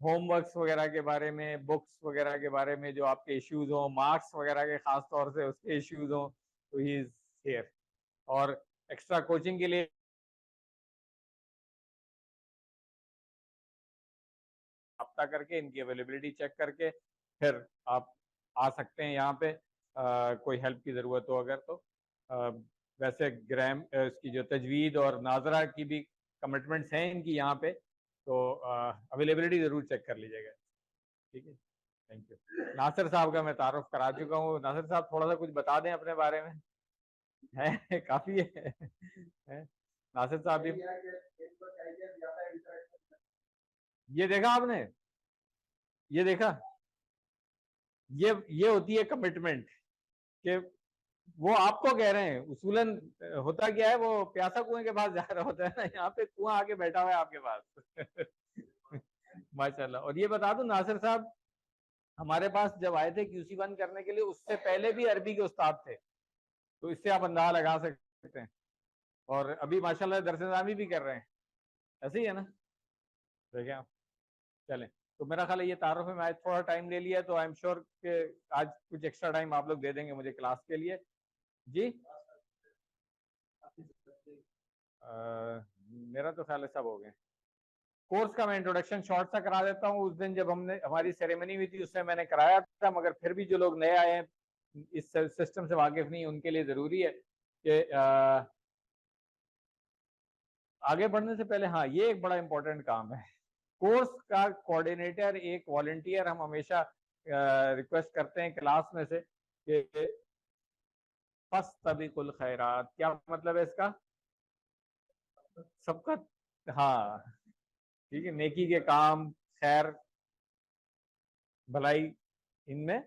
Home works وغیرہ کے بارے میں, بکس وغیرہ کے بارے میں جو آپ کے ایشوز ہوں, مارکس وغیرہ کے خاص طور سے اس کے ایشوز ہوں, تو ہی از ہیئر. اور ایکسٹرا کوچنگ کے لیے رابطہ کر کے ان کی اویلیبلٹی چیک کر کے پھر آپ آ سکتے ہیں یہاں پہ, کوئی ہیلپ کی ضرورت ہو اگر تو. ویسے گرام اس کی جو تجوید اور ناظرہ کی بھی کمٹمنٹس ہیں ان کی یہاں پہ, تو اویلیبلٹی ضرور چیک کر لیجیے گا. ٹھیک ہے, تھینک یو. ناصر صاحب کا میں تعارف کرا چکا ہوں. ناصر صاحب تھوڑا سا کچھ بتا دیں اپنے بارے میں. ہے کافی ہے ناصر صاحب. یہ دیکھا آپ نے, یہ دیکھا, یہ ہوتی ہے کمٹمنٹ کہ وہ آپ کو کہہ رہے ہیں. اصولاً ہوتا کیا ہے, وہ پیاسا کنویں کے پاس جا رہا ہوتا ہے نا, یہاں پہ کنواں آ کے بیٹھا ہوا ہے آپ کے پاس. ماشاءاللہ. اور یہ بتا دوں ناصر صاحب ہمارے پاس جب آئے تھے QC1 کرنے کے لیے, اس سے پہلے بھی عربی کے استاد تھے, تو اس سے آپ اندازہ لگا سکتے ہیں. اور ابھی ماشاءاللہ درس نظامی بھی کر رہے ہیں, ایسے ہی ہے نا, دیکھیں آپ. چلیں, تو میرا خیال ہے یہ تعارف میں آج تھوڑا ٹائم لے لیا, تو آئی ایم شیور کہ آج کچھ ایکسٹرا ٹائم آپ لوگ دے دیں گے مجھے کلاس کے لیے. جی میرا تو خیال ہے سب ہو گئے. کورس کا میں انٹروڈکشن شارٹ سا کرا دیتا ہوں. اس دن جب ہماری سیریمنی ہوئی تھی اس میں نے کرایا تھا, مگر پھر بھی جو لوگ نئے آئے ہیں, اس سسٹم سے واقف نہیں, ان کے لیے ضروری ہے کہ آگے بڑھنے سے پہلے ہاں یہ ایک بڑا امپورٹنٹ کام ہے. کورس کا کوآرڈینیٹر ایک والنٹیئر ہم ہمیشہ ریکویسٹ کرتے ہیں کلاس میں سے کہ فاستبقوا الخیرات. کیا مطلب ہے اس کا؟ سب کا, ہاں ٹھیک ہے, نیکی کے کام, خیر بھلائی, ان میں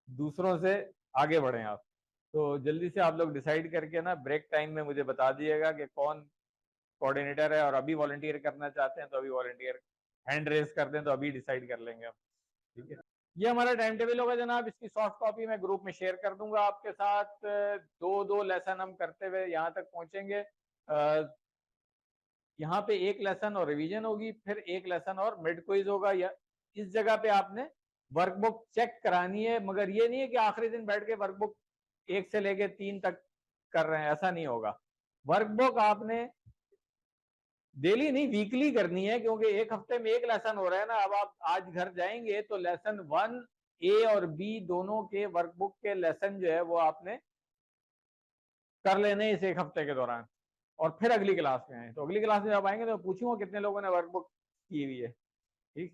دوسروں سے آگے بڑھیں آپ. تو جلدی سے آپ لوگ ڈیسائیڈ کر کے نا بریک ٹائم میں مجھے بتا دیجیے گا کہ کون کوآرڈینیٹر ہے, اور ابھی والنٹیئر کرنا چاہتے ہیں تو ابھی والنٹیئر ہینڈ ریز کر دیں, تو ابھی ڈیسائیڈ کر لیں گے آپ. ٹھیک ہے, یہ ہمارا ٹائم ٹیبل ہوگا جناب. اس کی سافٹ کاپی میں گروپ میں شیئر کر دوں گا آپ کے ساتھ. دو لیسن ہم کرتے ہوئے یہاں تک پہنچیں گے. یہاں پہ ایک لیسن اور ریویژن ہوگی, پھر ایک لیسن اور مڈ کوئز ہوگا. یا اس جگہ پہ آپ نے ورک بک چیک کرانی ہے, مگر یہ نہیں ہے کہ آخری دن بیٹھ کے ورک بک 1 سے لے کے 3 تک کر رہے ہیں, ایسا نہیں ہوگا. ورک بک آپ نے ڈیلی نہیں ویکلی کرنی ہے, کیونکہ ایک ہفتے میں ایک لیسن ہو رہا ہے نا. اب آپ آج گھر جائیں گے تو لیسن 1A اور B دونوں کے ورک بک کے لیسن جو ہے وہ آپ نے کر لینے اس ایک ہفتے کے دوران, اور پھر اگلی کلاس میں آئیں. تو اگلی کلاس میں جب آئیں گے تو پوچھوں گا کتنے لوگوں نے ورک بک کی ہوئی ہے. ٹھیک,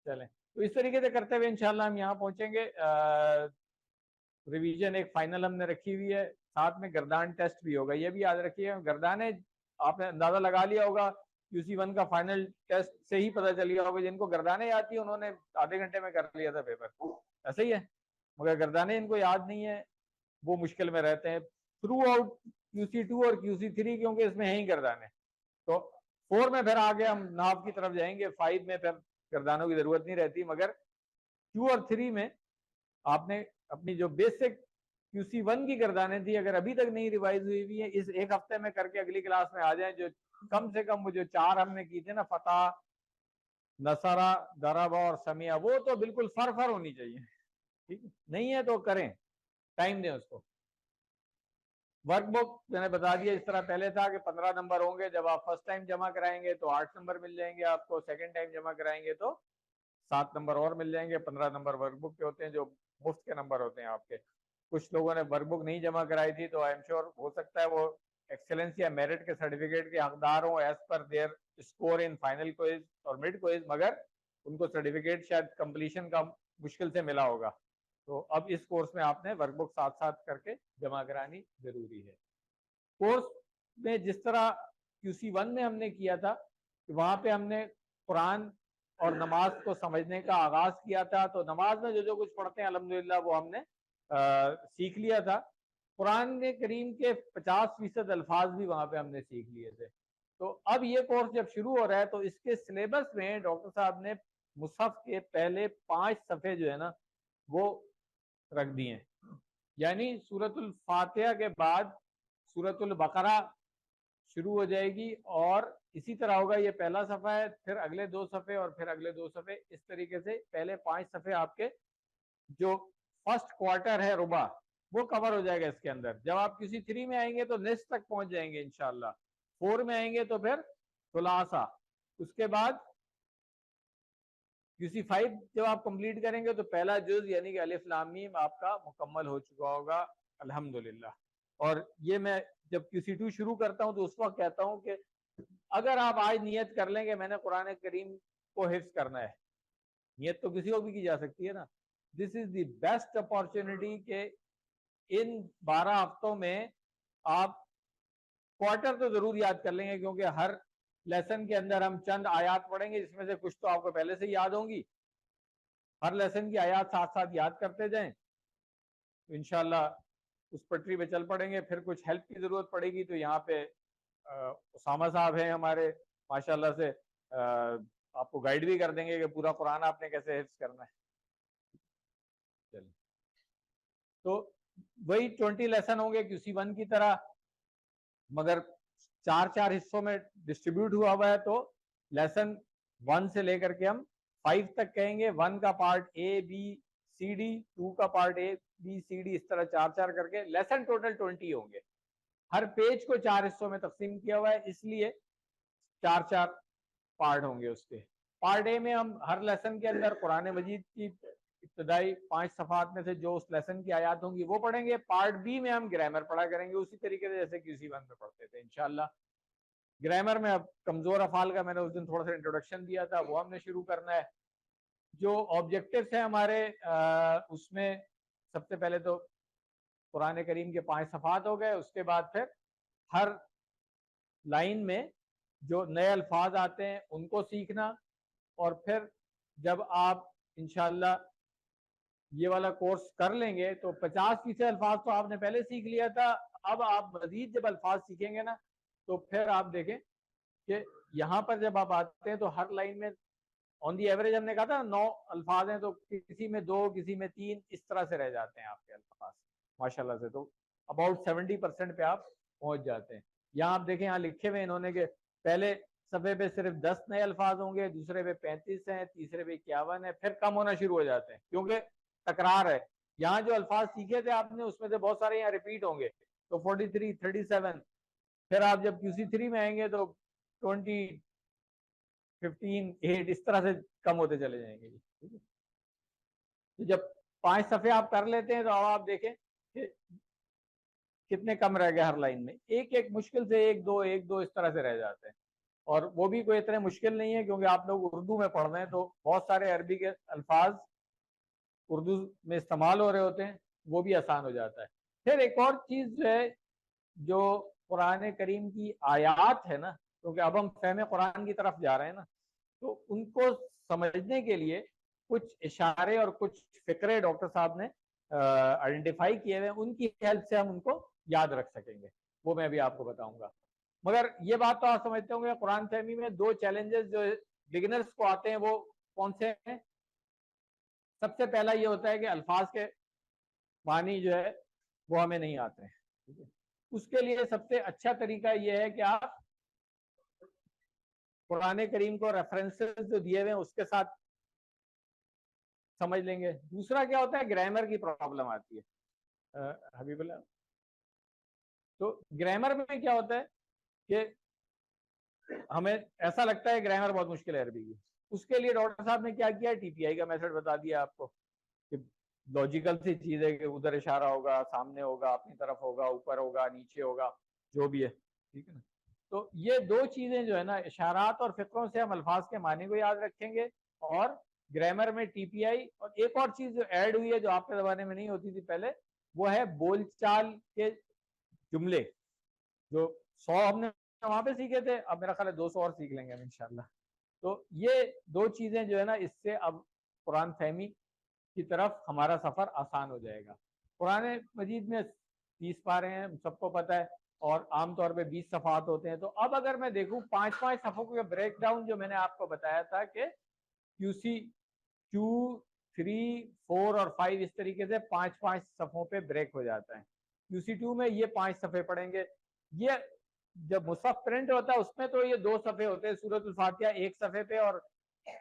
چلیں. تو اس طریقے سے کرتے ہوئے انشاءاللہ ہم یہاں پہنچیں گے. ریویژن ایک فائنل ہم نے رکھی ہوئی ہے, ساتھ میں گردان ٹیسٹ بھی ہوگا, یہ بھی یاد رکھیے. گردانے آپ نے اندازہ لگا لیا ہوگا, QC1 کا فائنل ٹیسٹ سے ہی پتہ چل گیا ہوگا. جن کو گردانے آتی ہیں انہوں نے آدھے گھنٹے میں کر لیا تھا پیپر, ایسا ہی ہے. مگر گردانے ان کو یاد نہیں ہے, وہ مشکل میں رہتے ہیں تھرو آؤٹ QC2 اور QC3, کیونکہ اس میں ہیں ہی گردانے. تو 4 میں پھر آگے ہم ناف کی طرف جائیں گے, 5 میں پھر گردانوں کی ضرورت نہیں رہتی. مگر 2 اور 3 میں آپ نے اپنی جو بیسک QC1 کی گردانیں تھی, اگر ابھی تک نہیں ریوائز ہوئی ہیں, اس ایک ہفتے میں کر کے اگلی کلاس میں آ جائیں. جو کم سے کم وہ جو 4 ہم نے کی تھے نا, فتح, نصرہ, ضربہ اور سمیہ, وہ تو بالکل فر ہونی چاہیے. ٹھیک نہیں ہے تو کریں, ٹائم دیں اس کو. ورک بک میں نے بتا دیا, اس طرح پہلے تھا کہ 15 نمبر ہوں گے. جب آپ فرسٹ ٹائم جمع کرائیں گے تو 8 نمبر مل جائیں گے آپ کو, سیکنڈ ٹائم جمع کرائیں گے تو 7 نمبر اور مل جائیں گے. 15 نمبر ورک بک کے ہوتے ہیں جو مفت کے نمبر ہوتے ہیں آپ کے. کچھ لوگوں نے ورک بک نہیں جمع کرائی تھی, تو آئی ایم شیور ہو سکتا ہے وہ ایکسلنس یا میرٹ کے سرٹیفکیٹ کے حقدار ہوں as per their score in final quiz اور مڈ کوئز, مگر ان کو سرٹیفکیٹ شاید کمپلیشن کا مشکل سے ملا ہوگا. تو اب اس کورس میں آپ نے ورک بک ساتھ ساتھ کر کے جمع کرانی ضروری ہے. کورس میں جس طرح QC1 میں ہم نے کیا تھا, کہ وہاں پہ ہم نے قرآن اور نماز کو سمجھنے کا آغاز کیا تھا. تو نماز میں جو کچھ پڑھتے ہیں الحمدللہ وہ ہم نے سیکھ لیا تھا. قرآن کریم کے 50% الفاظ بھی وہاں پہ ہم نے سیکھ لیے تھے. تو اب یہ کورس جب شروع ہو رہا ہے تو اس کے سلیبس میں ڈاکٹر صاحب نے مصحف کے پہلے 5 صفحے جو ہے نا وہ رکھ دیے ہیں. یعنی سورۃ الفاتحہ کے بعد سورۃ البقرہ شروع ہو جائے گی, اور اسی طرح ہوگا, یہ پہلا صفحہ ہے, پھر اگلے 2 صفحے اور پھر اگلے 2 صفحے, اس طریقے سے پہلے 5 صفحے آپ کے جو فرسٹ کوارٹر ہے ربع وہ کور ہو جائے گا اس کے اندر. جب آپ کسی 3 میں آئیں گے تو نصف تک پہنچ جائیں گے انشاءاللہ. 4 میں آئیں گے تو پھر خلاصہ. اس کے بعد کسی 5 جب آپ کمپلیٹ کریں گے تو پہلا جز یعنی کہ الف لام میم آپ کا مکمل ہو چکا ہوگا الحمدللہ. اور یہ میں جب کسی 2 شروع کرتا ہوں تو اس وقت کہتا ہوں کہ اگر آپ آج نیت کر لیں کہ میں نے قرآن کریم کو حفظ کرنا ہے, نیت تو کسی کو بھی کی جا سکتی ہے نا, دس از دی بیسٹ اپارچونٹی کہ ان 12 ہفتوں میں آپ کوارٹر تو ضرور یاد کر لیں گے, کیونکہ ہر لیسن کے اندر ہم چند آیات پڑھیں گے جس میں سے کچھ تو آپ کو پہلے سے یاد ہوں گی. ہر لیسن کی آیات ساتھ ساتھ یاد کرتے جائیں تو انشاءاللہ اس پٹری پہ چل پڑیں گے. پھر کچھ ہیلپ کی ضرورت پڑے گی تو یہاں پہ اسامہ صاحب ہیں ہمارے ماشاءاللہ سے, آپ کو گائیڈ بھی کر دیں گے کہ پورا قرآن آپ نے کیسے حفظ کرنا ہے. چلیے, تو وہی 20 لیسن ہوں گے QC1 کی طرح, مگر 4 حصوں میں ڈسٹریبیوٹ ہوا ہوا ہے. تو لیسن 1 سے لے کر کے ہم 5 تک کہیں گے. 1 کا پارٹ ABCD, 2 کا پارٹ ABCD, اس طرح 4 کر کے لیسن ٹوٹل 20 ہوں گے. ہر پیج کو 4 حصوں میں تقسیم کیا ہوا ہے, اس لیے 4 پارٹ ہوں گے اس کے. پارٹ اے میں ہم ہر لیسن کے اندر قرآن مجید کی ابتدائی 5 صفحات میں سے جو اس لیسن کی آیات ہوں گی وہ پڑھیں گے. پارٹ بی میں ہم گرامر پڑھا کریں گے اسی طریقے سے جیسے QC1 میں پڑھتے تھے انشاءاللہ. گرامر میں اب کمزور افعال کا میں نے اس دن تھوڑا سا انٹروڈکشن دیا تھا, وہ ہم نے شروع کرنا ہے. جو آبجیکٹیوز ہیں ہمارے اس میں سب سے پہلے تو قرآن کریم کے 5 صفحات ہو گئے. اس کے بعد پھر ہر لائن میں جو نئے الفاظ آتے ہیں ان کو سیکھنا, اور پھر جب آپ انشاءاللہ یہ والا کورس کر لیں گے تو 50% الفاظ تو آپ نے پہلے سیکھ لیا تھا. اب آپ مزید جب الفاظ سیکھیں گے نا تو پھر آپ دیکھیں کہ یہاں پر جب آپ آتے ہیں تو ہر لائن میں آن دی ایوریج ہم نے کہا تھا 9 الفاظ ہیں, تو کسی میں 2 کسی میں 3 اس طرح سے رہ جاتے ہیں آپ کے الفاظ ماشاءاللہ سے. تو اباؤٹ 70% پہ آپ پہنچ جاتے ہیں. یہاں آپ دیکھیں یہاں لکھے ہوئے انہوں نے کہ پہلے صفحے پہ صرف 10 نئے الفاظ ہوں گے, دوسرے پہ 35 ہیں, تیسرے پہ 51 ہے, پھر کم ہونا شروع ہو جاتے ہیں کیونکہ تکرار ہے. یہاں جو الفاظ سیکھے تھے آپ نے اس میں سے بہت سارے یہاں ریپیٹ ہوں گے, تو 43 37. پھر آپ جب QC3 میں آئیں گے تو 20 15 8 اس طرح سے کم ہوتے چلے جائیں گے. تو جب 5 صفحے آپ کر لیتے ہیں تو اب آپ دیکھیں کہ کتنے کم رہ گئے ہر لائن میں, ایک مشکل سے 1 2 اس طرح سے رہ جاتے ہیں. اور وہ بھی کوئی اتنے مشکل نہیں ہے کیونکہ آپ لوگ اردو میں پڑھ رہے ہیں تو بہت سارے عربی کے الفاظ اردو میں استعمال ہو رہے ہوتے ہیں, وہ بھی آسان ہو جاتا ہے. پھر ایک اور چیز جو ہے, جو قرآن کریم کی آیات ہے نا, کیونکہ اب ہم فہم قرآن کی طرف جا رہے ہیں نا, تو ان کو سمجھنے کے لیے کچھ اشارے اور کچھ فقرے ڈاکٹر صاحب نے آئیڈینٹیفائی کیے ہوئے, ان کی ہیلپ سے ہم ان کو یاد رکھ سکیں گے. وہ میں بھی آپ کو بتاؤں گا. مگر یہ بات تو آپ سمجھتے ہوں گے قرآن فہمی میں 2 چیلنجز جو بگنرز کو آتے ہیں وہ کون سے ہیں. سب سے پہلا یہ ہوتا ہے کہ الفاظ کے معنی جو ہے وہ ہمیں نہیں آتے ہیں. اس کے لیے سب سے اچھا طریقہ یہ ہے کہ آپ قرآن کریم کو ریفرنسز جو دیے ہوئے ہیں اس کے ساتھ سمجھ لیں گے. دوسرا کیا ہوتا ہے, گرامر کی پرابلم آتی ہے حبیب اللہ. تو گرامر میں کیا ہوتا ہے کہ ہمیں ایسا لگتا ہے گرامر بہت مشکل ہے عربی کی. اس کے لیے ڈاکٹر صاحب نے کیا کیا, TPI کا میتھڈ بتا دیا آپ کو کہ لاجیکل سی چیز ہے کہ ادھر اشارہ ہوگا, سامنے ہوگا, اپنی طرف ہوگا, اوپر ہوگا, نیچے ہوگا, جو بھی ہے, ٹھیک ہے نا. تو یہ 2 چیزیں جو ہے نا, اشارات اور فقروں سے ہم الفاظ کے معنی کو یاد رکھیں گے, اور گرامر میں TPI. اور ایک اور چیز جو ایڈ ہوئی ہے جو آپ کے زمانے میں نہیں ہوتی تھی پہلے, وہ ہے بول چال کے جملے, جو 100 ہم نے وہاں پہ سیکھے تھے, اب میرا خیال ہے 200 اور سیکھ لیں گے ہم انشاءاللہ. تو یہ 2 چیزیں جو ہے نا, اس سے اب قرآن فہمی کی طرف ہمارا سفر آسان ہو جائے گا. قرآن مجید میں 30 پارے ہیں, سب کو پتہ ہے, اور عام طور پہ 20 صفحات ہوتے ہیں. تو اب اگر میں دیکھوں 5 صفحوں کا بریک ڈاؤن جو میں نے آپ کو بتایا تھا کہ QC2 3 4 اور 5 اس طریقے سے 5 صفحوں پہ بریک ہو جاتا ہے. QC2 میں یہ 5 صفحے پڑھیں گے. یہ جب مصحف پرنٹ ہوتا ہے اس میں تو یہ 2 صفحے ہوتے ہیں، سورۃ الفاتحہ ایک صفحے پہ اور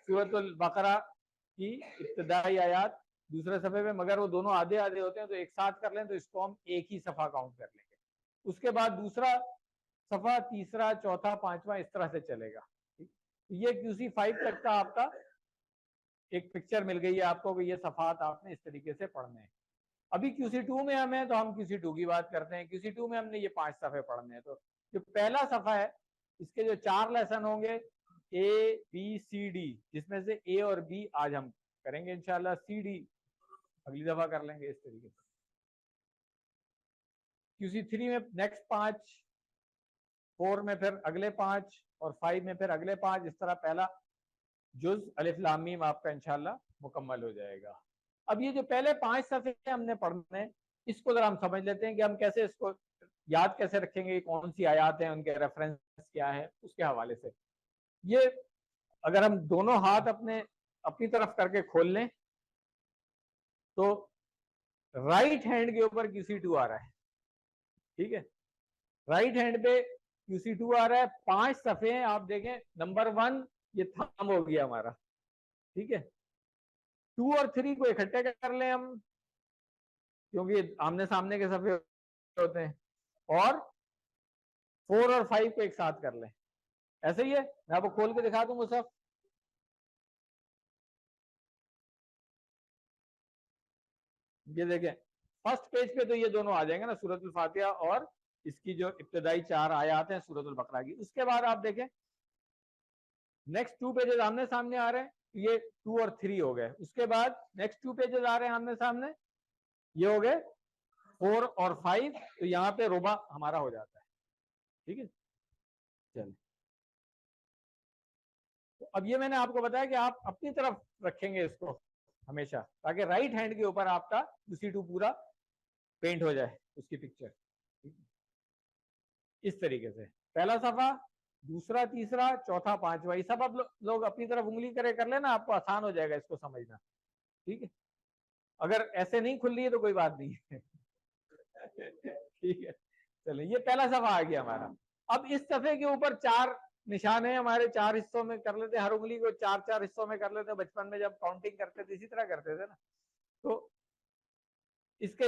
سورۃ البقرہ کی ابتدائی آیات دوسرے صفحے پہ، مگر وہ دونوں آدھے آدھے ہوتے ہیں، تو ایک ساتھ کر لیں تو اس کو ہم ایک ہی صفحہ کاؤنٹ کر لیں گے. اس کے بعد دوسرا صفحہ، تیسرا، چوتھا، پانچواں اس طرح سے چلے گا. یہ QC5 تک کا آپ کا ایک پکچر مل گئی ہے آپ کو کہ یہ صفحات آپ نے اس طریقے سے پڑھنے ہیں. ابھی QC2 میں ہم ہیں تو ہم QC2 کی بات کرتے ہیں. QC2 میں ہم نے یہ 5 صفحے پڑھنے ہیں. تو جو پہلا صفحہ ہے اس کے جو 4 لیسن ہوں گے ABCD، جس میں سے A اور B آج ہم کریں گے انشاءاللہ، CD اگلی دفعہ کر لیں گے اس طریقے سے. QC3 میں نیکسٹ 5، 4 میں پھر اگلے 5 اور 5 میں پھر اگلے 5، اس طرح پہلا جز الف لام میم آپ کا انشاءاللہ مکمل ہو جائے گا. اب یہ جو پہلے 5 صفحے ہم نے پڑھنے ہیں اس کو ذرا ہم سمجھ لیتے ہیں کہ ہم کیسے اس کو یاد کیسے رکھیں گے، کون سی آیات ہیں، ان کے ریفرنس کیا ہے، اس کے حوالے سے. یہ اگر ہم دونوں ہاتھ اپنی طرف کر کے کھول لیں تو رائٹ ہینڈ کے اوپر QC2 آ رہا ہے. ٹھیک ہے، رائٹ ہینڈ پہ QC2 آ رہا ہے. 5 صفحے ہیں، آپ دیکھیں نمبر 1 یہ تھم ہو گیا ہمارا. ٹھیک ہے، 2 اور 3 کو اکٹھے کر لیں ہم کیونکہ آمنے سامنے کے صفحے ہوتے ہیں، اور 4 اور 5 کو ایک ساتھ کر لیں. ایسے ہی ہے، میں آپ کو کھول کے دکھا دوں مصحف. یہ دیکھیں فرسٹ پیج پہ تو یہ دونوں آ جائیں گے نا، سورۃ الفاتحہ اور اس کی جو ابتدائی 4 آیات ہیں سورۃ البقرہ کی. اس کے بعد آپ دیکھیں نیکسٹ 2 پیجز آمنے سامنے آ رہے ہیں، یہ 2 اور 3 ہو گئے. اس کے بعد نیکسٹ 2 پیجز آ رہے ہیں آمنے سامنے، یہ ہو گئے 4 اور 5. تو یہاں پہ ربع ہمارا ہو جاتا ہے. ٹھیک ہے، چلیں. اب یہ میں نے آپ کو بتایا کہ آپ اپنی طرف رکھیں گے اس کو ہمیشہ، تاکہ رائٹ ہینڈ کے اوپر آپ کا QC2 پورا پینٹ ہو جائے اس کی پکچر. اس طریقے سے پہلا صفحہ، دوسرا، تیسرا، چوتھا، پانچواں، یہ سب آپ لوگ اپنی طرف انگلی کرے لینا، آپ کو آسان ہو جائے گا اس کو سمجھنا. ٹھیک ہے، اگر ایسے نہیں کھل رہی ہے تو کوئی بات نہیں ہے. ٹھیک ہے، چلیں یہ پہلا صفحہ آ گیا ہمارا. اب اس صفحے کے اوپر 4 نشان ہیں ہمارے، 4 حصوں میں کر لیتے ہیں، ہر انگلی کو 4 حصوں میں کر لیتے ہیں. بچپن میں جب کاؤنٹنگ کرتے تھے اسی طرح کرتے تھے نا. تو اس کے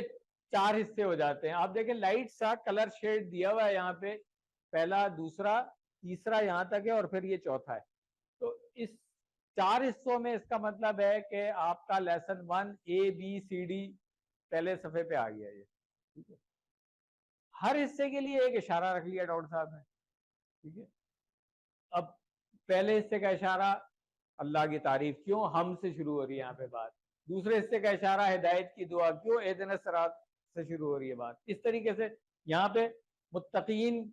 4 حصے ہو جاتے ہیں. آپ دیکھیں لائٹ سا کلر شیڈ دیا ہوا ہے یہاں پہ، پہلا، دوسرا، تیسرا یہاں تک ہے، اور پھر یہ چوتھا ہے. تو اس 4 حصوں میں اس کا مطلب ہے کہ آپ کا لیسن 1 ABCD پہلے صفحے پہ آ گیا. یہ ہر حصے کے لیے ایک اشارہ رکھ لیا ڈاکٹر صاحب نے. ٹھیک ہے، اب پہلے حصے کا اشارہ اللہ کی تعریف، کیوں ہم سے شروع ہو رہی ہے یہاں پہ بات. دوسرے حصے کا اشارہ ہدایت کی دعا، کیوں اہدنا الصراط سے شروع ہو رہی ہے بات. اس طریقے سے یہاں پہ متقین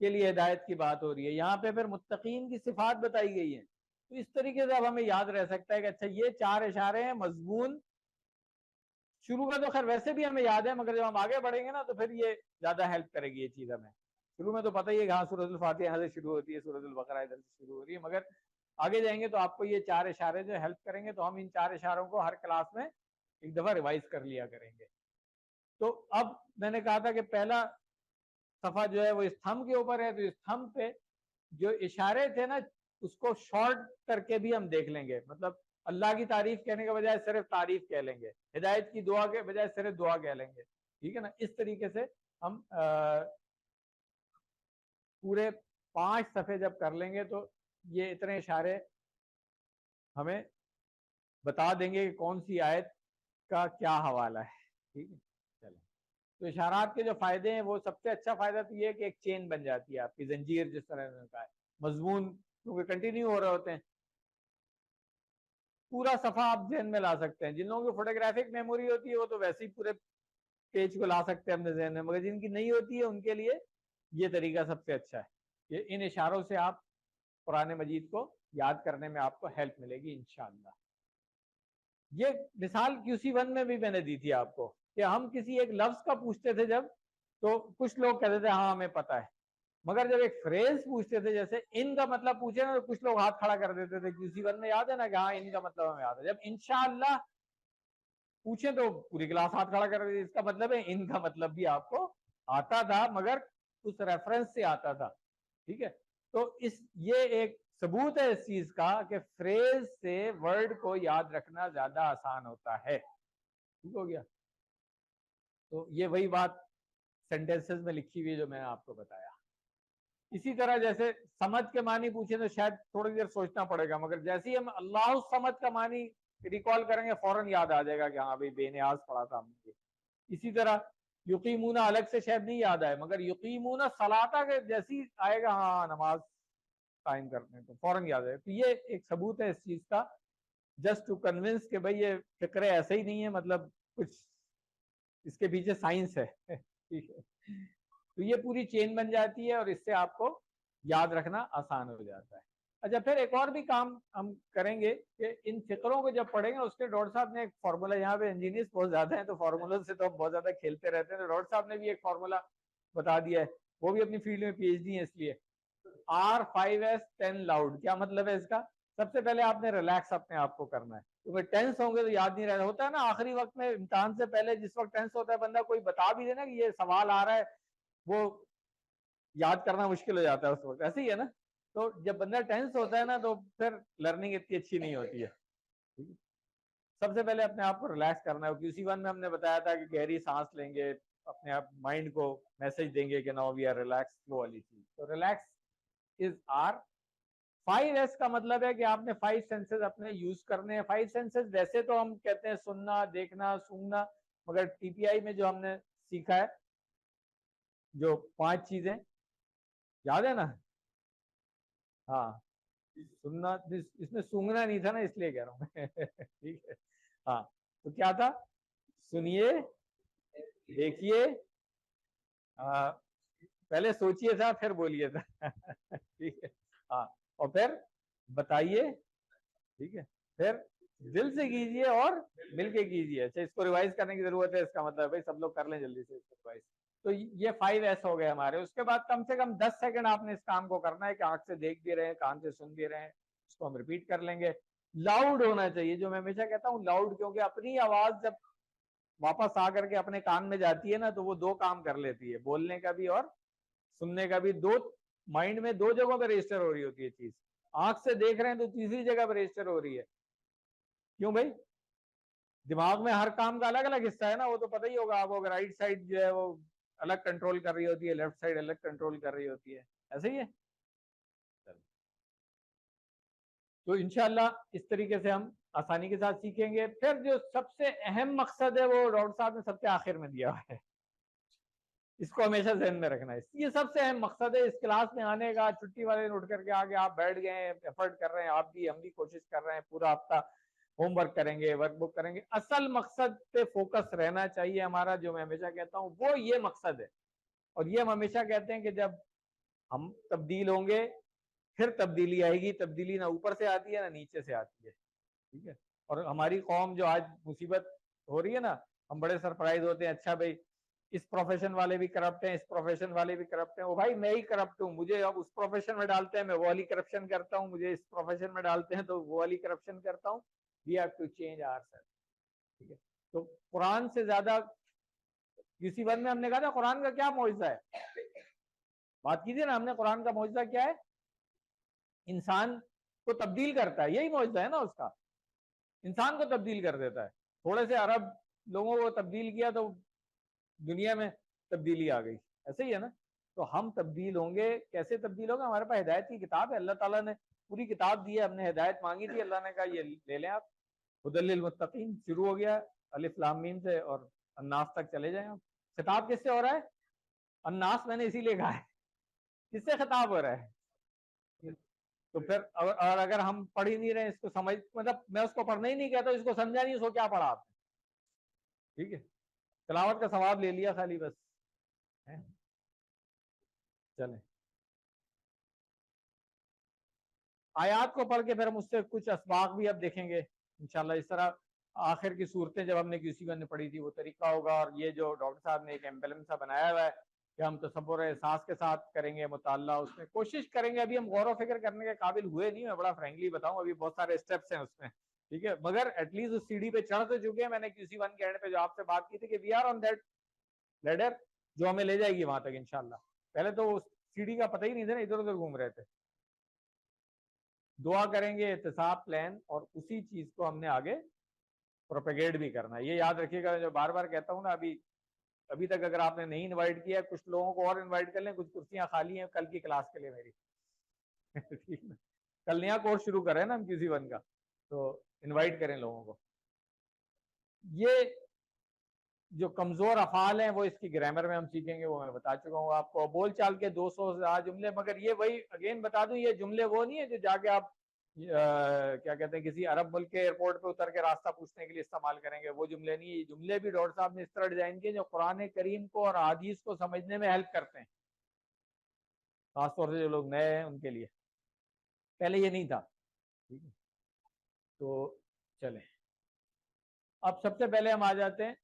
کے لیے ہدایت کی بات ہو رہی ہے، یہاں پہ پھر متقین کی صفات بتائی گئی ہیں. تو اس طریقے سے اب ہمیں یاد رہ سکتا ہے کہ اچھا یہ 4 اشارے ہیں. مضمون شروع کا تو خیر ویسے بھی ہمیں یاد ہے، مگر جب ہم آگے بڑھیں گے نا تو پھر یہ زیادہ ہیلپ کرے گی یہ چیز ہمیں. شروع میں تو پتہ ہی ہے کہ ہاں سورۃ الفاتحہ یہاں سے شروع ہوتی ہے، سورۃ البقرہ ادھر سے شروع ہو رہی ہے، مگر آگے جائیں گے تو آپ کو یہ 4 اشارے جو ہیلپ کریں گے. تو ہم ان 4 اشاروں کو ہر کلاس میں ایک دفعہ ریوائز کر لیا کریں گے. تو اب میں نے کہا تھا کہ پہلا صفحہ جو ہے وہ اس تھم کے اوپر ہے، تو اس تھم پہ جو اشارے تھے نا اس کو شارٹ کر کے بھی ہم دیکھ لیں گے. مطلب اللہ کی تعریف کہنے کے بجائے صرف تعریف کہہ لیں گے، ہدایت کی دعا کے بجائے صرف دعا کہہ لیں گے. ٹھیک ہے نا، اس طریقے سے ہم پورے 5 صفحے جب کر لیں گے تو یہ اتنے اشارے ہمیں بتا دیں گے کہ کون سی آیت کا کیا حوالہ ہے. ٹھیک ہے، چلیں. تو اشارات کے جو فائدے ہیں وہ سب سے اچھا فائدہ تو یہ ہے کہ ایک چین بن جاتی ہے آپ کی زنجیر، جس طرح نے کہا ہے. مضمون کیونکہ کنٹینیو ہو رہے ہوتے ہیں، پورا صفحہ آپ ذہن میں لا سکتے ہیں. جن لوگوں کی فوٹوگرافک میموری ہوتی ہے وہ تو ویسے ہی پورے پیج کو لا سکتے ہیں اپنے ذہن میں، مگر جن کی نہیں ہوتی ہے ان کے لیے یہ طریقہ سب سے اچھا ہے. یہ ان اشاروں سے آپ قرآن مجید کو یاد کرنے میں آپ کو ہیلپ ملے گی انشاءاللہ. یہ مثال QC1 میں بھی میں نے دی تھی آپ کو کہ ہم کسی ایک لفظ کا پوچھتے تھے جب، تو کچھ لوگ کہتے تھے ہاں ہمیں پتہ ہے، مگر جب ایک فریز پوچھتے تھے جیسے ان کا مطلب پوچھے نا تو کچھ لوگ ہاتھ کھڑا کر دیتے تھے. QC1 میں یاد ہے نا کہ ہاں ان کا مطلب ہمیں یاد ہے. جب انشاءاللہ پوچھیں تو پوری کلاس ہاتھ کھڑا کر دیتی. اس کا مطلب ہے ان کا مطلب بھی آپ کو آتا تھا، مگر اس ریفرنس سے آتا تھا. ٹھیک ہے, تو یہ ایک ثبوت ہے اس چیز کا کہ فریز سے ورڈ کو یاد رکھنا زیادہ آسان ہوتا ہے. ٹھیک ہو گیا. تو یہ وہی بات سینٹینسز میں لکھی ہوئی ہے جو میں نے آپ کو بتایا. اسی طرح جیسے سمجھ کے معنی پوچھیں تو شاید تھوڑی دیر سوچنا پڑے گا, مگر جیسے ہی ہم اللہ سمجھ کا معنی ریکال کریں گے فوراً یاد آ جائے گا کہ ہاں بھائی بے نیاز پڑھا تھا ہم نے. اسی طرح یقیمون الگ سے شاید نہیں یاد آئے, مگر یقیمون صلاۃ کے جیسی آئے گا ہاں نماز قائم کرنے تو فوراً یاد آئے. تو یہ ایک ثبوت ہے اس چیز کا, جسٹ ٹو کنونس کہ بھائی یہ فکرے ایسے ہی نہیں ہے, مطلب کچھ اس کے پیچھے سائنس ہے. ٹھیک ہے, تو یہ پوری چین بن جاتی ہے اور اس سے آپ کو یاد رکھنا آسان ہو جاتا ہے. اچھا, پھر ایک اور بھی کام ہم کریں گے کہ ان فکروں کو جب پڑھیں گے اس کے ڈاکٹر صاحب نے ایک فارمولا, یہاں پہ انجینئرز بہت زیادہ ہیں تو فارمولا سے تو ہم بہت زیادہ کھیلتے رہتے ہیں, تو ڈاکٹر صاحب نے بھی ایک فارمولا بتا دیا ہے, وہ بھی اپنی فیلڈ میں پی ایچ ڈی ہے, اس لیے R5S10 لاؤڈ. کیا مطلب ہے اس کا؟ سب سے پہلے آپ نے ریلیکس اپنے آپ کو کرنا ہے, کیونکہ ٹینس ہوں گے تو یاد نہیں رہتا. ہوتا ہے نا آخری وقت میں امتحان سے پہلے جس وقت ٹینس ہوتا ہے بندہ کوئی بتا بھی دینا کہ یہ سوال آ رہا ہے, وہ یاد کرنا مشکل ہو جاتا ہے اس وقت, ایسے ہی ہے نا. تو جب بندہ ٹینس ہوتا ہے نا تو پھر لرننگ اتنی اچھی نہیں ہوتی ہے. سب سے پہلے اپنے آپ کو ریلیکس کرنا ہے. QC1 میں ہم نے بتایا تھا کہ گہری سانس لیں گے, اپنے آپ مائنڈ کو میسج دیں گے کہ ناؤ وی آر ریلیکس, وہ والی چیز. تو ریلیکس از R. 5S کا مطلب ہے کہ آپ نے 5 سینسز اپنے یوز کرنے ہیں. 5 سینسز ویسے تو ہم کہتے ہیں سننا, دیکھنا, سونگنا, مگر TPI میں جو ہم نے سیکھا ہے جو 5 چیزیں یاد ہے نا, ہاں سننا, اس میں سونگنا نہیں تھا نا اس لیے کہہ رہا ہوں میں. ٹھیک ہے, ہاں تو کیا تھا؟ سنیے, دیکھیے, پہلے سوچیے تھا پھر بولیے تھا. ٹھیک ہے, ہاں, اور پھر بتائیے. ٹھیک ہے, پھر دل سے کیجیے اور مل کے کیجیے. اچھا, اس کو ریوائز کرنے کی ضرورت ہے, اس کا مطلب بھائی سب لوگ کر لیں جلدی سے اس کو ریوائز. تو یہ 5S ہو گئے ہمارے. اس کے بعد کم سے کم 10 سیکنڈ آپ نے اس کام کو کرنا ہے کہ آنکھ سے دیکھ بھی رہے ہیں, کان سے سن بھی رہے ہیں. اس کو ہم ریپیٹ کر لیں گے. لاؤڈ ہونا چاہیے, جو میں ہمیشہ کہتا ہوں لاؤڈ, کیونکہ اپنی آواز جب واپس آ کر کے اپنے کان میں جاتی ہے نا تو وہ 2 کام کر لیتی ہے, بولنے کا بھی اور سننے کا بھی. مائنڈ میں 2 جگہوں پہ رجسٹر ہو رہی ہوتی ہے چیز. آنکھ سے دیکھ رہے ہیں تو تیسری جگہ پہ رجسٹر ہو رہی ہے. کیوں بھائی؟ دماغ میں ہر کام کا الگ الگ حصہ ہے نا, وہ تو پتہ ہی ہوگا آپ کو. رائٹ سائڈ جو ہے وہ الگ کنٹرول کر رہی ہوتی ہے, لیفٹ سائڈ الگ کنٹرول کر رہی ہوتی ہے, ایسے ہی ہے. تو انشاءاللہ اس طریقے سے ہم آسانی کے ساتھ سیکھیں گے. پھر جو سب سے اہم مقصد ہے وہ ڈاکٹر صاحب نے سب سے آخر میں دیا ہے, اس کو ہمیشہ ذہن میں رکھنا ہے. یہ سب سے اہم مقصد ہے اس کلاس میں آنے کا. چھٹی والے دن اٹھ کر کے آگے آپ بیٹھ گئے ہیں, ایفرٹ کر رہے ہیں, آپ بھی, ہم بھی کوشش کر رہے ہیں, پورا ہفتہ ہوم ورک کریں گے, ورک بک کریں گے. اصل مقصد پہ فوکس رہنا چاہیے ہمارا, جو میں ہمیشہ کہتا ہوں وہ یہ مقصد ہے. اور یہ ہم ہمیشہ کہتے ہیں کہ جب ہم تبدیل ہوں گے پھر تبدیلی آئے گی. تبدیلی نہ اوپر سے آتی ہے نہ نیچے سے آتی ہے. ٹھیک ہے, اور ہماری قوم جو آج مصیبت ہو رہی ہے نا, ہم بڑے سرپرائز ہوتے ہیں. اچھا بھائی اس پروفیشن والے بھی کرپٹ ہیں, اس پروفیشن والے بھی کرپٹ ہیں. وہ بھائی میں ہی کرپٹ ہوں, مجھے اب اس پروفیشن میں ڈالتے ہیں میں وہ والی کرپشن کرتا ہوں, مجھے اس پروفیشن میں ڈالتے ہیں تو وہ والی کرپشن کرتا ہوں. We have to change ourselves. ٹھیک ہے, تو قرآن سے زیادہ QC1 میں ہم نے کہا تھا قرآن کا کیا معجزہ ہے, بات کیجیے نا. ہم نے قرآن کا معجزہ کیا ہے؟ انسان کو تبدیل کرتا ہے, یہی معجزہ ہے نا اس کا. انسان کو تبدیل کر دیتا ہے. تھوڑے سے عرب لوگوں کو تبدیل کیا تو دنیا میں تبدیلی آ گئی, ایسے ہی ہے نا. تو ہم تبدیل ہوں گے. کیسے تبدیل ہوگا؟ ہمارے پاس ہدایت کی کتاب ہے, اللہ تعالیٰ نے پوری کتاب دی ہے. ہم نے ہدایت مانگی تھی, اللہ نے کہا یہ لے لیں آپ. ہدی للمتقین شروع ہو گیا الف لام میم سے اور الناس تک چلے جائیں آپ. خطاب کس سے ہو رہا ہے؟ الناس میں نے اسی لیے کہا ہے. کس سے خطاب ہو رہا ہے؟ تو پھر اور اگر ہم پڑھ ہی نہیں رہے اس کو سمجھ, مطلب میں اس کو پڑھنا ہی نہیں کہتا, اس کو سمجھا نہیں, اس کو کیا پڑھا آپ نے؟ ٹھیک ہے, تلاوت کا ثواب لے لیا خالی بس. چلیں آیات کو پڑھ کے پھر ہم اس سے کچھ اسباق بھی اب دیکھیں گے انشاءاللہ. اس طرح آخر کی صورتیں جب ہم نے QC1 میں پڑھی تھی وہ طریقہ ہوگا. اور یہ جو ڈاکٹر صاحب نے ایک ایمبلم سا بنایا ہوا ہے کہ ہم تصور احساس کے ساتھ کریں گے مطالعہ, اس میں کوشش کریں گے. ابھی ہم غور و فکر کرنے کے قابل ہوئے نہیں, میں بڑا فرینکلی بتاؤں, ابھی بہت سارے اسٹیپس ہیں اس میں. ٹھیک ہے, مگر ایٹ لیسٹ اس سیڑھی پہ چڑھ تو چکے ہیں. میں نے QC1 کے اینڈ پہ جو آپ سے بات کی تھی کہ we are on that leader جو ہمیں لے جائے گی وہاں تک انشاءاللہ. پہلے تو سیڑھی کا پتہ ہی نہیں تھا نا, ادھر ادھر گھوم رہے تھے. دعا کریں گے, احتساب پلان, اور اسی چیز کو ہم نے آگے پروپیگیٹ بھی کرنا ہے. یہ یاد رکھیے گا, جو بار بار کہتا ہوں نا, ابھی تک اگر آپ نے نہیں انوائٹ کیا, کچھ لوگوں کو اور انوائٹ کر لیں, کچھ کرسیاں خالی ہیں کل کی کلاس کے لیے میری. ٹھیک ہے, کل نیا کورس شروع کریں نا ہم QC1 کا, تو انوائٹ کریں لوگوں کو. یہ جو کمزور افعال ہیں وہ اس کی گرامر میں ہم سیکھیں گے, وہ میں بتا چکا ہوں آپ کو. بول چال کے 200 سے زیادہ جملے, مگر یہ وہی اگین بتا دوں, یہ جملے وہ نہیں ہے جو جا کے آپ کیا کہتے ہیں کسی عرب ملک کے ایئرپورٹ پہ اتر کے راستہ پوچھنے کے لیے استعمال کریں گے, وہ جملے نہیں. یہ جملے بھی ڈاکٹر صاحب نے اس طرح ڈیزائن کیے جو قرآن کریم کو اور احادیث کو سمجھنے میں ہیلپ کرتے ہیں, خاص طور سے جو لوگ نئے ہیں ان کے لیے. پہلے یہ نہیں تھا. ٹھیک ہے, تو چلیں اب سب سے پہلے ہم آ جاتے ہیں,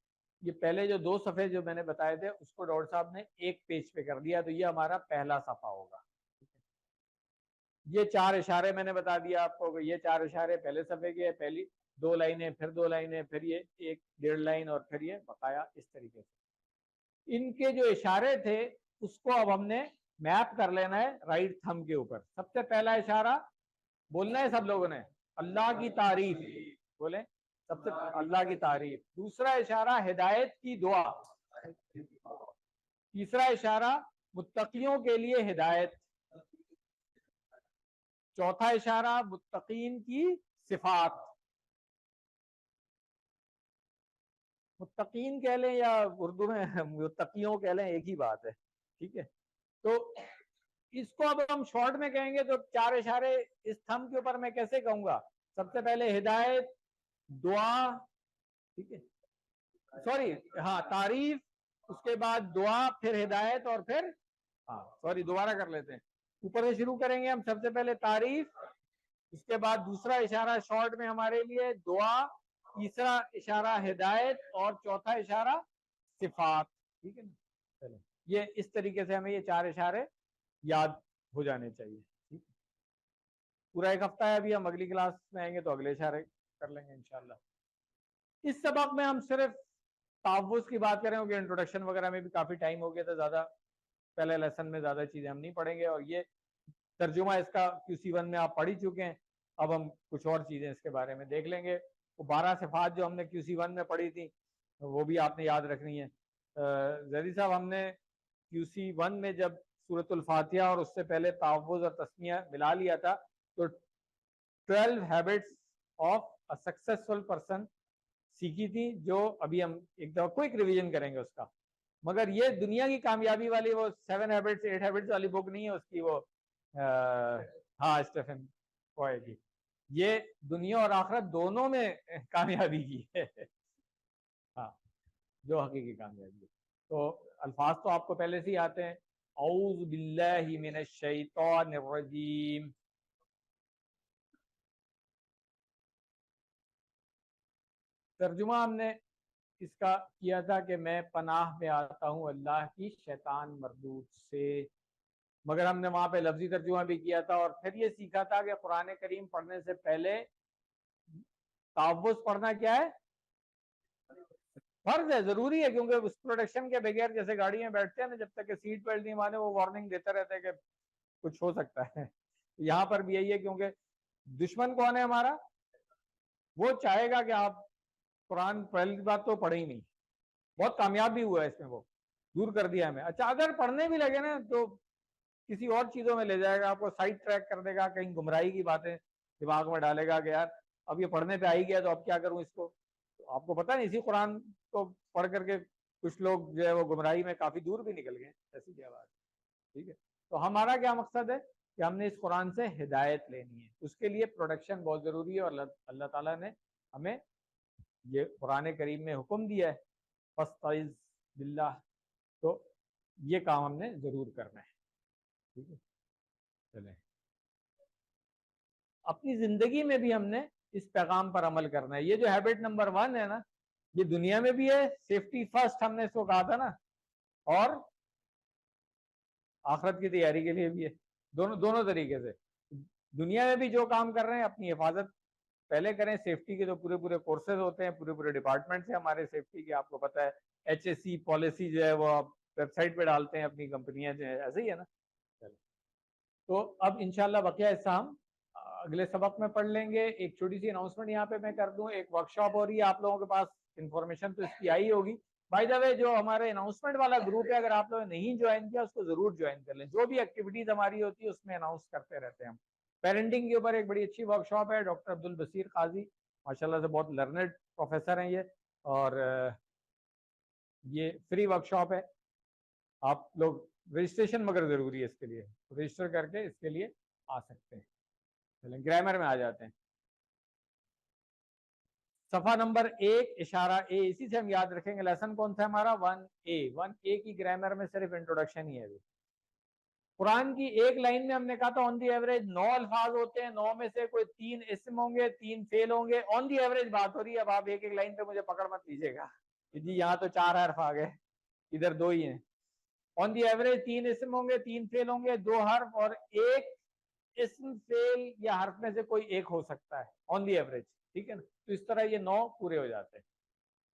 یہ پہلے جو 2 صفحے جو میں نے بتائے تھے اس کو ڈاکٹر صاحب نے ایک پیج پہ کر دیا, تو یہ ہمارا پہلا صفحہ ہوگا. یہ 4 اشارے میں نے بتا دیا آپ کو, یہ 4 اشارے پہلے صفحے کے, پہلی 2 لائنیں, پھر 2 لائنیں, پھر یہ 1.5 لائن, اور پھر یہ بقایا اس طریقے سے. ان کے جو اشارے تھے اس کو اب ہم نے میپ کر لینا ہے رائٹ تھم کے اوپر. سب سے پہلا اشارہ بولنا ہے سب لوگوں نے, اللہ کی تعریف. بولیں سب سے اللہ کی تعریف. دوسرا اشارہ ہدایت کی دعا. تیسرا اشارہ متقیوں کے لیے ہدایت. چوتھا اشارہ متقین کی صفات. متقین کہہ لیں یا اردو میں متقیوں کہہ لیں, ایک ہی بات ہے. ٹھیک ہے, تو اس کو اب ہم شارٹ میں کہیں گے تو 4 اشارے اس تھم کے اوپر میں کیسے کہوں گا. سب سے پہلے ہدایت, دعا, ٹھیک ہے, سوری ہاں تعریف, اس کے بعد دعا, پھر ہدایت, اور پھر سوری دوبارہ کر لیتے ہیں, اوپر سے شروع کریں گے ہم. سب سے پہلے تعریف, اس کے بعد دوسرا اشارہ شارٹ میں ہمارے لیے دعا, تیسرا اشارہ ہدایت, اور چوتھا اشارہ صفات. ٹھیک ہے نا, چلیں یہ اس طریقے سے ہمیں یہ 4 اشارے یاد ہو جانے چاہیے. پورا 1 ہفتہ ہے, ابھی ہم اگلی کلاس میں آئیں گے تو اگلے اشارے کر لیں گے انشاءاللہ. اس سبق میں ہم صرف تحفظ کی بات کریں گے, انٹروڈکشن وغیرہ میں بھی کافی ٹائم ہو گیا تھا, زیادہ پہلے لیسن میں زیادہ چیزیں ہم نہیں پڑھیں گے, اور یہ ترجمہ اس کا QC1 میں آپ پڑھ ہی چکے ہیں. اب ہم کچھ اور چیزیں اس کے بارے میں دیکھ لیں گے. وہ 12 صفات جو ہم نے QC1 میں پڑھی تھی وہ بھی آپ نے یاد رکھنی ہے. زیدی صاحب, ہم نے QC1 میں جب سورۃ الفاتحہ اور اس سے پہلے تحفظ اور تسمیہ ملا لیا تھا, تو 12 habits of a successful person سیکھی تھی, جو ابھی ہم ایک دفعہ کوئک ریویژن کریں گے اس کا. مگر یہ دنیا کی کامیابی والی وہ 7 ہیبٹس 8 ہیبٹس والی بک نہیں ہے اس کی, وہ ہاں اسٹیفن کوئے کی. یہ دنیا اور آخرت دونوں میں کامیابی کی ہے. ہاں, جو حقیقی کامیابی ہے. تو الفاظ تو آپ کو پہلے سے ہی آتے ہیں. اعوذ باللہ من الشیطان الرجیم. ترجمہ ہم نے اس کا کیا تھا کہ میں پناہ میں آتا ہوں اللہ کی شیطان مردود سے, مگر ہم نے وہاں پہ لفظی ترجمہ بھی کیا تھا. اور پھر یہ سیکھا تھا کہ قرآن کریم پڑھنے سے پہلے تحفظ پڑھنا کیا ہے, فرض ہے, ضروری ہے, کیونکہ اس پروٹیکشن کے بغیر جیسے گاڑی میں بیٹھتے ہیں نا, جب تک کہ سیٹ بیلٹ نہیں مانے وہ وارننگ دیتا رہتا ہے کہ کچھ ہو سکتا ہے. یہاں پر بھی یہی ہے, کیونکہ دشمن کون ہے ہمارا, وہ چاہے گا کہ آپ قرآن پہلی بات تو پڑھے ہی نہیں. بہت کامیاب بھی ہوا ہے اس میں, وہ دور کر دیا ہمیں. اچھا اگر پڑھنے بھی لگے نا تو کسی اور چیزوں میں لے جائے گا, آپ کو سائڈ ٹریک کر دے گا, کہیں گمراہی کی باتیں دماغ میں ڈالے گا کہ یار اب یہ پڑھنے پہ آئی گیا تو اب کیا کروں اس کو. تو آپ کو پتہ نہیں, اسی قرآن کو پڑھ کر کے کچھ لوگ جو ہے وہ گمراہی میں کافی دور بھی نکل گئے. ایسی کیا بات. ٹھیک ہے, تو ہمارا کیا مقصد ہے کہ ہم نے اس قرآن سے ہدایت لینی ہے. اس کے لیے پروٹیکشن بہت ضروری ہے, اور اللہ تعالیٰ نے ہمیں یہ قرآن کریم میں حکم دیا ہے فاستعذ باللہ, تو یہ کام ہم نے ضرور کرنا ہے. ٹھیک ہے, چلیں اپنی زندگی میں بھی ہم نے اس پیغام پر عمل کرنا ہے. یہ جو ہیبٹ نمبر 1 ہے نا, یہ دنیا میں بھی ہے, سیفٹی فرسٹ ہم نے اس کو کہا تھا نا, اور آخرت کی تیاری کے لیے بھی ہے. دونوں طریقے سے دنیا میں بھی جو کام کر رہے ہیں اپنی حفاظت پہلے کریں. سیفٹی کے تو پورے کورسز ہوتے ہیں, پورے ڈپارٹمنٹ سے ہمارے سیفٹی کے, آپ کو پتہ ہے HSC پالیسی جو ہے وہ ویب سائٹ پہ ڈالتے ہیں اپنی کمپنیاں جو ہے, ایسے ہی ہے نا. تو اب انشاءاللہ بقیہ حصہ ہم اگلے سبق میں پڑھ لیں گے. ایک چھوٹی سی اناؤنسمنٹ یہاں پہ میں کر دوں, ایک ورک شاپ ہو رہی ہے, آپ لوگوں کے پاس انفارمیشن تو اس کی آئی ہوگی. بائی دا وے, جو ہمارے اناؤنسمنٹ والا گروپ ہے, اگر آپ لوگوں نے نہیں جوائن کیا اس کو ضرور جوائن کر لیں. جو بھی ایکٹیویٹیز ہماری ہوتی ہے اس میں اناؤنس کرتے رہتے ہیں ہم. پیرنٹنگ کے اوپر ایک بڑی اچھی ورک شاپ ہے, ڈاکٹر عبد البصیر قاضی ماشاءاللہ سے بہت لرنڈ پروفیسر ہیں یہ, اور یہ فری ورک شاپ ہے. آپ لوگ رجسٹریشن مگر ضروری ہے اس کے لیے, رجسٹر کر کے اس کے لیے آ سکتے ہیں. چلیں گرامر میں آ جاتے ہیں. صفحہ نمبر 1 اشارہ اے, اسی سے ہم یاد رکھیں گے لیسن کون سا ہمارا 1A. 1A کی گرامر میں صرف انٹروڈکشن ہی ہے. قرآن کی ایک لائن میں ہم نے کہا تھا آن دی ایوریج 9 الفاظ ہوتے ہیں, 9 میں سے کوئی 3 اسم ہوں گے, 3 فعل ہوں گے. آن دی ایوریج بات ہو رہی ہے. اب آپ ایک ایک لائن پہ مجھے پکڑ مت لیجیے گا جی یہاں تو 4 حرف آ گئے, ادھر 2 ہی ہیں. آن دی ایوریج 3 اسم ہوں گے, 3 فعل ہوں گے, 2 حرف, اور ایک اسم فعل یا حرف میں سے کوئی ایک ہو سکتا ہے آن دی ایوریج. ٹھیک ہے نا, تو اس طرح یہ 9 پورے ہو جاتے ہیں.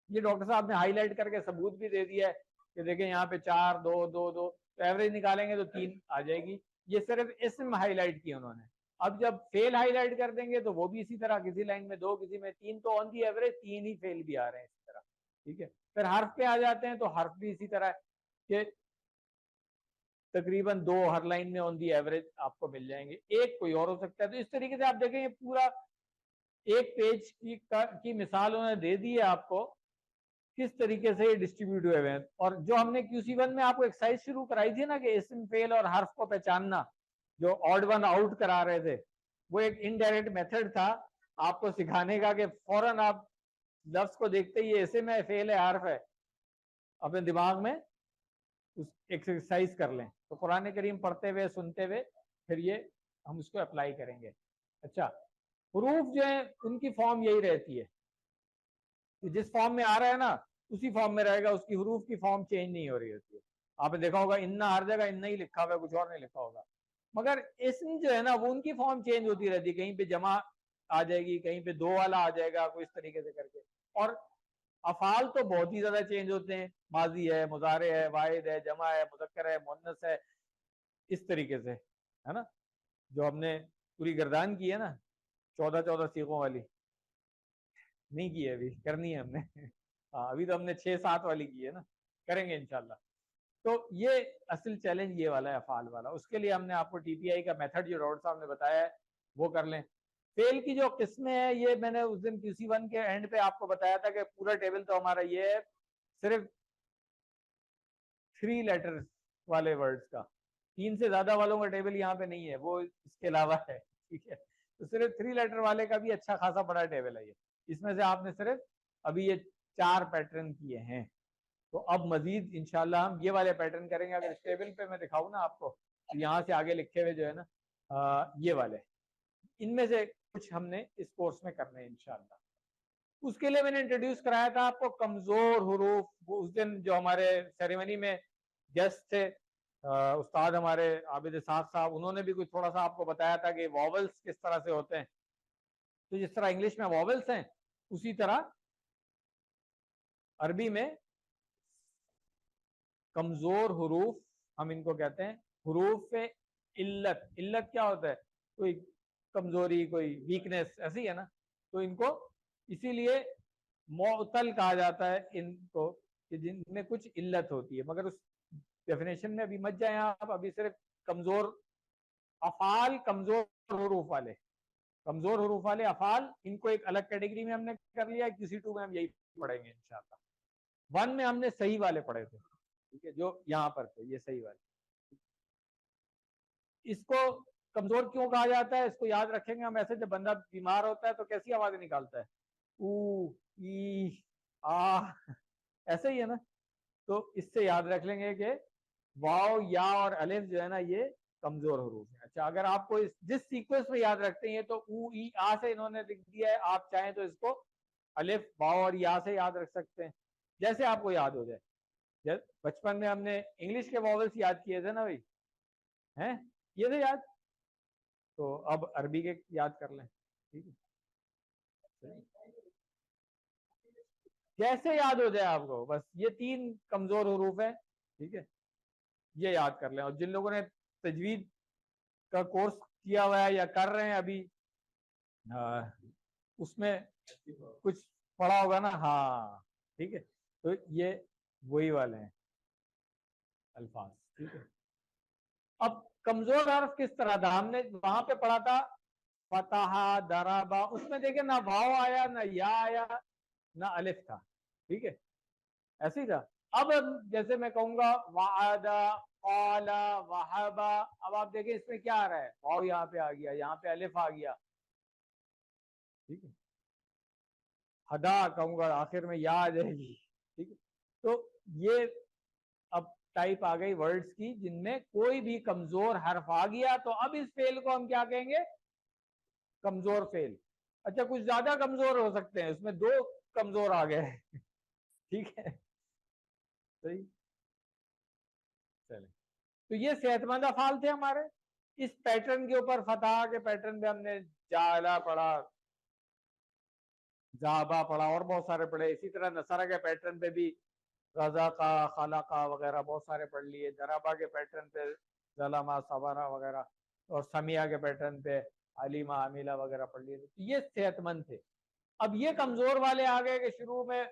یہ ڈاکٹر صاحب نے ہائی لائٹ کر کے ثبوت بھی دے دیا ہے کہ دیکھیں یہاں پہ 4 2 2 2, تو ایوریج نکالیں گے تو 3 آ جائے گی. یہ صرف اسم ہائی لائٹ کیا انہوں نے. اب جب فیل ہائی لائٹ کر دیں گے تو وہ بھی اسی طرح, کسی لائن میں 2 کسی میں 3, تو آن دی ایوریج 3 ہی فیل بھی آ رہے ہیں اسی طرح. ٹھیک ہے, پھر حرف پہ آ جاتے ہیں تو حرف بھی اسی طرح کہ تقریباً 2 ہر لائن میں آن دی ایوریج آپ کو مل جائیں گے, ایک کوئی اور ہو سکتا ہے. تو اس طریقے سے آپ دیکھیں یہ پورا ایک پیج کی مثال انہوں نے دے دی ہے آپ کو کس طریقے سے یہ ڈسٹریبیوٹ ہوئے ہیں. اور جو ہم نے QC1 میں آپ کو ایکسرسائز شروع کرائی تھی نا کہ اسم فعل اور حرف کو پہچاننا, جو آڈ ون آؤٹ کرا رہے تھے, وہ ایک انڈائریکٹ میتھڈ تھا آپ کو سکھانے کا کہ فوراً آپ لفظ کو دیکھتے ہی اسم ہے, فعل ہے, حرف ہے, اپنے دماغ میں اس ایکسرسائز کر لیں. تو قرآن کریم پڑھتے ہوئے سنتے ہوئے پھر یہ ہم اس کو اپلائی کریں گے. اچھا, حروف جو ہیں ان کی فارم یہی رہتی ہے, جس فارم میں آ رہا ہے نا اسی فارم میں رہے گا, اس کی حروف کی فارم چینج نہیں ہو رہی ہوتی ہے. آپ نے دیکھا ہوگا انا ہر جگہ انا ہی لکھا ہوا ہے, کچھ اور نہیں لکھا ہوگا. مگر اسم جو ہے نا وہ ان کی فارم چینج ہوتی رہتی ہے, کہیں پہ جمع آ جائے گی, کہیں پہ 2 والا آ جائے گا, کوئی اس طریقے سے کر کے. اور افعال تو بہت ہی زیادہ چینج ہوتے ہیں, ماضی ہے, مضارع ہے, واحد ہے, جمع ہے, مذکر ہے, مؤنث ہے, اس طریقے سے ہے نا. جو ہم نے پوری گردان کی ہے نا 14 سیغوں والی, نہیں کی ہے ابھی, کرنی ہے ہم نے. ابھی تو ہم نے 6-7 والی کی ہے نا, کریں گے انشاءاللہ. تو یہ اصل چیلنج یہ والا ہے افعال والا. اس کے لیے ہم نے آپ کو TPI کا میتھڈ جو ڈاکٹر صاحب نے بتایا ہے وہ کر لیں. فیل کی جو قسمیں ہیں یہ میں نے اس دن QC1 کے اینڈ پہ آپ کو بتایا تھا کہ پورا ٹیبل تو ہمارا یہ ہے صرف 3 لیٹر والے ورڈز کا, 3 سے زیادہ والوں کا ٹیبل یہاں پہ نہیں ہے, وہ اس کے علاوہ ہے. ٹھیک ہے, تو صرف 3 لیٹر والے کا بھی اچھا خاصا بڑا ٹیبل ہے یہ. اس میں سے آپ نے صرف ابھی یہ 4 پیٹرن کیے ہیں, تو اب مزید انشاءاللہ ہم یہ والے پیٹرن کریں گے. اگر اس ٹیبل پہ میں دکھاؤں نا آپ کو, تو یہاں سے آگے لکھے ہوئے جو ہے نا یہ والے, ان میں سے کچھ ہم نے اس کورس میں کرنے ہیں انشاءاللہ. اس کے لیے میں نے انٹروڈیوس کرایا تھا آپ کو کمزور حروف. وہ اس دن جو ہمارے سیریمنی میں گیسٹ تھے استاد ہمارے عابد اسحاق صاحب, انہوں نے بھی کچھ تھوڑا سا آپ کو بتایا تھا کہ واولز کس طرح سے ہوتے ہیں. تو جس طرح انگلش میں واولز ہیں اسی طرح عربی میں کمزور حروف ہم ان کو کہتے ہیں حروف علت. علت کیا ہوتا ہے, کوئی کمزوری, کوئی ویکنیس, ایسی ہے نا. تو ان کو اسی لیے معطل کہا جاتا ہے ان کو, کہ جن میں کچھ علت ہوتی ہے. مگر اس ڈیفینیشن میں ابھی مت جائیں آپ, ابھی صرف کمزور افعال, کمزور حروف والے, کمزور حروف والے افعال, ان کو ایک الگ کیٹیگری میں ہم نے کر لیا. QC2 میں ہم یہی پڑھیں گے انشاءاللہ. 1 میں ہم نے صحیح والے پڑھے تھے, ٹھیک ہے, جو یہاں پر تھے یہ صحیح والے. اس کو کمزور کیوں کہا جاتا ہے اس کو یاد رکھیں گے ہم. ایسے جب بندہ بیمار ہوتا ہے تو کیسی آوازیں نکالتا ہے, او, ای, آ, ایسے ہی ہے نا. تو اس سے یاد رکھ لیں گے کہ واو, یا اور الف جو ہے نا یہ کمزور حروف ہے. اچھا, اگر آپ کو جس سیکوینس میں یاد رکھتے ہیں تو او, ای, آ سے انہوں نے لکھ دیا ہے, آپ چاہیں تو اس کو الف, واو اور یا سے یاد رکھ سکتے ہیں, جیسے آپ کو یاد ہو جائے. بچپن میں ہم نے انگلش کے واولز یاد کیے تھے نا بھائی, ہیں یہ تھے یاد, تو اب عربی کے یاد کر لیں. ٹھیک ہے, جیسے یاد ہو جائے آپ کو, بس یہ 3 کمزور حروف ہیں ٹھیک ہے, یہ یاد کر لیں. اور جن لوگوں نے تجوید کا کورس کیا ہوا ہے یا کر رہے ہیں ابھی, اس میں کچھ پڑھا ہوگا نا, ہاں ٹھیک ہے, تو یہ وہی والے ہیں الفاظ. ٹھیک ہے, اب کمزور حرف کس طرح تھا, ہم نے وہاں پہ پڑھا تھا فتح دربا, اس میں دیکھیں نہ بھاؤ آیا نہ یا آیا نہ الف تھا. ٹھیک ہے, ایسے ہی تھا. اب جیسے میں کہوں گا وعدہ قال وہبا, اب آپ دیکھیں اس میں کیا آ رہا ہے, واو یہاں پہ آ گیا, یہاں پہ الف آ گیا. ٹھیک ہے, ہدا کہوں گا آخر میں یا آ جائے گی. ٹھیک ہے, تو یہ اب ٹائپ آ گئی ورڈز کی جن میں کوئی بھی کمزور حرف آ گیا تو اب اس فعل کو ہم کیا کہیں گے, کمزور فعل. اچھا کچھ زیادہ کمزور ہو سکتے ہیں, اس میں دو کمزور آ گئے. ٹھیک ہے, صحیح, چلیں. تو یہ صحت مند افعال تھے ہمارے. اس پیٹرن کے اوپر فتح کے پیٹرن پہ ہم نے جعلا پڑھا, ذابا پڑھا, اور بہت سارے پڑھے. اسی طرح نصرہ کے پیٹرن پہ بھی رزقا خلقا وغیرہ بہت سارے پڑھ لیے. ضربا کے پیٹرن پہ ظلما صبرا وغیرہ, اور سمیہ کے پیٹرن پہ علیمہ عمیلہ وغیرہ پڑھ لیے. تو یہ صحت مند تھے. اب یہ کمزور والے آ گئے کہ شروع میں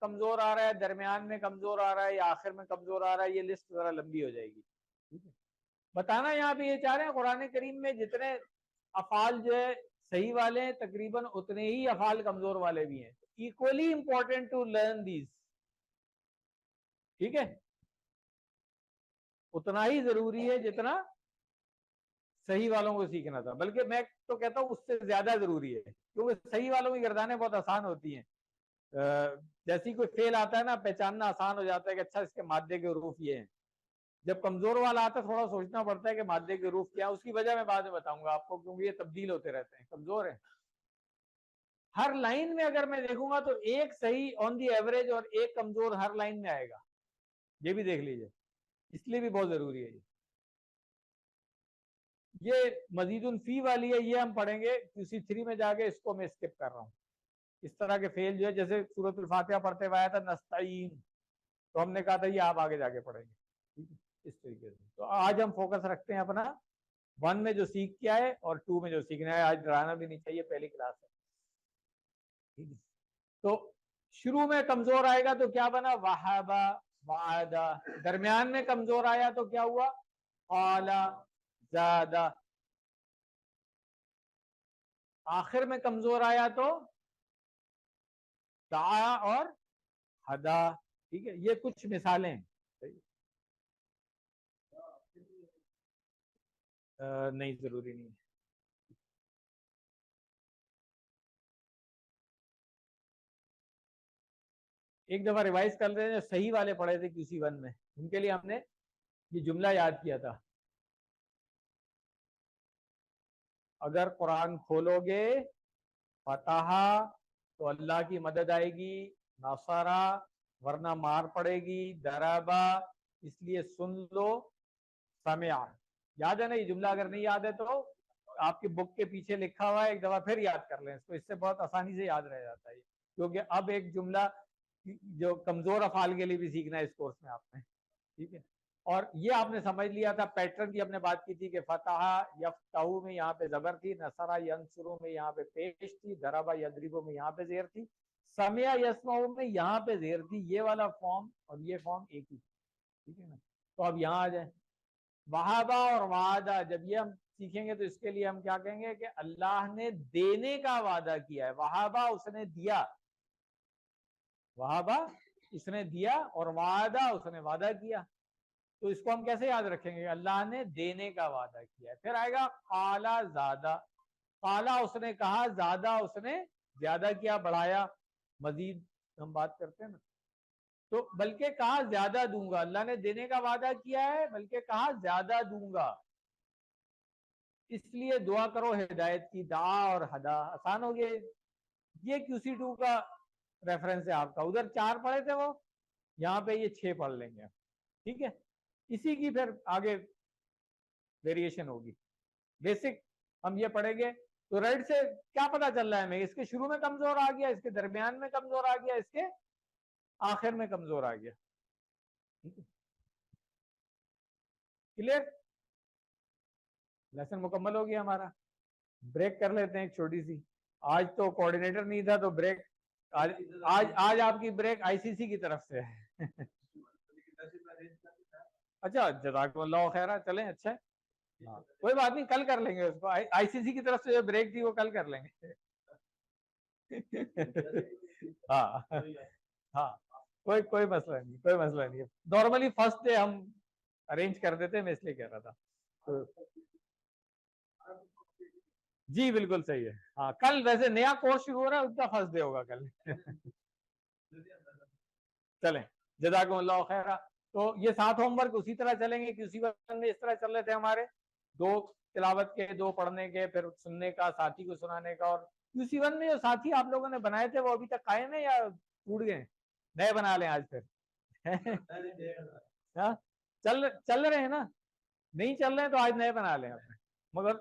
کمزور آ رہا ہے, درمیان میں کمزور آ رہا ہے, یا آخر میں کمزور آ رہا ہے. یہ لسٹ ذرا لمبی ہو جائے گی. بتانا یہاں پہ یہ چاہ رہے ہیں قرآن کریم میں جتنے افعال جو ہے صحیح والے ہیں, تقریباً اتنے ہی افعال کمزور والے بھی ہیں. equally important to learn these. ٹھیک ہے, اتنا ہی ضروری ہے جتنا صحیح والوں کو سیکھنا تھا, بلکہ میں تو کہتا ہوں اس سے زیادہ ضروری ہے, کیونکہ صحیح والوں کی گردانیں بہت آسان ہوتی ہیں. جیسی کوئی فیل آتا ہے نا, پہچاننا آسان ہو جاتا ہے کہ اچھا اس کے مادے کے حروف یہ ہیں. جب کمزور والا آتا ہے تھوڑا سوچنا پڑتا ہے کہ مادے کے حروف کیا ہے. اس کی وجہ میں بعد میں بتاؤں گا آپ کو, کیونکہ یہ تبدیل ہوتے رہتے ہیں, کمزور ہیں. ہر لائن میں اگر میں دیکھوں گا تو ایک صحیح آن دی ایوریج اور ایک کمزور ہر لائن میں آئے گا. یہ بھی دیکھ لیجئے, اس لیے بھی بہت ضروری ہے. یہ مزید فی والی ہے, یہ ہم پڑھیں گے QC3 میں جا کے, اس کو میں اسکپ کر رہا ہوں. اس طرح کے فیل جو ہے, جیسے سورۃ الفاتحہ پڑھتے ہوئے آیا تھا نستعین, تو ہم نے کہا تھا یہ آپ آگے جا کے پڑھیں گے. ٹھیک ہے, اس طریقے سے. تو آج ہم فوکس رکھتے ہیں اپنا 1 میں جو سیکھ کیا ہے اور 2 میں جو سیکھنا ہے. آج ڈرانا بھی نہیں چاہیے, پہلی کلاس ہے. ٹھیک ہے, تو شروع میں کمزور آئے گا تو کیا بنا, وہابا وعدہ. درمیان میں کمزور آیا تو کیا ہوا, قال زادہ. آخر میں کمزور آیا تو دعا اور ہدا. ٹھیک ہے, یہ کچھ مثالیں ہیں. نہیں, ضروری نہیں ہے. ایک دفعہ ریوائز کر رہے ہیں, صحیح والے پڑھے تھے QC1 میں, ان کے لیے ہم نے یہ جملہ یاد کیا تھا. اگر قرآن کھولو گے فتح تو اللہ کی مدد آئے گی, نصرہ ورنہ مار پڑے گی, دربا اس لیے سن لو, سمع. یاد ہے نا یہ جملہ؟ اگر نہیں یاد ہے تو آپ کی بک کے پیچھے لکھا ہوا ہے, ایک دفعہ پھر یاد کر لیں اس کو, اس سے بہت آسانی سے یاد رہ جاتا ہے. کیونکہ اب ایک جملہ جو کمزور افعال کے لیے بھی سیکھنا ہے اس کورس میں آپ نے. ٹھیک ہے, اور یہ آپ نے سمجھ لیا تھا پیٹرن کی ہم نے بات کی تھی کہ فتح یفتحو میں یہاں پہ زبر تھی, نصرہ ینصرو میں یہاں پہ پیش تھی, ضربہ یضربو میں یہاں پہ زیر تھی, سمع یسمعو میں یہاں پہ زیر تھی. یہ والا فارم اور یہ فارم ایک ہی. ٹھیک ہے نا, تو اب یہاں آ جائیں. وہابا اور وعدہ جب یہ ہم سیکھیں گے تو اس کے لیے ہم کیا کہیں گے کہ اللہ نے دینے کا وعدہ کیا ہے. وہابا اس نے دیا, وہابا اس نے دیا, اور وعدہ اس نے وعدہ کیا. تو اس کو ہم کیسے یاد رکھیں گے, اللہ نے دینے کا وعدہ کیا ہے. پھر آئے گا قال زادہ, قال اس نے کہا, زادہ اس نے زیادہ کیا, بڑھایا, مزید ہم بات کرتے ہیں نا. تو بلکہ کہا زیادہ دوں گا, اللہ نے دینے کا وعدہ کیا ہے بلکہ کہا زیادہ دوں گا. اس لیے دعا کرو ہدایت کی, دعا اور ہدا آسان ہو گئے. یہ QC2 کا ریفرنس ہے آپ کا. ادھر 4 پڑھے تھے وہ, یہاں پہ یہ 6 پڑھ لیں گے. ٹھیک ہے, اسی کی پھر آگے ویریشن ہوگی. بیسک ہم یہ پڑھیں گے. تو ریڈ سے کیا پتا چل رہا ہے ہمیں, اس کے شروع میں کمزور آ گیا, اس کے درمیان میں کمزور آ گیا, اس کے آخر میں کمزور آ گیا. ٹھیک ہے, کلیئر؟ لیسن مکمل ہو گیا ہمارا. بریک کر لیتے ہیں ایک چھوٹی سی. آج تو کوآرڈینیٹر نہیں تھا تو بریک آج آپ کی بریک آئی سی سی کی طرف سے ہے. اچھا جزاکم اللہ خیرہ. چلیں اچھا ہے, کوئی بات نہیں, کل کر لیں گے اس کو. آئی سی سی کی طرف سے جو بریک تھی وہ کل کر لیں گے. ہاں ہاں, کوئی مسئلہ نہیں, کوئی مسئلہ نہیں. نارملی فرسٹ ڈے ہم ارینج کر دیتے ہیں, میں اس لیے کہہ رہا تھا. جی بالکل صحیح ہے. ہاں کل ویسے نیا کورس شروع ہو رہا ہے, اس کا فرسٹ ڈے ہوگا کل. چلیں جزاکم اللہ خیرہ. تو یہ 7 ہوم ورک اسی طرح چلیں گے کہ اسی وقت میں اس طرح چل رہے تھے ہمارے. 2 تلاوت کے, 2 پڑھنے کے, پھر سننے کا, ساتھی کو سنانے کا. اور QC 1 میں جو ساتھی آپ لوگوں نے بنائے تھے وہ ابھی تک قائم ہیں یا ٹوٹ گئے؟ نئے بنا لیں آج پھر. چل رہے ہیں نا؟ نہیں چل رہے ہیں تو آج نئے بنا لیں آپ نے, مگر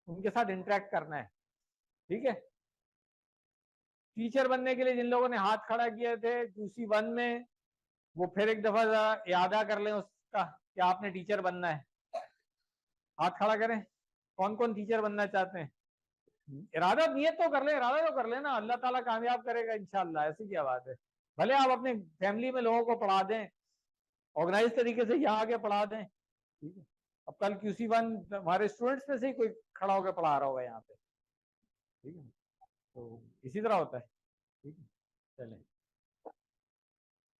ان کے ساتھ انٹریکٹ کرنا ہے. ٹھیک ہے. ٹیچر بننے کے لیے جن لوگوں نے ہاتھ کھڑا کیے تھے QC 1 میں, وہ پھر ایک دفعہ ارادہ کر لیں اس کا کہ آپ نے ٹیچر بننا ہے. ہاتھ کھڑا کریں, کون کون ٹیچر بننا چاہتے ہیں؟ ارادہ نیت تو کر لیں, ارادہ تو کر لیں نا, اللہ تعالیٰ کامیاب کرے گا انشاءاللہ. ایسی کیا بات ہے. بھلے آپ اپنے فیملی میں لوگوں کو پڑھا دیں, آرگنائز طریقے سے یہاں آگے پڑھا دیں. ٹھیک ہے. اب کل QC 1 ہمارے اسٹوڈنٹس میں سے ہی کوئی کھڑا ہو کے پڑھا رہا ہوگا یہاں پہ. ٹھیک ہے, تو اسی طرح ہوتا ہے. ٹھیک ہے. چلیں,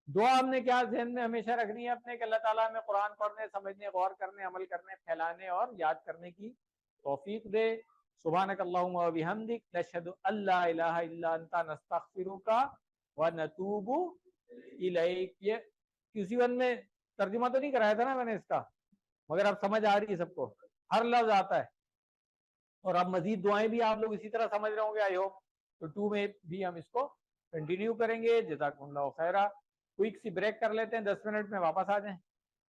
دعا ہم نے کیا ذہن میں ہمیشہ رکھنی ہے اپنے کہ اللہ تعالیٰ ہمیں قرآن پڑھنے, سمجھنے, غور کرنے, عمل کرنے, پھیلانے اور یاد کرنے کی توفیق دے. سبحانک اللہم و بحمدک, نشہد ان لا الہ الا انت, نستغفرک و نتوب الیک. یہ QC 1 میں ترجمہ تو نہیں کرایا تھا نا میں نے اس کا, مگر اب سمجھ آ رہی ہے سب کو, ہر لفظ آتا ہے. اور اب مزید دعائیں بھی آپ لوگ اسی طرح سمجھ رہے ہوں گے آئی ہوپ. تو 2 میں بھی ہم اس کو کنٹینیو کریں گے. جزاکم اللہ خیرہ. کوئک سی بریک کر لیتے ہیں, 10 منٹ میں واپس آ جائیں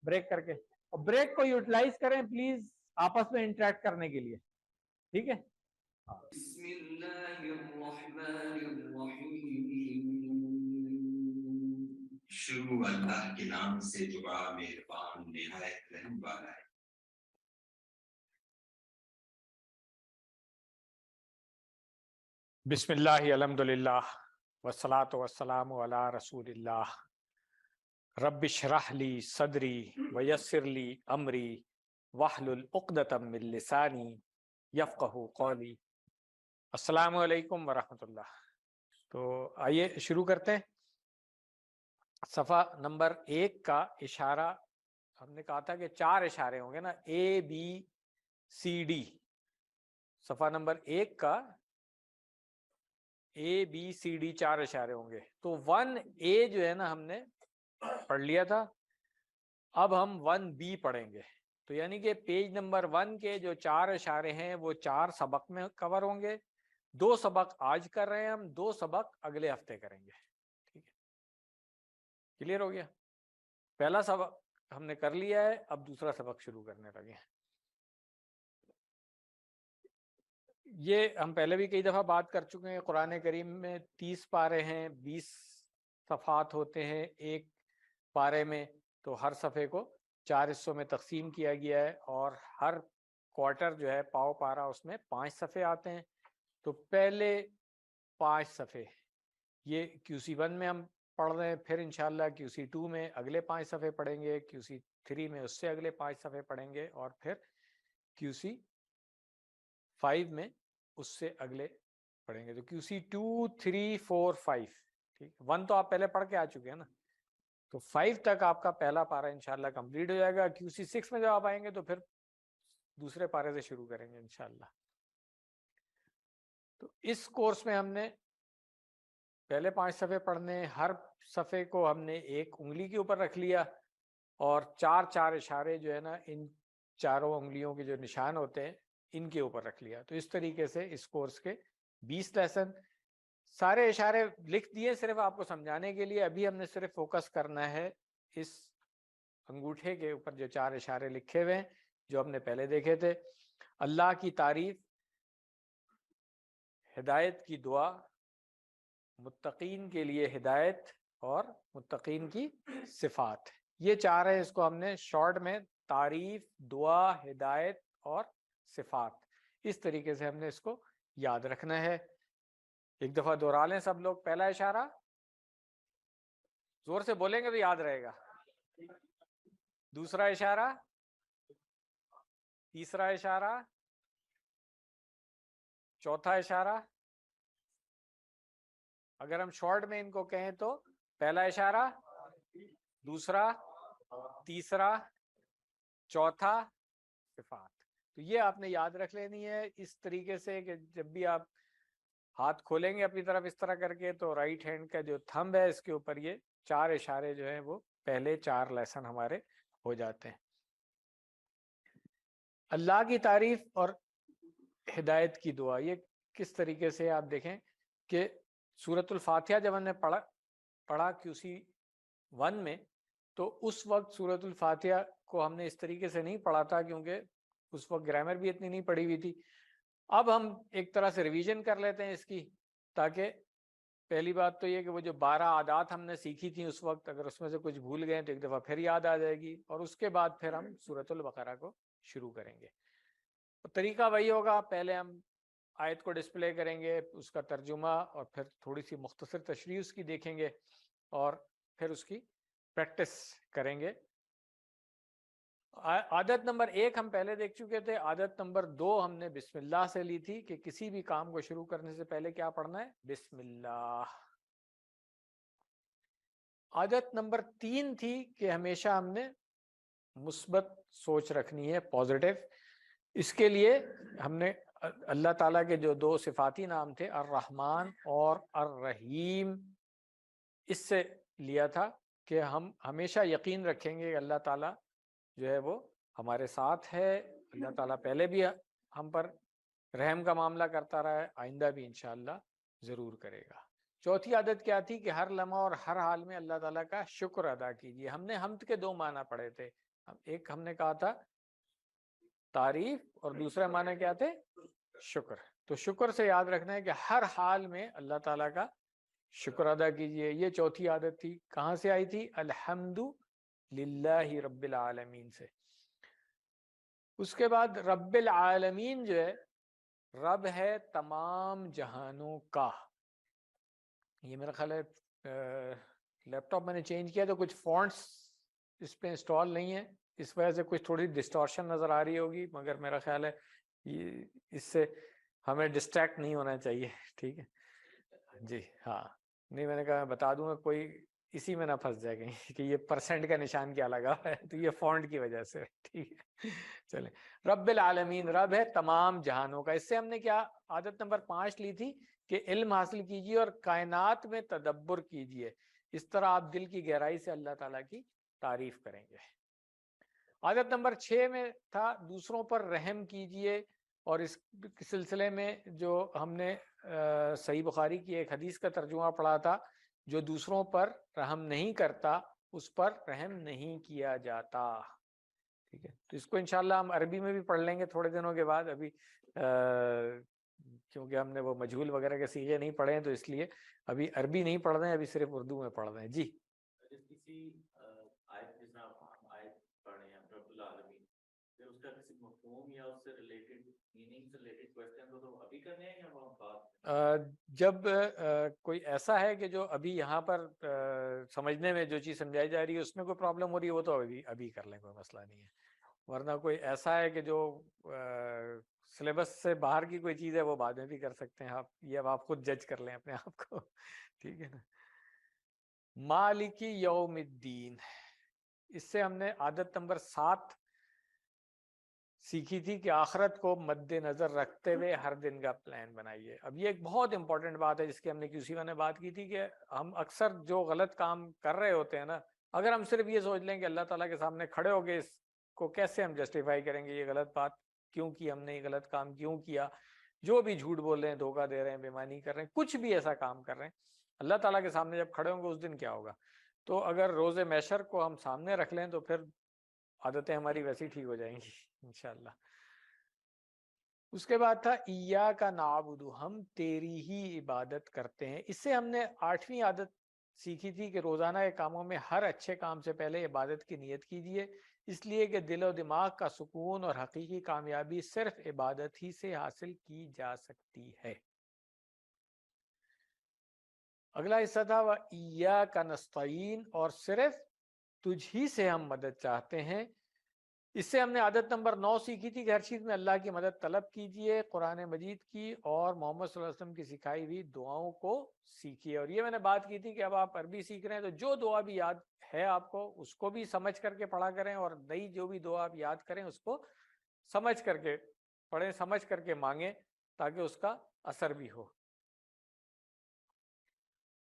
بریک کر کے. اور بریک کو یوٹیلائز کریں پلیز آپس میں انٹریکٹ کرنے کے لیے. ٹھیک ہے. بسم اللہ الرحمن الرحیم. شروع اللہ کے نام سے جو بڑا مہربان نہایت رحم والا ہے. بسم اللہ الحمدللہ والصلاة والسلام علی رسول اللہ. رب اشرح لی صدری ویسر لی امری واحلل عقدۃ من لسانی یفقہوا قولی. السلام علیکم ورحمۃ اللہ. تو آئیے شروع کرتے ہیں. صفحہ نمبر 1 کا اشارہ ہم نے کہا تھا کہ 4 اشارے ہوں گے نا, ABCD. صفحہ نمبر 1 کا ABCD 4 اشارے ہوں گے. تو 1A جو ہے نا ہم نے پڑھ لیا تھا, اب ہم 1B پڑھیں گے. تو یعنی کہ پیج نمبر 1 کے جو 4 اشارے ہیں وہ 4 سبق میں کور ہوں گے. 2 سبق آج کر رہے ہیں ہم, 2 سبق اگلے ہفتے کریں گے. ٹھیک ہے, کلیئر ہو گیا. پہلا سبق ہم نے کر لیا ہے, اب دوسرا سبق شروع کرنے لگے ہیں. یہ ہم پہلے بھی کئی دفعہ بات کر چکے ہیں. قرآن کریم میں 30 پارے ہیں, 20 صفحات ہوتے ہیں ایک پارے میں. تو ہر صفحے کو 4 حصوں میں تقسیم کیا گیا ہے, اور ہر کوارٹر جو ہے پاؤ پارا اس میں 5 صفحے آتے ہیں. تو پہلے 5 صفحے یہ QC 1 میں ہم پڑھ رہے ہیں, پھر انشاءاللہ QC 2 میں اگلے 5 صفحے پڑھیں گے, QC 3 میں اس سے اگلے 5 صفحے پڑھیں گے, اور پھر QC 5 میں اس سے اگلے پڑھیں گے. تو QC 2, 3, 4, 5. ٹھیک, 1 تو آپ پہلے پڑھ کے آ چکے ہیں نا, تو 5 تک آپ کا پہلا پارا انشاءاللہ کمپلیٹ ہو جائے گا. QC 6 میں جب آپ آئیں گے تو پھر دوسرے پارے سے شروع کریں گے انشاءاللہ. تو اس کورس میں ہم نے پہلے 5 صفحے پڑھنے, ہر صفحے کو ہم نے ایک انگلی کے اوپر رکھ لیا, اور 4 اشارے جو ہے نا ان چاروں انگلیوں کے جو نشان ہوتے ہیں ان کے اوپر رکھ لیا. تو اس طریقے سے اس کورس کے 20 لیسن, سارے اشارے لکھ دیے صرف آپ کو سمجھانے کے لیے. ابھی ہم نے صرف فوکس کرنا ہے اس انگوٹھے کے اوپر جو 4 اشارے لکھے ہوئے ہیں جو ہم نے پہلے دیکھے تھے. اللہ کی تعریف, ہدایت کی دعا, متقین کے لیے ہدایت, اور متقین کی صفات. یہ 4 ہے, اس کو ہم نے شارٹ میں تعریف، دعا، ہدایت اور صفات. اس طریقے سے ہم نے اس کو یاد رکھنا ہے. ایک دفعہ دوہرا لیں سب لوگ. پہلا اشارہ زور سے بولیں گے تو یاد رہے گا. دوسرا اشارہ، تیسرا اشارہ، چوتھا اشارہ. اگر ہم شارٹ میں ان کو کہیں تو پہلا اشارہ، دوسرا، تیسرا، چوتھا، صفات. تو یہ آپ نے یاد رکھ لینی ہے اس طریقے سے کہ جب بھی آپ ہاتھ کھولیں گے اپنی طرف اس طرح کر کے تو رائٹ ہینڈ کا جو تھمب ہے اس کے اوپر یہ 4 اشارے جو ہیں وہ پہلے 4 لیسن ہمارے ہو جاتے ہیں. اللہ کی تعریف اور ہدایت کی دعا یہ کس طریقے سے آپ دیکھیں کہ سورۃ الفاتحہ جب ہم نے پڑھا QC 1 میں تو اس وقت سورۃ الفاتحہ کو ہم نے اس طریقے سے نہیں پڑھا تھا کیونکہ اس وقت گرامر بھی اتنی نہیں پڑھی ہوئی تھی. اب ہم ایک طرح سے ریویژن کر لیتے ہیں اس کی، تاکہ پہلی بات تو یہ کہ وہ جو 12 عادات ہم نے سیکھی تھیں اس وقت اگر اس میں سے کچھ بھول گئے تو ایک دفعہ پھر یاد آ جائے گی، اور اس کے بعد پھر ہم سورۃ البقرہ کو شروع کریں گے. طریقہ وہی ہوگا، پہلے ہم آیت کو ڈسپلے کریں گے، اس کا ترجمہ اور پھر تھوڑی سی مختصر تشریح اس کی دیکھیں گے اور پھر اس کی پریکٹس کریں گے. عادت نمبر 1 ہم پہلے دیکھ چکے تھے. عادت نمبر 2 ہم نے بسم اللہ سے لی تھی کہ کسی بھی کام کو شروع کرنے سے پہلے کیا پڑھنا ہے؟ بسم اللہ. عادت نمبر 3 تھی کہ ہمیشہ ہم نے مثبت سوچ رکھنی ہے، پازیٹیو. اس کے لیے ہم نے اللہ تعالیٰ کے جو 2 صفاتی نام تھے الرحمن اور الرحیم، اس سے لیا تھا کہ ہم ہمیشہ یقین رکھیں گے کہ اللہ تعالیٰ جو ہے وہ ہمارے ساتھ ہے. اللہ تعالیٰ پہلے بھی ہم پر رحم کا معاملہ کرتا رہا ہے، آئندہ بھی انشاءاللہ ضرور کرے گا. چوتھی عادت کیا تھی کہ ہر لمحہ اور ہر حال میں اللہ تعالیٰ کا شکر ادا کیجیے. ہم نے حمد کے 2 معنی پڑھے تھے. ایک ہم نے کہا تھا تعریف اور دوسرے معنی کیا تھے؟ شکر. تو شکر سے یاد رکھنا ہے کہ ہر حال میں اللہ تعالیٰ کا شکر ادا کیجیے. یہ چوتھی عادت تھی. کہاں سے آئی تھی؟ الحمد للہ رب العالمین سے. اس کے بعد رب العالمین جو ہے رب ہے تمام جہانوں کا. یہ میرا خیال ہے لیپ ٹاپ میں نے چینج کیا تو کچھ فونٹس اس پہ انسٹال نہیں ہے، اس وجہ سے کچھ تھوڑی ڈسٹورشن نظر آ رہی ہوگی، مگر میرا خیال ہے یہ اس سے ہمیں ڈسٹریکٹ نہیں ہونا چاہیے. ٹھیک ہے جی. ہاں نہیں میں نے کہا بتا دوں گا کوئی اسی میں نہ پھنس جائے کہیں کہ یہ پرسنٹ کا نشان کیا لگا ہے تو یہ فونٹ کی وجہ سے. ٹھیک ہے چلیں. رب العالمین رب ہے تمام جہانوں کا. اس سے ہم نے کیا عادت نمبر 5 لی تھی کہ علم حاصل کیجیے اور کائنات میں تدبر کیجیے. اس طرح آپ دل کی گہرائی سے اللہ تعالیٰ کی تعریف کریں گے. عادت نمبر 6 میں تھا دوسروں پر رحم کیجیے، اور اس سلسلے میں جو ہم نے صحیح بخاری کی ایک حدیث کا ترجمہ پڑھا تھا، جو دوسروں پر رحم نہیں کرتا اس پر رحم نہیں کیا جاتا. ٹھیک ہے تو اس کو انشاءاللہ ہم عربی میں بھی پڑھ لیں گے تھوڑے دنوں کے بعد. ابھی کیونکہ ہم نے وہ مجہول وغیرہ کے صیغے نہیں پڑھے ہیں تو اس لیے ابھی عربی نہیں پڑھ رہے ہیں، ابھی صرف اردو میں پڑھ رہے ہیں. جی کسی آیت جس طرح ہم آیت پڑھ رہے ہیں رب العالمین، پھر اس کا کسی مفہوم یا اس سے ریلیٹڈ میننگ سے ریلیٹڈ کوسچن تو ابھی کرنے ہیں یا وہ بات جب کوئی ایسا ہے کہ جو ابھی یہاں پر سمجھنے میں جو چیز سمجھائی جا رہی ہے اس میں کوئی پرابلم ہو رہی ہے وہ تو ابھی کر لیں، کوئی مسئلہ نہیں ہے. ورنہ کوئی ایسا ہے کہ جو سلیبس سے باہر کی کوئی چیز ہے وہ بعد میں بھی کر سکتے ہیں آپ. یہ اب آپ خود جج کر لیں اپنے آپ کو. ٹھیک ہے نا. مالک یوم الدین، اس سے ہم نے عادت نمبر 7 سیکھی تھی کہ آخرت کو مد نظر رکھتے ہوئے ہر دن کا پلان بنائیے. اب یہ ایک بہت امپورٹنٹ بات ہے جس کی ہم نے QC میں بات کی تھی کہ ہم اکثر جو غلط کام کر رہے ہوتے ہیں نا، اگر ہم صرف یہ سوچ لیں کہ اللہ تعالیٰ کے سامنے کھڑے ہو کے اس کو کیسے ہم جسٹیفائی کریں گے، یہ غلط بات کیوں کی ہم نے، یہ غلط کام کیوں کیا، جو بھی جھوٹ بول رہے ہیں، دھوکہ دے رہے ہیں، بےمانی کر رہے ہیں، کچھ بھی ایسا کام کر رہے ہیں، اللہ تعالیٰ کے سامنے جب کھڑے ہوں گے اس دن کیا ہوگا. تو اگر روز محشر کو ہم سامنے رکھ لیں تو پھر عادتیں ہماری ویسی ٹھیک ہو جائیں گی انشاءاللہ. اس کے بعد تھا ایاک نعبد، ہم تیری ہی عبادت کرتے ہیں. اس سے ہم نے 8ویں عادت سیکھی تھی کہ روزانہ کے کاموں میں ہر اچھے کام سے پہلے عبادت کی نیت کیجیے، اس لیے کہ دل و دماغ کا سکون اور حقیقی کامیابی صرف عبادت ہی سے حاصل کی جا سکتی ہے۔ اگلا حصہ تھا وَإِيَّاكَ نَسْتَعِينُ، اور صرف تجھ ہی سے ہم مدد چاہتے ہیں۔ اس سے ہم نے عادت نمبر 9 سیکھی تھی کہ ہر چیز میں اللہ کی مدد طلب کیجئے، قرآن مجید کی اور محمد صلی اللہ علیہ وسلم کی سکھائی ہوئی دعاؤں کو سیکھیے۔ اور یہ میں نے بات کی تھی کہ اب آپ عربی سیکھ رہے ہیں تو جو دعا بھی یاد ہے آپ کو اس کو بھی سمجھ کر کے پڑھا کریں، اور نئی جو بھی دعا آپ یاد کریں اس کو سمجھ کر کے پڑھیں، سمجھ کر کے مانگیں تاکہ اس کا اثر بھی ہو۔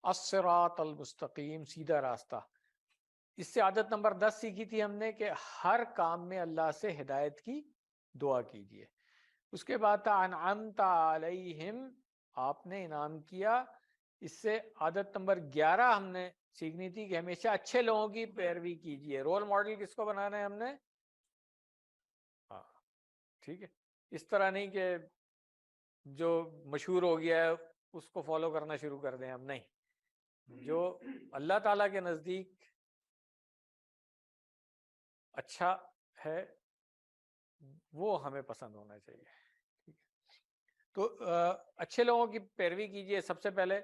الصراط المستقیم، سیدھا راستہ۔ اس سے عادت نمبر 10 سیکھی تھی ہم نے کہ ہر کام میں اللہ سے ہدایت کی دعا کیجیے۔ اس کے بعد تھا انعمت علیہم، آپ نے انعام کیا۔ اس سے عادت نمبر 11 ہم نے سیکھنی تھی کہ ہمیشہ اچھے لوگوں کی پیروی کیجیے۔ رول ماڈل کس کو بنانا ہے ہم نے؟ ہاں ٹھیک ہے، اس طرح نہیں کہ جو مشہور ہو گیا ہے اس کو فالو کرنا شروع کر دیں ہم، نہیں، جو اللہ تعالیٰ کے نزدیک اچھا ہے وہ ہمیں پسند ہونا چاہیے۔ ٹھیک ہے، تو اچھے لوگوں کی پیروی کیجیے۔ سب سے پہلے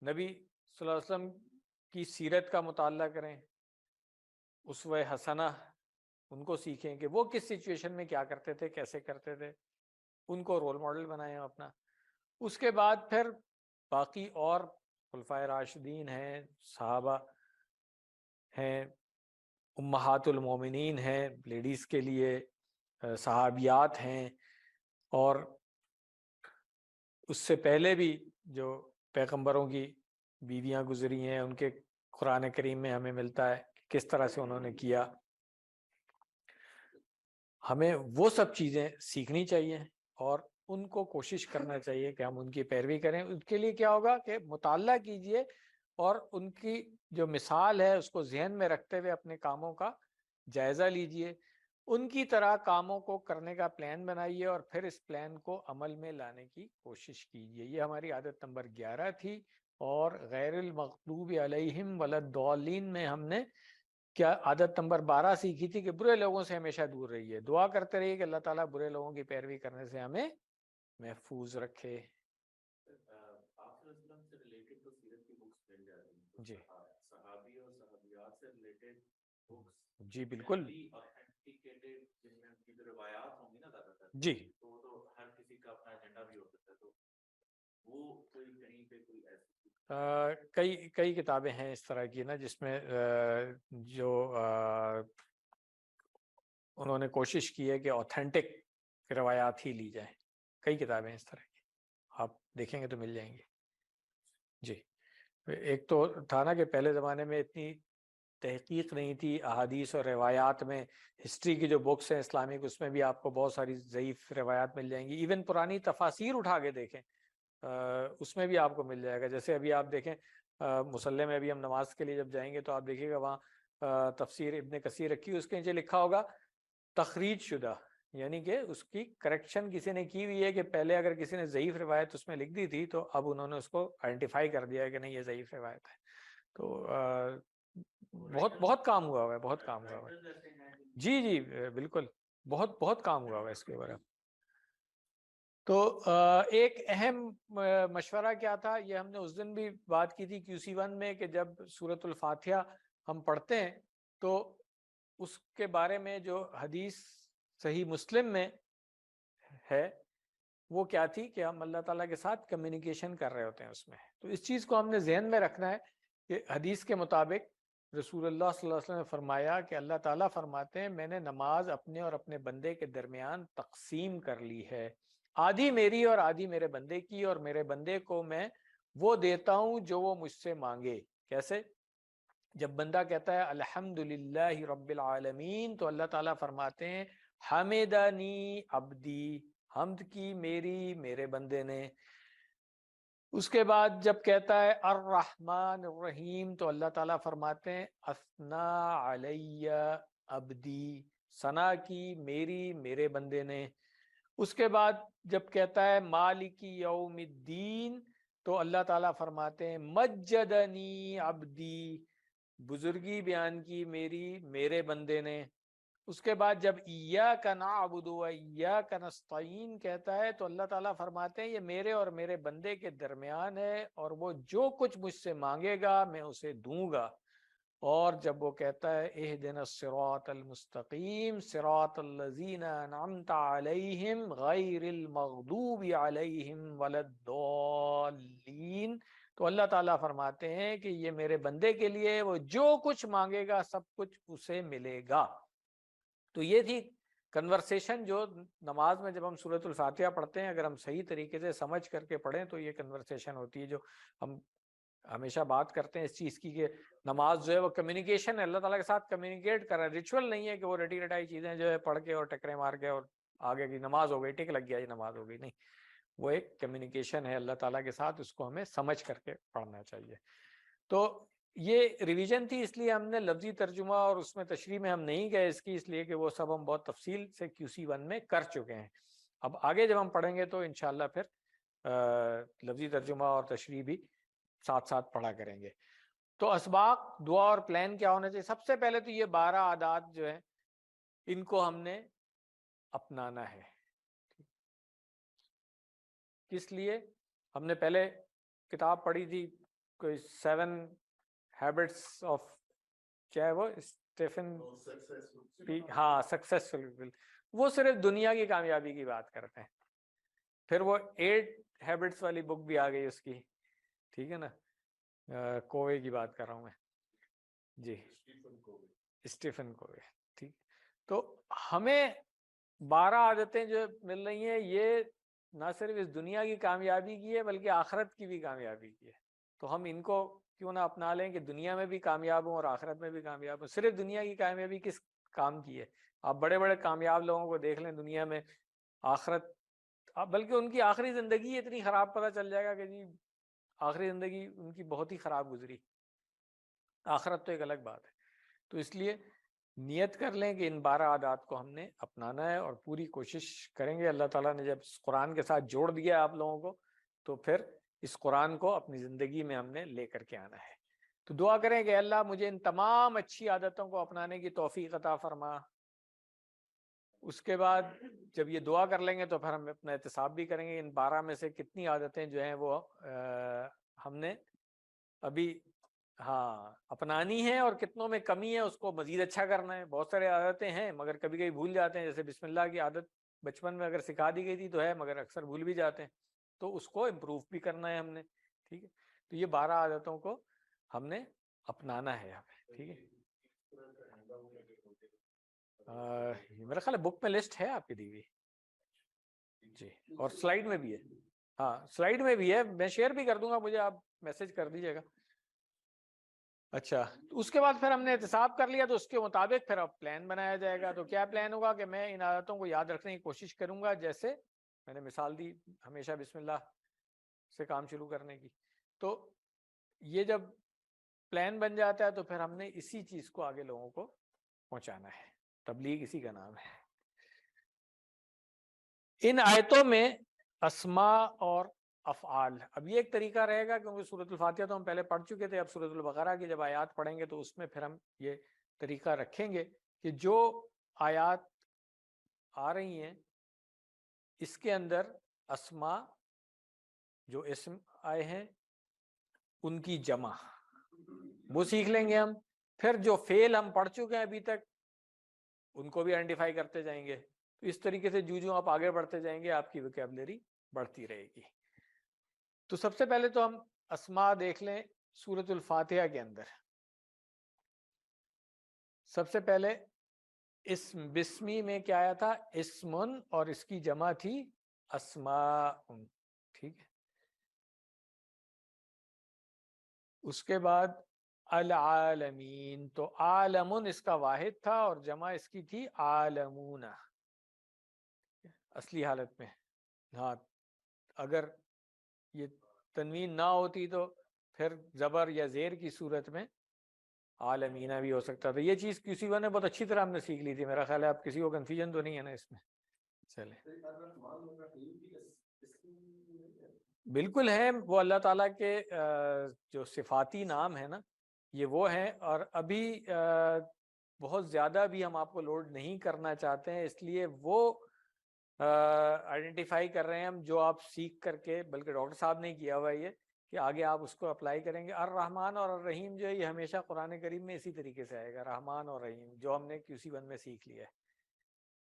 نبی صلی اللہ علیہ وسلم کی سیرت کا مطالعہ کریں، اسوہ حسنہ ان کو سیکھیں کہ وہ کس سچویشن میں کیا کرتے تھے، کیسے کرتے تھے، ان کو رول ماڈل بنائیں اپنا۔ اس کے بعد پھر باقی اور خلفائے راشدین ہیں، صحابہ ہیں، امہات المومنین ہیں لیڈیز کے لیے، صحابیات ہیں، اور اس سے پہلے بھی جو پیغمبروں کی بیویاں گزری ہیں ان کے قرآن کریم میں ہمیں ملتا ہے کہ کس طرح سے انہوں نے کیا۔ ہمیں وہ سب چیزیں سیکھنی چاہیے اور ان کو کوشش کرنا چاہیے کہ ہم ان کی پیروی کریں۔ ان کے لیے کیا ہوگا کہ مطالعہ کیجئے اور ان کی جو مثال ہے اس کو ذہن میں رکھتے ہوئے اپنے کاموں کا جائزہ لیجئے، ان کی طرح کاموں کو کرنے کا پلان بنائیے اور پھر اس پلان کو عمل میں لانے کی کوشش کیجئے۔ یہ ہماری عادت نمبر 11 تھی۔ اور غیر المغضوب علیہم ولا الضالین میں ہم نے کیا عادت نمبر 12 سیکھی تھی کہ برے لوگوں سے ہمیشہ دور رہیے، دعا کرتے رہیے کہ اللہ تعالیٰ برے لوگوں کی پیروی کرنے سے ہمیں محفوظ رکھے۔ سے ریلیٹڈ تو سیرت کی بکس مل جاتی ہیں جی صحابی اور صحابیات سے ریلیٹڈ بکس، جی بالکل جن میں ان کی جو روایات ہوں گی نا زیادہ تر، جی، تو وہ تو ہر کسی کا اپنا ایجنڈا بھی ہو سکتا ہے، تو وہ کوئی کہیں پہ کوئی ایسی کئی کتابیں ہیں اس طرح کی نا جس میں جو انہوں نے کوشش کی ہے کہ اوتھینٹک روایات ہی لی جائیں۔ کئی کتابیں اس طرح کی آپ دیکھیں گے تو مل جائیں گے۔ جی، ایک تو تھا نا کہ پہلے زمانے میں اتنی تحقیق نہیں تھی احادیث اور روایات میں، ہسٹری کی جو بکس ہیں اسلامک اس میں بھی آپ کو بہت ساری ضعیف روایات مل جائیں گی، ایون پرانی تفاسیر اٹھا کے دیکھیں اس میں بھی آپ کو مل جائے گا۔ جیسے ابھی آپ دیکھیں مصلی میں ابھی ہم نماز کے لیے جب جائیں گے تو آپ دیکھیے گا وہاں تفسیر ابن کثیر رکھی، اس کے نیچے لکھا ہوگا تخریج شدہ، یعنی کہ اس کی کریکشن کسی نے کی ہوئی ہے کہ پہلے اگر کسی نے ضعیف روایت اس میں لکھ دی تھی تو اب انہوں نے اس کو آئیڈینٹیفائی کر دیا ہے کہ نہیں یہ ضعیف روایت ہے۔ تو بہت کام ہوا ہے، بہت کام ہوا ہے۔ جی جی بالکل، بہت کام ہوا ہے اس کے اوپر۔ تو ایک اہم مشورہ کیا تھا، یہ ہم نے اس دن بھی بات کی تھی QC1 میں، کہ جب سورۃ الفاتحہ ہم پڑھتے ہیں تو اس کے بارے میں جو حدیث صحیح مسلم میں ہے وہ کیا تھی کہ ہم اللہ تعالیٰ کے ساتھ کمیونیکیشن کر رہے ہوتے ہیں اس میں۔ تو اس چیز کو ہم نے ذہن میں رکھنا ہے کہ حدیث کے مطابق رسول اللہ صلی اللہ علیہ وسلم نے فرمایا کہ اللہ تعالیٰ فرماتے ہیں میں نے نماز اپنے اور اپنے بندے کے درمیان تقسیم کر لی ہے، آدھی میری اور آدھی میرے بندے کی، اور میرے بندے کو میں وہ دیتا ہوں جو وہ مجھ سے مانگے۔ کیسے؟ جب بندہ کہتا ہے الحمدللہ رب العالمین تو اللہ تعالیٰ فرماتے ہیں حمدنی عبدی، حمد کی میرے بندے نے۔ اس کے بعد جب کہتا ہے الرحمن الرحیم تو اللہ تعالیٰ فرماتے ہیں اثنا علی عبدی، ثنا کی میرے بندے نے۔ اس کے بعد جب کہتا ہے مالک یوم الدین تو اللہ تعالیٰ فرماتے ہیں مجدنی عبدی، بزرگی بیان کی میری میرے بندے نے۔ اس کے بعد جب ایاک نعبد و ایاک نستعین کہتا ہے تو اللہ تعالیٰ فرماتے ہیں یہ میرے اور میرے بندے کے درمیان ہے، اور وہ جو کچھ مجھ سے مانگے گا میں اسے دوں گا۔ اور جب وہ کہتا ہے اہدنا الصراط المستقیم صراط الذین انعمت علیہم غیر المغضوب علیہم ولا الضالین، تو اللہ تعالیٰ فرماتے ہیں کہ یہ میرے بندے کے لیے وہ جو کچھ مانگے گا سب کچھ اسے ملے گا۔ تو یہ تھی کنورسیشن جو نماز میں جب ہم سورۃ الفاتحہ پڑھتے ہیں، اگر ہم صحیح طریقے سے سمجھ کر کے پڑھیں تو یہ کنورسیشن ہوتی ہے، جو ہم ہمیشہ بات کرتے ہیں اس چیز کی کہ نماز جو ہے وہ کمیونیکیشن ہے، اللہ تعالیٰ کے ساتھ کمیونیکیٹ کر رہا ہے، ریچول نہیں ہے کہ وہ رٹی رٹائی چیزیں جو ہے پڑھ کے اور ٹکرے مار کے اور آگے کی نماز ہو گئی، ٹک لگ گیا یہ نماز ہو گئی، نہیں، وہ ایک کمیونیکیشن ہے اللہ تعالیٰ کے ساتھ، اس کو ہمیں سمجھ کر کے پڑھنا چاہیے۔ تو یہ ریویژن تھی، اس لیے ہم نے لفظی ترجمہ اور اس میں تشریح میں ہم نہیں گئے اس کی، اس لیے کہ وہ سب ہم بہت تفصیل سے QC1 میں کر چکے ہیں۔ اب آگے جب ہم پڑھیں گے تو انشاءاللہ پھر لفظی ترجمہ اور تشریح بھی ساتھ ساتھ پڑھا کریں گے۔ تو اسباق دعا اور پلان کیا ہونا چاہیے؟ سب سے پہلے تو یہ 12 عادات جو ہیں ان کو ہم نے اپنانا ہے۔ کس لیے؟ ہم نے پہلے کتاب پڑھی تھی کوئی 7 ہیبٹس آف، کیا ہے وہ، اسٹیفن، ہاں سکسیسفل، وہ صرف دنیا کی کامیابی کی بات کرتے ہیں۔ پھر وہ 8 ہیبٹس والی بک بھی آ گئی اس کی، ٹھیک ہے نا، کووے کی بات کر رہا ہوں میں، جی اسٹیفن کووے، ٹھیک۔ تو ہمیں 12 عادتیں جو مل رہی ہیں یہ نہ صرف اس دنیا کی کامیابی کی ہے بلکہ آخرت کی بھی کامیابی کی ہے، تو ہم ان کو کیوں نہ اپنا لیں کہ دنیا میں بھی کامیاب ہوں اور آخرت میں بھی کامیاب ہوں۔ صرف دنیا کی کامیابی کس کام کی ہے؟ آپ بڑے بڑے کامیاب لوگوں کو دیکھ لیں دنیا میں، آخرت، بلکہ ان کی آخری زندگی اتنی خراب پتہ چل جائے گا کہ جی آخری زندگی ان کی بہت ہی خراب گزری، آخرت تو ایک الگ بات ہے۔ تو اس لیے نیت کر لیں کہ ان 12 عادات کو ہم نے اپنانا ہے اور پوری کوشش کریں گے۔ اللہ تعالیٰ نے جب اس قرآن کے ساتھ جوڑ دیا آپ لوگوں کو تو پھر اس قرآن کو اپنی زندگی میں ہم نے لے کر کے آنا ہے۔ تو دعا کریں کہ اللہ مجھے ان تمام اچھی عادتوں کو اپنانے کی توفیق عطا فرما۔ اس کے بعد جب یہ دعا کر لیں گے تو پھر ہم اپنا احتساب بھی کریں گے ان 12 میں سے کتنی عادتیں جو ہیں وہ ہم نے ابھی اپنانی ہے اور کتنوں میں کمی ہے، اس کو مزید اچھا کرنا ہے۔ بہت سارے عادتیں ہیں مگر کبھی کبھی بھول جاتے ہیں، جیسے بسم اللہ کی عادت بچپن میں اگر سکھا دی گئی تھی تو ہے مگر اکثر بھول بھی جاتے ہیں، تو اس کو امپروو بھی کرنا ہے ہم نے، ٹھیک ہے۔ تو یہ 12 عادتوں کو ہم نے اپنانا ہے ہمیں، ٹھیک ہے۔ میرا خیال ہے بک میں لسٹ ہے آپ کی دی ہوئی، جی، اور سلائیڈ میں بھی ہے، ہاں سلائیڈ میں بھی ہے، میں شیئر بھی کر دوں گا، مجھے آپ میسج کر دیجیے گا۔ اچھا، اس کے بعد پھر ہم نے احتساب کر لیا تو اس کے مطابق پھر اب پلان بنایا جائے گا۔ تو کیا پلان ہوگا کہ میں ان عادتوں کو یاد رکھنے کی کوشش کروں گا، جیسے میں نے مثال دی ہمیشہ بسم اللہ سے کام شروع کرنے کی۔ تو یہ جب پلان بن جاتا ہے تو پھر ہم نے اسی چیز کو آگے لوگوں کو پہنچانا ہے، تبلیغ اسی کا نام ہے۔ ان آیتوں میں اسماء اور افعال، اب یہ ایک طریقہ رہے گا کیونکہ سورۃ الفاتحہ تو ہم پہلے پڑھ چکے تھے، اب سورۃ البقرہ کی جب آیات پڑھیں گے تو اس میں پھر ہم یہ طریقہ رکھیں گے کہ جو آیات آ رہی ہیں اس کے اندر اسماء جو اسم آئے ہیں ان کی جمع وہ سیکھ لیں گے ہم، پھر جو فعل ہم پڑھ چکے ہیں ابھی تک ان کو بھی آئیڈینٹیفائی کرتے جائیں گے۔ تو اس طریقے سے جو آپ آگے بڑھتے جائیں گے آپ کی ویکیبلری بڑھتی رہے گی۔ تو سب سے پہلے تو ہم اسماء دیکھ لیں سورۃ الفاتحہ کے اندر۔ سب سے پہلے اسم، بسمی میں کیا آیا تھا؟ اسمن، اور اس کی جمع تھی اسماء، ٹھیک ہے۔ اس کے بعد العالمین، تو عالمن اس کا واحد تھا اور جمع اس کی تھی عالمون اصلی حالت میں۔ ہاں اگر یہ تنوین نہ ہوتی تو پھر زبر یا زیر کی صورت میں عالمینہ بھی ہو سکتا تھا۔ یہ چیز کسی نے بہت اچھی طرح ہم نے سیکھ لی تھی، میرا خیال ہے اب کسی کو کنفیوژن تو نہیں ہے نا اس میں۔ چلے بالکل ہے، وہ اللہ تعالیٰ کے جو صفاتی نام ہے نا یہ وہ ہیں، اور ابھی بہت زیادہ بھی ہم آپ کو لوڈ نہیں کرنا چاہتے ہیں، اس لیے وہ آئیڈینٹیفائی کر رہے ہیں ہم جو آپ سیکھ کر کے، بلکہ ڈاکٹر صاحب نے کیا ہوا ہے یہ کہ آگے آپ اس کو اپلائی کریں گے۔ الرحمن اور الرحیم جو ہے یہ ہمیشہ قرآن کریم میں اسی طریقے سے آئے گا، رحمان اور رحیم، جو ہم نے QC1 میں سیکھ لیا ہے۔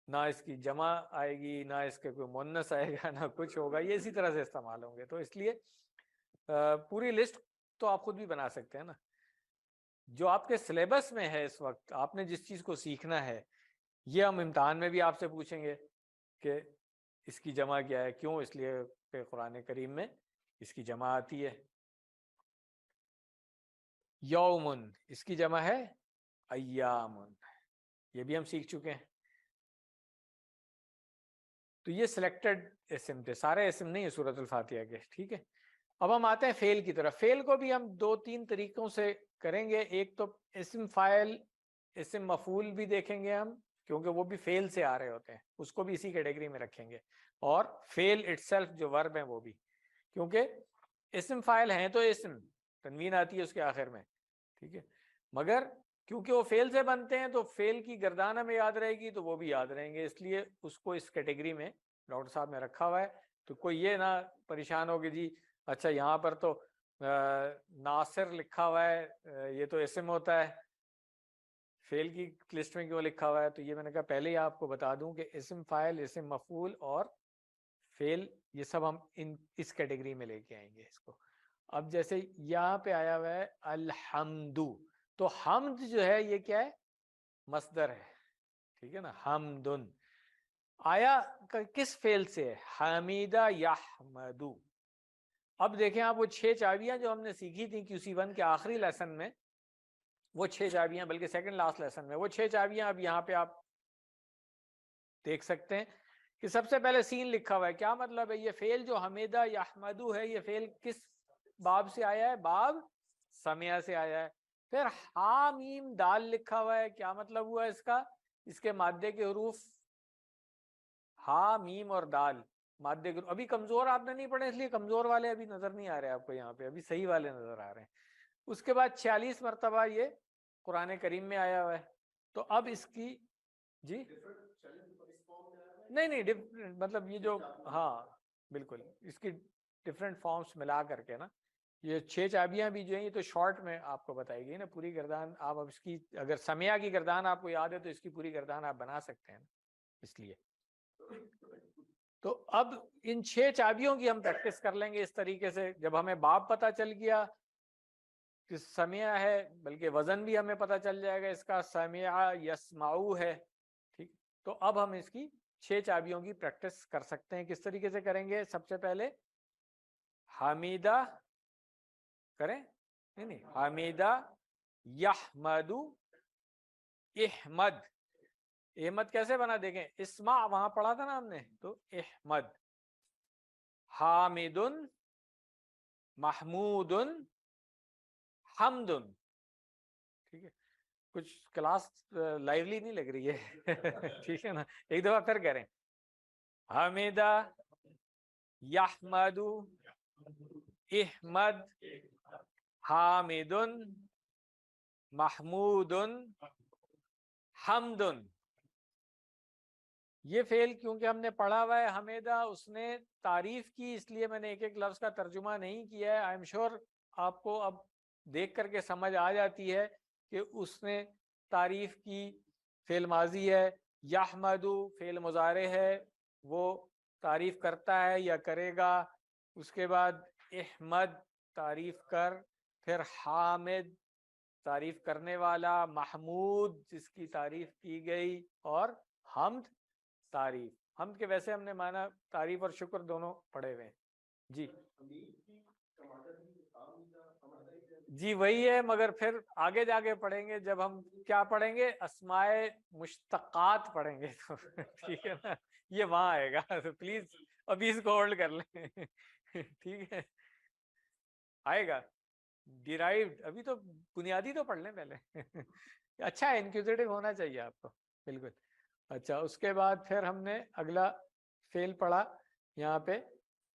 نہ اس کی جمع آئے گی، نہ اس کے کوئی مؤنث آئے گا، نہ کچھ ہوگا، یہ اسی طرح سے استعمال ہوں گے۔ تو اس لیے پوری لسٹ تو آپ خود بھی بنا سکتے ہیں نا، جو آپ کے سلیبس میں ہے اس وقت، آپ نے جس چیز کو سیکھنا ہے، یہ ہم امتحان میں بھی آپ سے پوچھیں گے کہ اس کی جمع کیا ہے، کیوں؟ اس لیے کہ قرآن کریم میں اس کی جمع آتی ہے۔ یومن، اس کی جمع ہے ایامن، یہ بھی ہم سیکھ چکے ہیں۔ تو یہ سلیکٹڈ اسم تھے، سارے اسم نہیں ہے سورۃ الفاتحہ کے، ٹھیک ہے۔ اب ہم آتے ہیں فعل کی طرف۔ فعل کو بھی ہم 2-3 طریقوں سے کریں گے۔ ایک تو اسم فاعل، اسم مفعول بھی دیکھیں گے ہم، کیونکہ وہ بھی فعل سے آ رہے ہوتے ہیں، اس کو بھی اسی کیٹیگری میں رکھیں گے۔ اور فعل اٹسیلف جو ورب ہیں وہ بھی، کیونکہ اسم فاعل ہیں تو اسم، تنوین آتی ہے اس کے آخر میں، ٹھیک ہے، مگر کیونکہ وہ فعل سے بنتے ہیں تو فعل کی گردان ہمیں یاد رہے گی تو وہ بھی یاد رہیں گے، اس لیے اس کو اس کیٹیگری میں ڈاکٹر صاحب نے رکھا ہوا ہے۔ تو کوئی یہ نہ پریشان ہو کہ جی اچھا یہاں پر تو ناصر لکھا ہوا ہے، یہ تو اسم ہوتا ہے، فعل کی لسٹ میں کیوں لکھا ہوا ہے؟ تو یہ میں نے کہا پہلے ہی آپ کو بتا دوں کہ اسم فاعل، اسم مفعول اور فعل، یہ سب ہم اس کیٹیگری میں لے کے آئیں گے اس کو۔ اب جیسے یہاں پہ آیا ہوا ہے الحمدو، تو حمد جو ہے یہ کیا ہے؟ مصدر ہے، ٹھیک ہے نا، حمدن آیا کس فعل سے ہے؟ حمیدہ یحمدو۔ اب دیکھیں آپ وہ 6 چابیاں جو ہم نے سیکھی تھیں QC1 کے آخری لیسن میں، وہ 6 چابیاں، بلکہ سیکنڈ لاسٹ لیسن میں، وہ 6 چابیاں اب یہاں پہ آپ دیکھ سکتے ہیں کہ سب سے پہلے سین لکھا ہوا ہے، کیا مطلب ہے؟ یہ فعل جو حمیدہ یحمدو ہے، یہ فعل کس باب سے آیا ہے؟ باب سمع سے آیا ہے۔ پھر ہا میم دال لکھا ہوا ہے، کیا مطلب ہوا اس کا؟ اس کے مادے کے حروف ہا میم اور دال، مادے کے ابھی کمزور آپ نے نہیں پڑھے، اس لیے کمزور والے ابھی نظر نہیں آ رہے آپ کو یہاں پہ، ابھی صحیح والے نظر آ رہے ہیں۔ اس کے بعد 46 مرتبہ یہ قرآن کریم میں آیا ہوا ہے۔ تو اب اس کی جی نہیں مطلب یہ جو، ہاں بالکل اس کی ڈفرینٹ فارمز ملا کر کے نا، یہ 6 چابیاں بھی جو ہیں یہ تو شارٹ میں آپ کو بتائی گئی نا، پوری گردان آپ اب اس کی اگر سمیہ کی گردان آپ کو یاد ہے تو اس کی پوری گردان آپ بنا سکتے ہیں، اس لیے تو اب ان 6 چابیوں کی ہم پریکٹس کر لیں گے اس طریقے سے۔ جب ہمیں باب پتہ چل گیا کہ سمیع ہے، بلکہ وزن بھی ہمیں پتہ چل جائے گا اس کا، سمیع یسمعو ہے، ٹھیک۔ تو اب ہم اس کی 6 چابیوں کی پریکٹس کر سکتے ہیں۔ کس طریقے سے کریں گے؟ سب سے پہلے حمیدہ کریں، نہیں حمیدہ یحمدو احمد، احمد کیسے بنا دیکھیں، اسمع وہاں پڑھا تھا نا ہم نے، تو احمد، حامد محمود حمد، ٹھیک ہے۔ کچھ کلاس لائیولی نہیں لگ رہی ہے ٹھیک ہے نا، ایک دفعہ پھر کریں، حمیدہ یحمد احمد حامد محمود حمد۔ یہ فعل کیونکہ ہم نے پڑھا ہوا ہے، حمیدہ اس نے تعریف کی، اس لیے میں نے ایک ایک لفظ کا ترجمہ نہیں کیا ہے۔ آئی ایم شور آپ کو اب دیکھ کر کے سمجھ آ جاتی ہے کہ اس نے تعریف کی، فعل ماضی ہے، یحمدو فعل مضارع ہے، وہ تعریف کرتا ہے یا کرے گا، اس کے بعد احمد تعریف کر، پھر حامد تعریف کرنے والا، محمود جس کی تعریف کی گئی، اور حمد تعریف۔ حمد کے ویسے ہم نے معنی تعریف اور شکر دونوں پڑھے ہوئے ہیں جی جی وہی ہے، مگر پھر آگے جا کے پڑھیں گے جب ہم کیا پڑھیں گے، اسماء مشتقات پڑھیں گے تو ٹھیک ہے نا، یہ وہاں آئے گا، تو پلیز ابھی اس کو ہولڈ کر لیں ٹھیک ہے، آئے گا ڈیرائیوڈ، ابھی تو بنیادی تو پڑھ لیں پہلے اچھا انکوزیٹو ہونا چاہیے آپ کو، بالکل اچھا۔ اس کے بعد پھر ہم نے اگلا فعل پڑھا یہاں پہ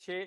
6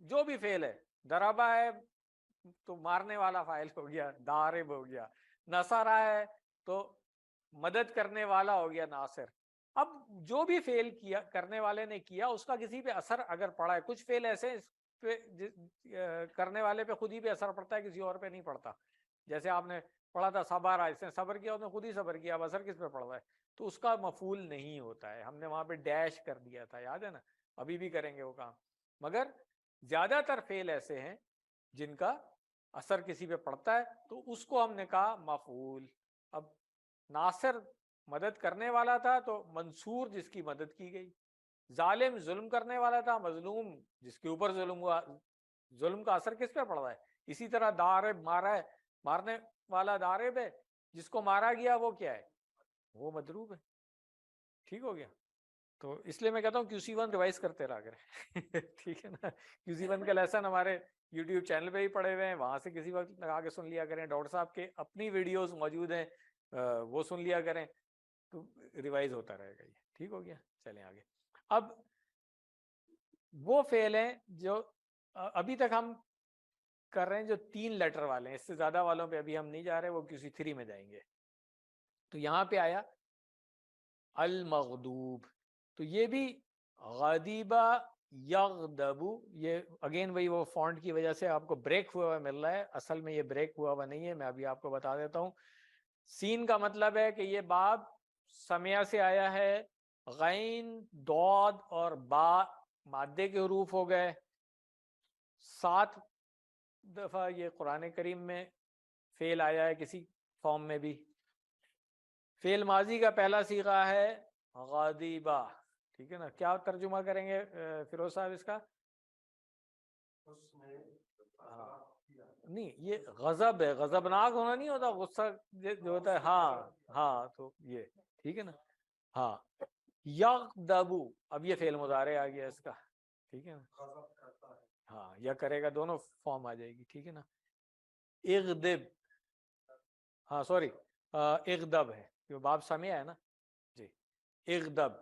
جو بھی فعل ہے، ضربہ ہے تو مارنے والا فاعل ہو گیا، ضارب ہو گیا، نصرہ ہے تو مدد کرنے والا ہو گیا ناصر. اب جو بھی فعل کیا کرنے والے نے کیا اس کا کسی پہ اثر اگر پڑا ہے، کچھ فعل ایسے کرنے والے پہ خود ہی پہ اثر پڑتا ہے، کسی اور پہ نہیں پڑتا. جیسے آپ نے پڑھا تھا صبر، اس نے صبر کیا، اس نے خود ہی صبر کیا، اب اثر کس پہ پڑ رہا ہے؟ تو اس کا مفعول نہیں ہوتا ہے. ہم نے وہاں پہ ڈیش کر دیا تھا، یاد ہے نا؟ ابھی بھی کریں گے وہ کام. مگر زیادہ تر فعل ایسے ہیں جن کا اثر کسی پہ پڑتا ہے تو اس کو ہم نے کہا مفعول. اب ناصر مدد کرنے والا تھا تو منصور جس کی مدد کی گئی. ظالم ظلم کرنے والا تھا، مظلوم جس کے اوپر ظلم ہوا. ظلم کا اثر کس پہ پڑ رہا ہے؟ اسی طرح ضارب مارا ہے، مارنے والا ضارب ہے، جس کو مارا گیا وہ کیا ہے؟ وہ مضروب ہے. ٹھیک ہو گیا؟ تو اس لیے میں کہتا ہوں QC1 ریوائز کرتے رہا کریں. ٹھیک ہے نا؟ QC1 کا لیسن ہمارے یوٹیوب چینل پہ ہی پڑے ہوئے ہیں، وہاں سے کسی وقت لگا کے سن لیا کریں. ڈاکٹر صاحب کے اپنی ویڈیوز موجود ہیں، وہ سن لیا کریں تو ریوائز ہوتا رہے گا یہ. ٹھیک ہو گیا؟ چلیں آگے. اب وہ فعل ہیں جو ابھی تک ہم کر رہے ہیں جو 3 لیٹر والے ہیں، اس سے زیادہ والوں پہ ابھی ہم نہیں جا رہے، وہ QC3 میں جائیں گے. تو یہاں پہ آیا المغضوب، تو یہ بھی غضبہ یغضبو، یہ اگین وہی وہ فونٹ کی وجہ سے آپ کو بریک ہوا ہوا مل رہا ہے، اصل میں یہ بریک ہوا ہوا نہیں ہے. میں ابھی آپ کو بتا دیتا ہوں. سین کا مطلب ہے کہ یہ باب سمیہ سے آیا ہے، غین ضاد اور با مادے کے حروف ہو گئے. 7 دفعہ یہ قرآن کریم میں فعل آیا ہے کسی فارم میں بھی. فعل ماضی کا پہلا صیغہ ہے غاضبہ. ٹھیک ہے نا؟ کیا ترجمہ کریں گے فیروز صاحب اس کا؟ نہیں، یہ غضب ہے، غضبناک ہونا نہیں ہوتا، غصہ جو ہوتا ہے. ہاں تو یہ ٹھیک ہے نا؟ ہاں یغضبو، اب یہ فعل مضارع آ گیا اس کا. ٹھیک ہے نا؟ ہاں یا کرے گا، دونوں فارم آ جائے گی. ٹھیک ہے نا؟ اغضب، ہاں سوری اغضب ہے، کیوں باب سمیع ہے نا جی. اغضب،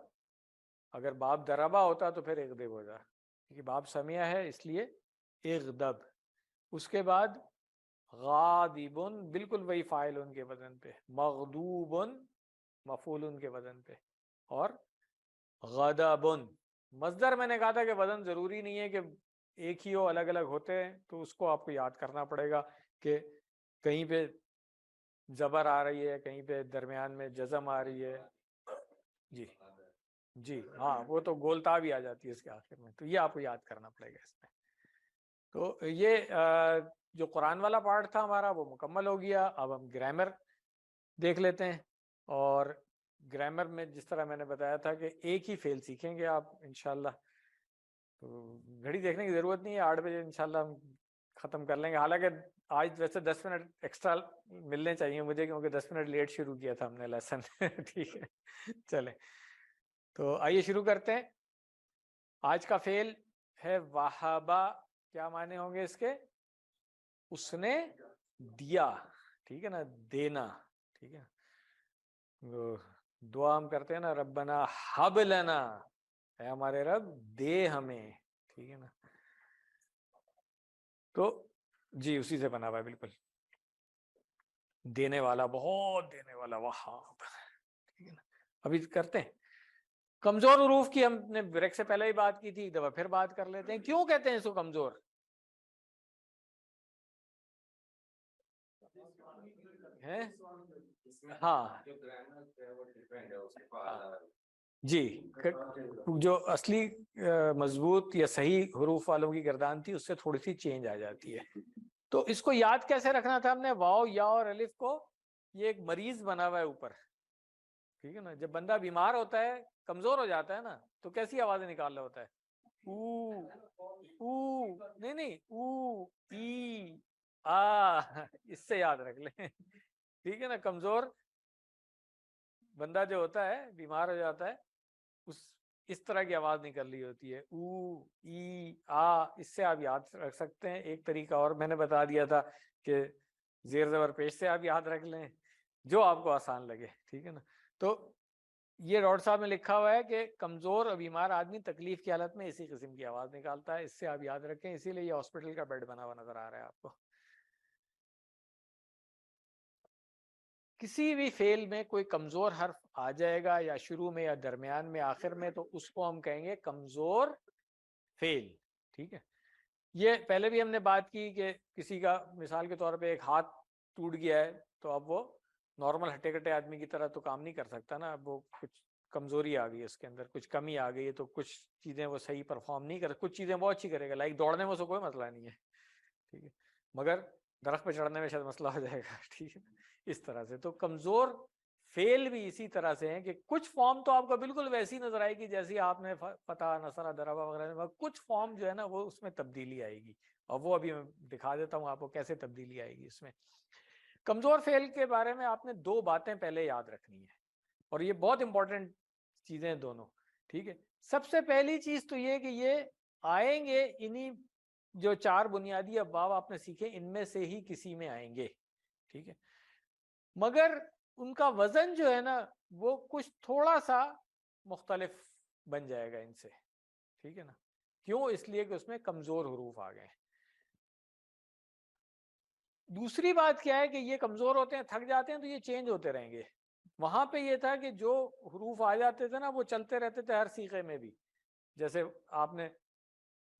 اگر باب ضربہ ہوتا تو پھر اغضب ہو جائے، کیونکہ باب سمیع ہے اس لیے اغضب. اس کے بعد غاضبن، بالکل وہی فاعل ان کے وزن پہ، مغضوبن مفعول ان کے وزن پہ، اور غضبن مصدر. میں نے کہا تھا کہ وزن ضروری نہیں ہے کہ ایک ہی ہو، الگ الگ ہوتے ہیں، تو اس کو آپ کو یاد کرنا پڑے گا کہ کہیں پہ زبر آ رہی ہے، کہیں پہ درمیان میں جزم آ رہی ہے. جی ہاں، وہ تو گولتا بھی آ جاتی ہے اس کے آخر میں، تو یہ آپ کو یاد کرنا پڑے گا اس میں. تو یہ جو قرآن والا پارٹ تھا ہمارا وہ مکمل ہو گیا. اب ہم گرامر دیکھ لیتے ہیں. اور گرامر میں جس طرح میں نے بتایا تھا کہ ایک ہی فعل سیکھیں گے آپ انشاءاللہ. تو گھڑی دیکھنے کی ضرورت نہیں ہے، 8 بجے انشاءاللہ ہم ختم کر لیں گے. حالانکہ آج ویسے 10 منٹ ایکسٹرا ملنے چاہیے مجھے، کیونکہ 10 منٹ لیٹ شروع کیا تھا ہم نے لیسن. ٹھیک ہے چلیں، تو آئیے شروع کرتے ہیں. آج کا فعل ہے وہابا. کیا معنی ہوں گے اس کے؟ اس نے دیا. ٹھیک ہے نا؟ دینا. ٹھیک ہے، دعا ہم کرتے ہیں نا، ربنا ہب لنا، اے ہمارے رب دے ہمیں. ٹھیک ہے نا؟ تو جی اسی سے بنا ہوا ہے بالکل، دینے والا، بہت دینے والا، وہاب. ٹھیک ہے نا؟ ابھی کرتے ہیں کمزور حروف کی. ہم نے بریک سے پہلے ہی بات کی تھی، ایک دفعہ پھر بات کر لیتے ہیں. کیوں کہتے ہیں اس کو کمزور؟ ہے ہاں جی، جو اصلی مضبوط یا صحیح حروف والوں کی گردان تھی اس سے تھوڑی سی چینج آ جاتی ہے. تو اس کو یاد کیسے رکھنا تھا ہم نے؟ واو یا اور الف کو، یہ ایک مریض بنا ہوا ہے اوپر. ٹھیک ہے نا؟ جب بندہ بیمار ہوتا ہے، کمزور ہو جاتا ہے نا، تو کیسی آوازیں نکال رہا ہوتا ہے؟ او او نہیں او ای آ، اس سے یاد رکھ لیں. ٹھیک ہے نا؟ کمزور بندہ جو ہوتا ہے، بیمار ہو جاتا ہے، اس طرح کی آواز نکل رہی ہوتی ہے، او ای آ. اس سے آپ یاد رکھ سکتے ہیں. ایک طریقہ اور میں نے بتا دیا تھا کہ زیر زبر پیش سے آپ یاد رکھ لیں، جو آپ کو آسان لگے. ٹھیک ہے نا؟ تو یہ ڈاکٹر صاحب نے لکھا ہوا ہے کہ کمزور اور بیمار آدمی تکلیف کی حالت میں اسی قسم کی آواز نکالتا ہے. اس سے آپ یاد رکھیں, اسی لیے یہ ہاسپٹل کا بیڈ بنا ہوا نظر آ رہا ہے آپ کو. کسی بھی فعل میں کوئی کمزور حرف آ جائے گا یا شروع میں یا درمیان میں آخر میں, تو اس کو ہم کہیں گے کمزور فعل. ٹھیک ہے, یہ پہلے بھی ہم نے بات کی کہ کسی کا مثال کے طور پہ ایک ہاتھ ٹوٹ گیا ہے تو اب وہ نارمل ہٹے کٹے آدمی کی طرح تو کام نہیں کر سکتا نا, اب وہ کچھ کمزوری آ گئی ہے اس کے اندر, کچھ کمی آ گئی ہے, تو کچھ چیزیں وہ صحیح پرفارم نہیں کر, کچھ چیزیں بہت اچھی کرے گا, لائک دوڑنے میں اسے کوئی مسئلہ نہیں ہے, ٹھیک ہے, مگر درخت پہ چڑھنے میں شاید مسئلہ ہو جائے گا. ٹھیک ہے, اس طرح سے. تو کمزور فیل بھی اسی طرح سے ہیں کہ کچھ فارم تو آپ کو بالکل ویسی نظر آئے گی جیسی آپ نے فتح, نصرہ, ضربہ وغیرہ, کچھ فارم جو ہے نا وہ اس میں تبدیلی آئے گی, اور وہ ابھی میں دکھا دیتا ہوں آپ کو کیسے تبدیلی آئے گی اس میں. کمزور فعل کے بارے میں آپ نے دو باتیں پہلے یاد رکھنی ہے, اور یہ بہت امپورٹنٹ چیزیں دونوں. ٹھیک ہے, سب سے پہلی چیز تو یہ کہ یہ آئیں گے انہی جو چار بنیادی ابواب آپ نے سیکھے ان میں سے ہی کسی میں آئیں گے. ٹھیک ہے, مگر ان کا وزن جو ہے نا وہ کچھ تھوڑا سا مختلف بن جائے گا ان سے. ٹھیک ہے نا, کیوں؟ اس لیے کہ اس میں کمزور حروف آ گئے ہیں. دوسری بات کیا ہے کہ یہ کمزور ہوتے ہیں, تھک جاتے ہیں, تو یہ چینج ہوتے رہیں گے. وہاں پہ یہ تھا کہ جو حروف آ جاتے تھے نا وہ چلتے رہتے تھے ہر سیغے میں بھی. جیسے آپ نے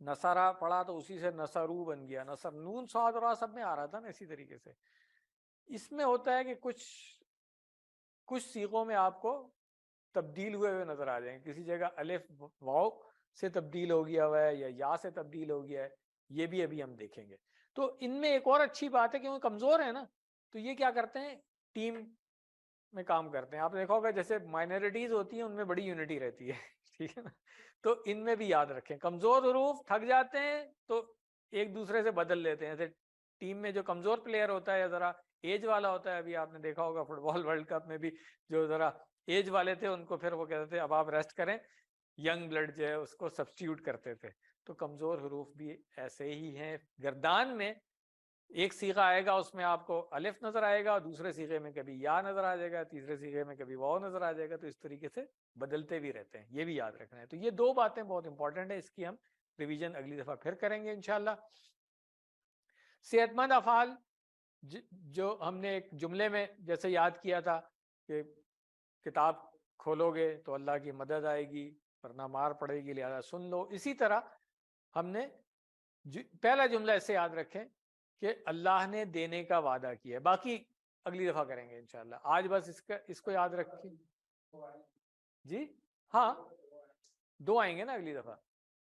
نصارہ پڑھا تو اسی سے نصرو بن گیا, نصر, نون صاد را سب میں آ رہا تھا نا اسی طریقے سے. اس میں ہوتا ہے کہ کچھ سیغوں میں آپ کو تبدیل ہوئے نظر آ جائیں, کسی جگہ الف واو سے تبدیل ہو گیا ہوا ہے یا یا سے تبدیل ہو گیا ہے, یہ بھی ابھی ہم دیکھیں گے. تو ان میں ایک اور اچھی بات ہے کہ وہ کمزور ہیں نا, تو یہ کیا کرتے ہیں, ٹیم میں کام کرتے ہیں. آپ نے دیکھا ہوگا جیسے مائنورٹیز ہوتی ہیں ان میں بڑی یونٹی رہتی ہے. ٹھیک ہے نا, تو ان میں بھی یاد رکھیں کمزور حروف تھک جاتے ہیں تو ایک دوسرے سے بدل لیتے ہیں. جیسے ٹیم میں جو کمزور پلیئر ہوتا ہے یا ذرا ایج والا ہوتا ہے, ابھی آپ نے دیکھا ہوگا فٹ بال ورلڈ کپ میں بھی جو ذرا ایج والے تھے ان کو پھر وہ کہتے تھے اب آپ ریسٹ کریں, ینگ بلڈ جو ہے اس کو سبسٹیوٹ کرتے تھے. تو کمزور حروف بھی ایسے ہی ہیں. گردان میں ایک سیغہ آئے گا اس میں آپ کو الف نظر آئے گا, اور دوسرے سیغے میں کبھی یا نظر آ جائے گا, تیسرے سیغے میں کبھی واو نظر آ جائے گا. تو اس طریقے سے بدلتے بھی رہتے ہیں, یہ بھی یاد رکھنا ہے. تو یہ دو باتیں بہت امپورٹنٹ ہیں, اس کی ہم ریویژن اگلی دفعہ پھر کریں گے انشاءاللہ. صحت مند افعال جو ہم نے ایک جملے میں جیسے یاد کیا تھا کہ کتاب کھولو گے تو اللہ کی مدد آئے گی ورنہ مار پڑے گی لہذا سن لو, اسی طرح ہم نے پہلا جملہ ایسے یاد رکھیں کہ اللہ نے دینے کا وعدہ کیا ہے. باقی اگلی دفعہ کریں گے انشاءاللہ. آج بس اس کو یاد رکھیں. جی ہاں, دو آئیں گے نا اگلی دفعہ.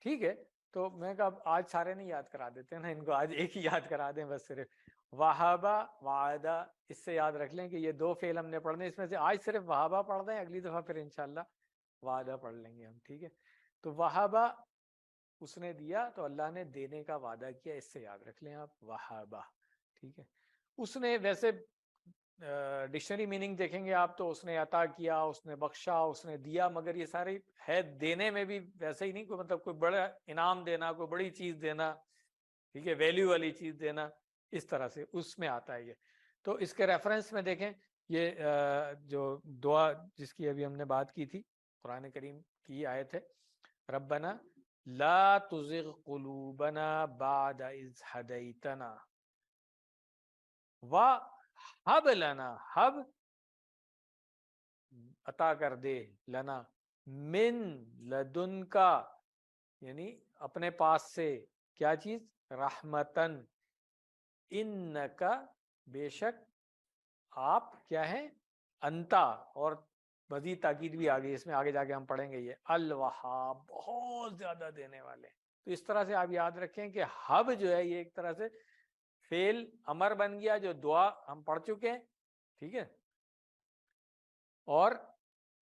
ٹھیک ہے, تو میں کہا آج سارے نہیں یاد کرا دیتے ہیں نا ان کو, آج ایک ہی یاد کرا دیں بس صرف. وہابہ, وعدہ, اس سے یاد رکھ لیں کہ یہ دو فعل ہم نے پڑھنے, اس میں سے آج صرف وہابہ پڑھ دیں, اگلی دفعہ پھر انشاءاللہ وعدہ پڑھ لیں گے ہم. ٹھیک ہے, تو وہابہ اس نے دیا تو اللہ نے دینے کا وعدہ کیا, اس سے یاد رکھ لیں آپ وہابہ. ٹھیک ہے, اس نے ویسے ڈکشنری میننگ دیکھیں گے آپ تو اس نے عطا کیا, اس نے بخشا, اس نے دیا, مگر یہ سارے ہے دینے میں بھی ویسے ہی نہیں, کوئی مطلب کوئی بڑا انعام دینا, کوئی بڑی چیز دینا, ٹھیک ہے, ویلیو والی چیز دینا, اس طرح سے اس میں آتا ہے یہ. تو اس کے ریفرنس میں دیکھیں یہ جو دعا جس کی ابھی ہم نے بات کی تھی قرآن کریم کی آیت ہے, ربنا لا تزغ قلوبنا بعد اذ ہدیتنا وہب لنا, ہب عطا کر دے, لنا من لدن کا یعنی اپنے پاس سے, کیا چیز, رحمتن, انکا بے شک آپ کیا ہیں, انتا, اور مزید تاکید بھی آ گئی اس میں, آگے جا کے ہم پڑھیں گے یہ, الوہاب, بہت زیادہ دینے والے. تو اس طرح سے آپ یاد رکھیں کہ ہب جو ہے یہ ایک طرح سے فعل امر بن گیا جو دعا ہم پڑھ چکے ہیں. ٹھیک ہے, اور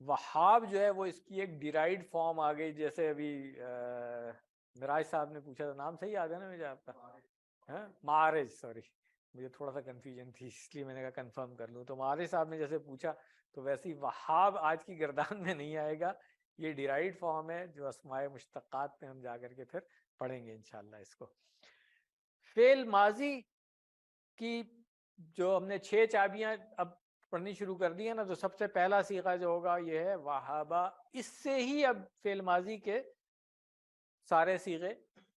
وہاب جو ہے وہ اس کی ایک ڈیرائیڈ فارم آ گئی, جیسے ابھی مراج صاحب نے پوچھا تھا, نام صحیح یاد ہے نا مجھے آپ کا, معارج, سوری مجھے تھوڑا سا کنفیوژن تھی اس لیے میں نے کہا کنفرم کر لوں. تو معارج صاحب نے جیسے پوچھا تو ویسے ہی وہاب آج کی گردان میں نہیں آئے گا, یہ ڈیرائیڈ فارم ہے جو اسماء مشتقات میں ہم جا کر کے پھر پڑھیں گے انشاءاللہ اس کو. فعل ماضی کی جو ہم نے 6 چابیاں اب پڑھنی شروع کر دی ہے نا، تو سب سے پہلا صیغہ جو ہوگا یہ ہے وہابا. اس سے ہی اب فعل ماضی کے سارے صیغے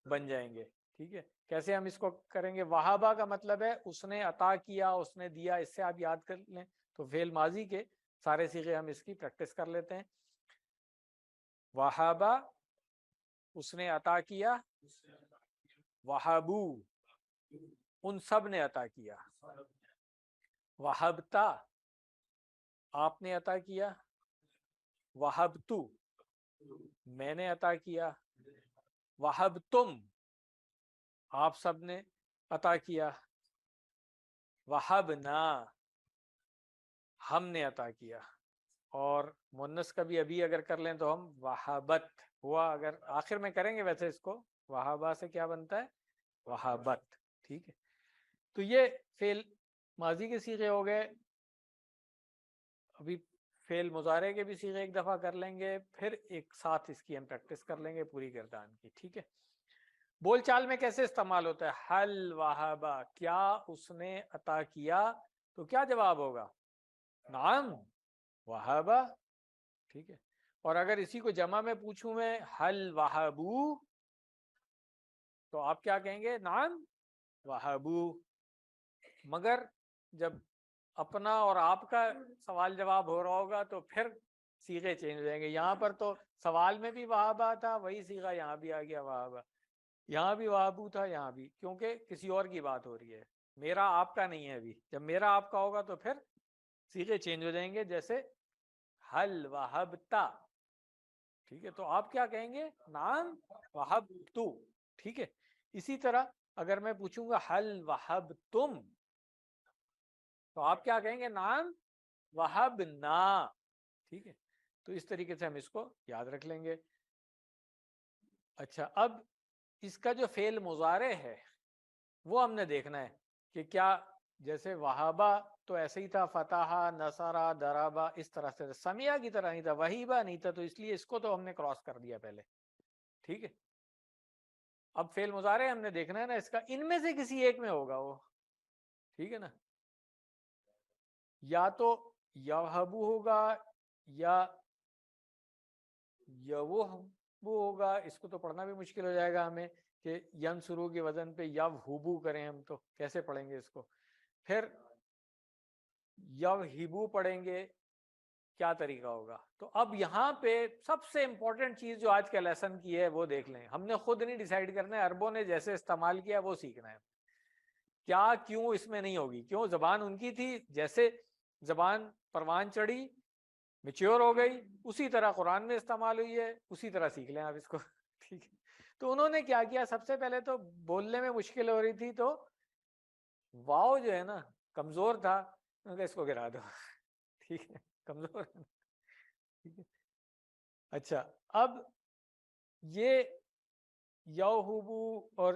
بن جائیں گے. ٹھیک ہے، کیسے ہم اس کو کریں گے؟ وہابا کا مطلب ہے اس نے عطا کیا، اس نے دیا. اس سے آپ یاد کر لیں. تو فعل ماضی کے سارے صیغے ہم اس کی پریکٹس کر لیتے ہیں. وہابا اس نے عطا کیا، وہابو ان سب نے عطا کیا، وہبتا آپ نے عطا کیا، وہبتو میں نے عطا کیا، وہبتم آپ سب نے عطا کیا، وہبنا ہم نے عطا کیا. اور مونس کا بھی ابھی اگر کر لیں تو ہم وہابت ہوا. اگر آخر میں کریں گے ویسے اس کو وہابا سے کیا بنتا ہے؟ وہابت. ٹھیک ہے، تو یہ فعل ماضی کے صیغے ہو گئے. ابھی فعل مضارع کے بھی صیغے ایک دفعہ کر لیں گے، پھر ایک ساتھ اس کی ہم پریکٹس کر لیں گے پوری گردان کی. ٹھیک ہے، بول چال میں کیسے استعمال ہوتا ہے؟ حل وہابا کیا اس نے عطا کیا، تو کیا جواب ہوگا؟ نعم وہابا. ٹھیک ہے، اور اگر اسی کو جمع میں پوچھوں میں حل وہابو تو آپ کیا کہیں گے؟ نعم وہابو. مگر جب اپنا اور آپ کا سوال جواب ہو رہا ہوگا تو پھر صیغے چینج ہو جائیں گے. یہاں پر تو سوال میں بھی وہابا تھا، وہی صیغہ یہاں بھی آ گیا وہابا. یہاں بھی وہابو تھا، یہاں بھی، کیونکہ کسی اور کی بات ہو رہی ہے، میرا آپ کا نہیں ہے. ابھی جب میرا آپ کا ہوگا تو پھر صیغے چینج ہو جائیں گے، جیسے حل وہبتا. ٹھیک ہے، تو آپ کیا کہیں گے؟ نعم وہبتو. ٹھیک ہے، اسی طرح اگر میں پوچھوں گا حل وہبتم تو آپ کیا کہیں گے؟ نعم وہبنا. ٹھیک ہے، تو اس طریقے سے ہم اس کو یاد رکھ لیں گے. اچھا، اب اس کا جو فعل مضارع ہے وہ ہم نے دیکھنا ہے کہ کیا، جیسے وہابا تو ایسے ہی تھا، فتح نصرہ درابا اس طرح سے، سمیہ کی طرح نہیں تھا، وہیبا نہیں تھا، تو اس لیے اس کو تو ہم نے کراس کر دیا پہلے. ٹھیک ہے، اب فعل مضارع ہم نے دیکھنا ہے نا اس کا، ان میں سے کسی ایک میں ہوگا وہ. ٹھیک ہے نا، یا تو یوہبو ہوگا یا یوہبو ہوگا. اس کو تو پڑھنا بھی مشکل ہو جائے گا ہمیں کہ ینصرو کے وزن پہ یوہبو کریں ہم، تو کیسے پڑھیں گے اس کو؟ پھر یوہبو پڑھیں گے، کیا طریقہ ہوگا؟ تو اب یہاں پہ سب سے امپورٹنٹ چیز جو آج کے لیسن کی ہے وہ دیکھ لیں. ہم نے خود نہیں ڈیسائیڈ کرنا ہے، عربوں نے جیسے استعمال کیا وہ سیکھنا ہے. کیا کیوں اس میں نہیں ہوگی؟ کیوں؟ زبان ان کی تھی، جیسے زبان پروان چڑھی میچیور ہو گئی، اسی طرح قرآن میں استعمال ہوئی ہے، اسی طرح سیکھ لیں آپ اس کو. ٹھیک ہے، تو انہوں نے کیا کیا؟ سب سے پہلے تو بولنے میں مشکل ہو رہی تھی تو واو جو ہے نا کمزور تھا، انہوں نے اس کو گرا دو. ٹھیک ہے، کمزور ہے. ٹھیک ہے، اچھا، اب یہ یوہبو اور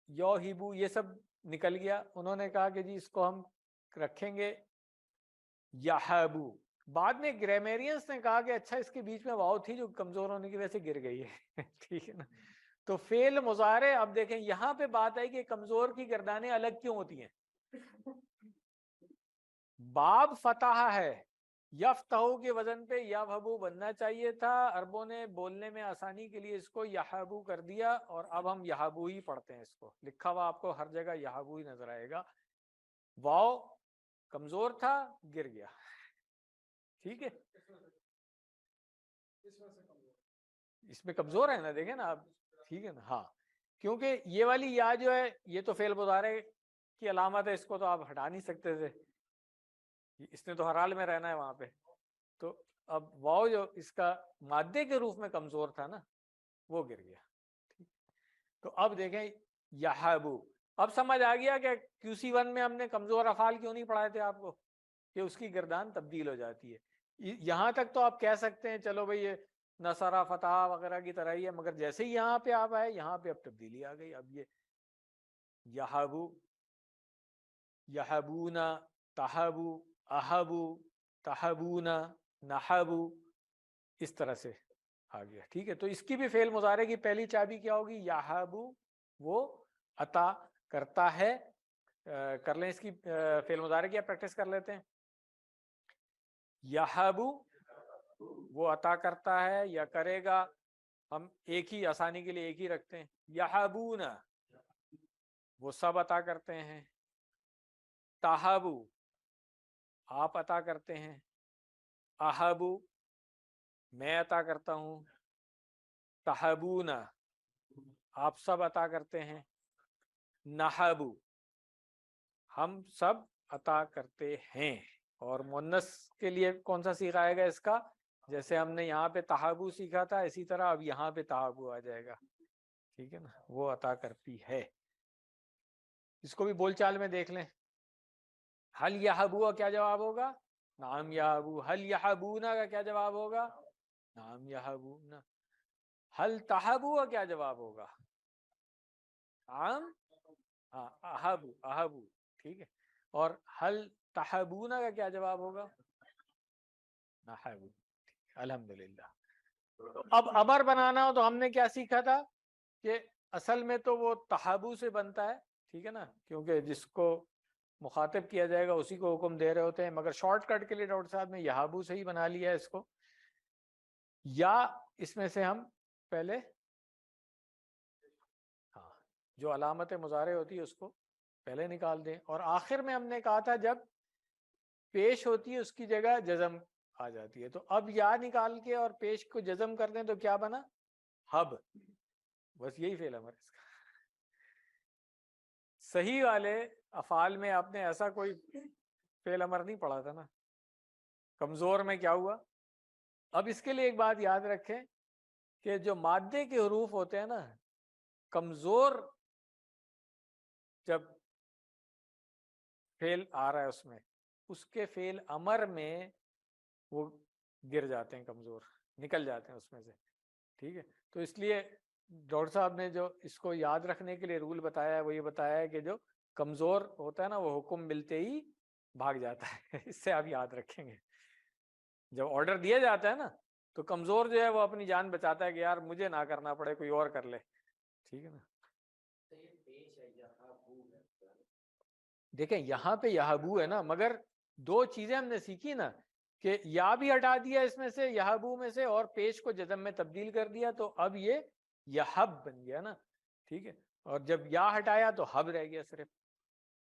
یوہبو یہ سب نکل گیا. انہوں نے کہا کہ جی اس کو ہم رکھیں گے یحبو. بعد میں گرامیرینس نے کہا کہ اچھا اس کے بیچ میں واو تھی جو کمزور ہونے کی وجہ سے گر گئی ہے. ٹھیک ہے نا، تو فعل مضارع اب دیکھیں یہاں پہ بات ہے کہ کمزور کی گردانیں الگ کیوں ہوتی ہیں؟ باب فتح ہے، یفتحو کے وزن پہ یوہبو بننا چاہیے تھا، عربوں نے بولنے میں آسانی کے لیے اس کو یحبو کر دیا، اور اب ہم یحبو ہی پڑھتے ہیں. اس کو لکھا ہوا آپ کو ہر جگہ یحبو ہی نظر آئے گا. واو کمزور تھا، گر گیا. ٹھیک ہے، اس میں کمزور ہے نا، دیکھیں نا آپ. ٹھیک ہے نا، ہاں، کیونکہ یہ والی یا جو ہے یہ تو فعل مضارع کی علامت ہے، اس کو تو آپ ہٹا نہیں سکتے تھے، اس نے تو ہر حال میں رہنا ہے وہاں پہ. تو اب واو جو اس کا مادے کے روپ میں کمزور تھا نا وہ گر گیا. تو اب دیکھیں یحبو، اب سمجھ آ گیا کہ QC1 میں ہم نے کمزور افعال کیوں نہیں پڑھائے تھے آپ کو، کہ اس کی گردان تبدیل ہو جاتی ہے. یہاں تک تو آپ کہہ سکتے ہیں چلو بھئی یہ نصرہ فتح وغیرہ کی طرح ہی ہے، مگر جیسے ہی یہاں پہ آپ آئے یہاں پہ اب تبدیلی آ گئی. اب یہ یحبو، یحبونا، تحبو، احبو، تحبونا، نحبو، اس طرح سے آ گیا. ٹھیک ہے، تو اس کی بھی فعل مضارع کی پہلی چابی کیا ہوگی؟ یحبو، وہ عطا کرتا ہے. کر لیں اس کی فعل مضارع کی پریکٹس کر لیتے ہیں. یہبو وہ عطا کرتا ہے یا کرے گا, ہم ایک ہی آسانی کے لیے ایک ہی رکھتے ہیں. یہبون وہ سب عطا کرتے ہیں. تہبو آپ عطا کرتے ہیں. اہبو میں عطا کرتا ہوں. تہبون آپ سب عطا کرتے ہیں. نہبو ہم سب عطا کرتے ہیں. اور مؤنث کے لیے کون سا صیغہ آئے گا اس کا؟ جیسے ہم نے یہاں پہ تہبو سیکھا تھا, اسی طرح اب یہاں پہ تہبو آ جائے گا. ٹھیک ہے نا, وہ عطا کرتی ہے. اس کو بھی بول چال میں دیکھ لیں. حل یہبو کیا جواب ہوگا؟ نعم یہبو. حل یہبون کا کیا جواب ہوگا؟ نعم یہبون. حل تہبو کیا جواب ہوگا؟ نعم ہاں اہبو اہبو. ٹھیک ہے. اور حل تہبون کا کیا جواب ہوگا؟ نہبو. الحمدللہ. تو اب امر بنانا ہو تو ہم نے کیا سیکھا تھا کہ اصل میں تو وہ تہبو سے بنتا ہے. ٹھیک ہے نا, کیونکہ جس کو مخاطب کیا جائے گا اسی کو حکم دے رہے ہوتے ہیں, مگر شارٹ کٹ کے لیے ڈاکٹر صاحب نے یہابو سے ہی بنا لیا ہے اس کو. یا اس میں سے ہم پہلے ہاں جو علامت مضارع ہوتی ہے اس کو پہلے نکال دیں, اور آخر میں ہم نے کہا تھا جب پیش ہوتی ہے اس کی جگہ جزم آ جاتی ہے. تو اب یا نکال کے اور پیش کو جزم کر دیں تو کیا بنا؟ ہب. بس یہی فعل امر اس کا. صحیح والے افعال میں آپ نے ایسا کوئی فعل امر نہیں پڑھا تھا نا. کمزور میں کیا ہوا؟ اب اس کے لیے ایک بات یاد رکھیں کہ جو مادے کے حروف ہوتے ہیں نا, کمزور جب فعل آ رہا ہے اس میں, اس کے فعل امر میں وہ گر جاتے ہیں, کمزور نکل جاتے ہیں اس میں سے. ٹھیک ہے. تو اس لیے ڈاکٹر صاحب نے جو اس کو یاد رکھنے کے لیے رول بتایا ہے وہ یہ بتایا ہے کہ جو کمزور ہوتا ہے نا وہ حکم ملتے ہی بھاگ جاتا ہے. اس سے آپ یاد رکھیں گے, جب آرڈر دیا جاتا ہے نا تو کمزور جو ہے وہ اپنی جان بچاتا ہے کہ یار مجھے نہ کرنا پڑے, کوئی اور کر لے. ٹھیک ہے نا. دیکھیں یہاں پہ یہبو ہے نا, مگر دو چیزیں ہم نے سیکھی نا کہ یا بھی ہٹا دیا اس میں سے یہبو میں سے, اور پیش کو جزم میں تبدیل کر دیا, تو اب یہ یہب بن گیا نا. ٹھیک ہے. اور جب یا ہٹایا تو ہب رہ گیا صرف.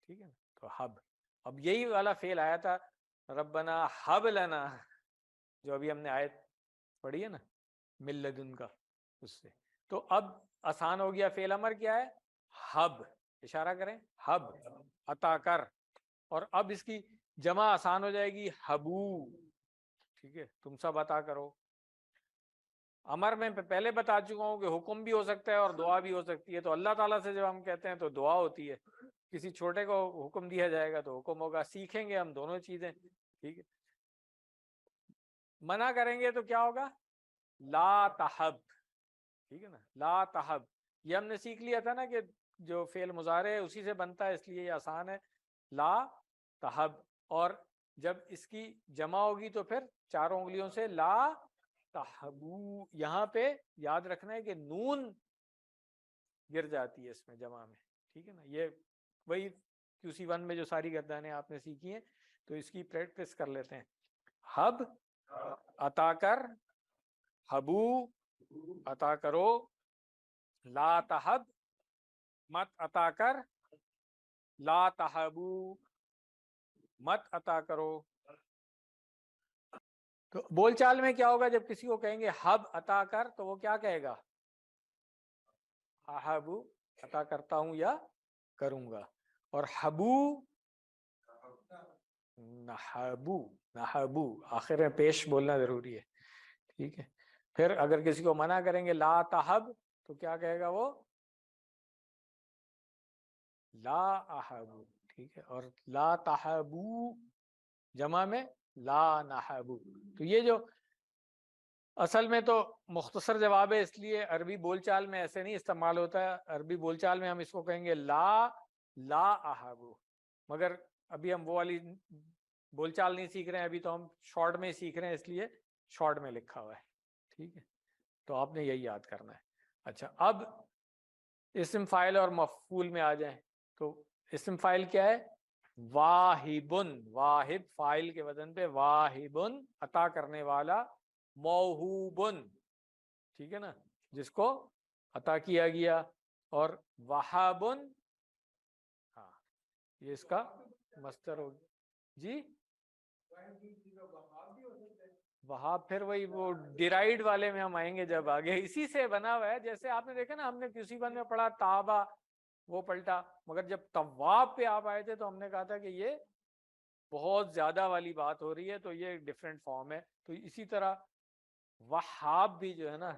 ٹھیک ہے نا, تو ہب. اب یہی والا فعل آیا تھا ربنا ہب لنا, جو ابھی ہم نے آیت پڑھی ہے نا من لدن کا, اس سے. تو اب آسان ہو گیا. فعل امر کیا ہے؟ ہب. اشارہ کریں ہب, عطا کر. اور اب اس کی جمع آسان ہو جائے گی ہبو. ٹھیک ہے, تم سب عطا کرو. امر میں پہلے بتا چکا ہوں کہ حکم بھی ہو سکتا ہے اور دعا بھی ہو سکتی ہے. تو اللہ تعالیٰ سے جب ہم کہتے ہیں تو دعا ہوتی ہے, کسی چھوٹے کو حکم دیا جائے گا تو حکم ہوگا. سیکھیں گے ہم دونوں چیزیں. ٹھیک ہے. منع کریں گے تو کیا ہوگا؟ لا تحب. ٹھیک ہے نا, لا تحب. یہ ہم نے سیکھ لیا تھا نا کہ جو فعل مضارع ہے اسی سے بنتا ہے, اس لیے یہ آسان ہے. لا تحب. اور جب اس کی جمع ہوگی تو پھر چاروں انگلیوں سے لا تحبو. یہاں پہ یاد رکھنا ہے کہ نون گر جاتی ہے اس میں جمع میں. ٹھیک ہے نا. یہ وہی QC1 میں جو ساری گردانیں آپ نے سیکھی ہیں, تو اس کی پریکٹس کر لیتے ہیں. ہب عطا کر, ہبو عطا کرو, لا تحب مت عطا کر, لا تحبو مت عطا کرو. تو بول چال میں کیا ہوگا جب کسی کو کہیں گے ہب عطا کر, تو وہ کیا کہے گا؟ احبو عطا کرتا ہوں یا کروں گا. اور حبو نحبو, نحبو آخر میں پیش بولنا ضروری ہے. ٹھیک ہے. پھر اگر کسی کو منع کریں گے لا تحب تو کیا کہے گا وہ؟ لا احبو. ٹھیک ہے. اور لا تحبو جمع میں لا نحبو. تو یہ جو اصل میں تو مختصر جواب ہے, اس لیے عربی بول چال میں ایسے نہیں استعمال ہوتا ہے. عربی بول چال میں ہم اس کو کہیں گے لا احبو, مگر ابھی ہم وہ والی بول چال نہیں سیکھ رہے ہیں, ابھی تو ہم شارٹ میں سیکھ رہے ہیں, اس لیے شارٹ میں لکھا ہوا ہے. ٹھیک ہے. تو آپ نے یہی یاد کرنا ہے. اچھا, اب اسم فاعل اور مفعول میں آ جائیں. تو اسم فائل کیا ہے؟ واہبن، واہب فائل کے وزن پہ واہبن عطا کرنے والا، موہوبن ٹھیک ہے نا جس کو عطا کیا گیا، اور وہابن ہاں یہ اس کا مصدر ہو گیا جی. وہاب پھر وہی وہ ڈیرائیڈ والے میں ہم آئیں گے جب آگے. اسی سے بنا ہوا ہے، جیسے آپ نے دیکھا نا ہم نے کسی بند میں پڑھا تابا وہ پلٹا، مگر جب طواب پہ آپ آئے تھے تو ہم نے کہا تھا کہ یہ بہت زیادہ والی بات ہو رہی ہے، تو یہ ڈفرینٹ فارم ہے. تو اسی طرح وہاب بھی جو ہے نا،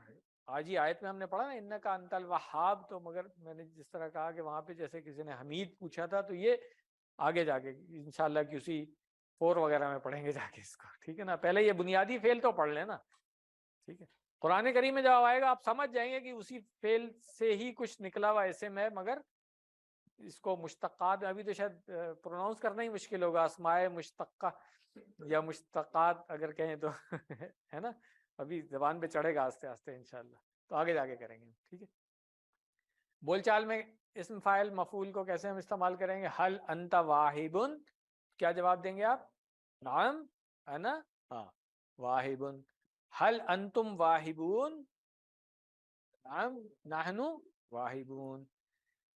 آج ہی آیت میں ہم نے پڑھا نا انکا انت الوہاب، تو مگر میں نے جس طرح کہا کہ وہاں پہ جیسے کسی نے حمید پوچھا تھا، تو یہ آگے جا کے انشاءاللہ کسی 4 وغیرہ میں پڑھیں گے جا کے اس کو، ٹھیک ہے نا. پہلے یہ بنیادی فعل تو پڑھ لیں نا، ٹھیک ہے. قرآن کریم میں جب آئے گا آپ سمجھ جائیں گے کہ اسی فعل سے ہی کچھ نکلا ہوا اسم ہے، مگر اس کو مشتقات ابھی تو شاید پروناؤنس کرنا ہی مشکل ہوگا، اسماء مشتقہ یا مشتقات اگر کہیں تو ہے نا، ابھی زبان پہ چڑھے گا آہستہ آہستہ انشاءاللہ، تو آگے جا کے کریں گے ٹھیک ہے. بول چال میں اسم فاعل مفعول کو کیسے ہم استعمال کریں گے؟ حل انت واہبن، کیا جواب دیں گے آپ؟ نعم انا ہاں واہبن. حل انتم واہبون؟ نعم نحن واہبون.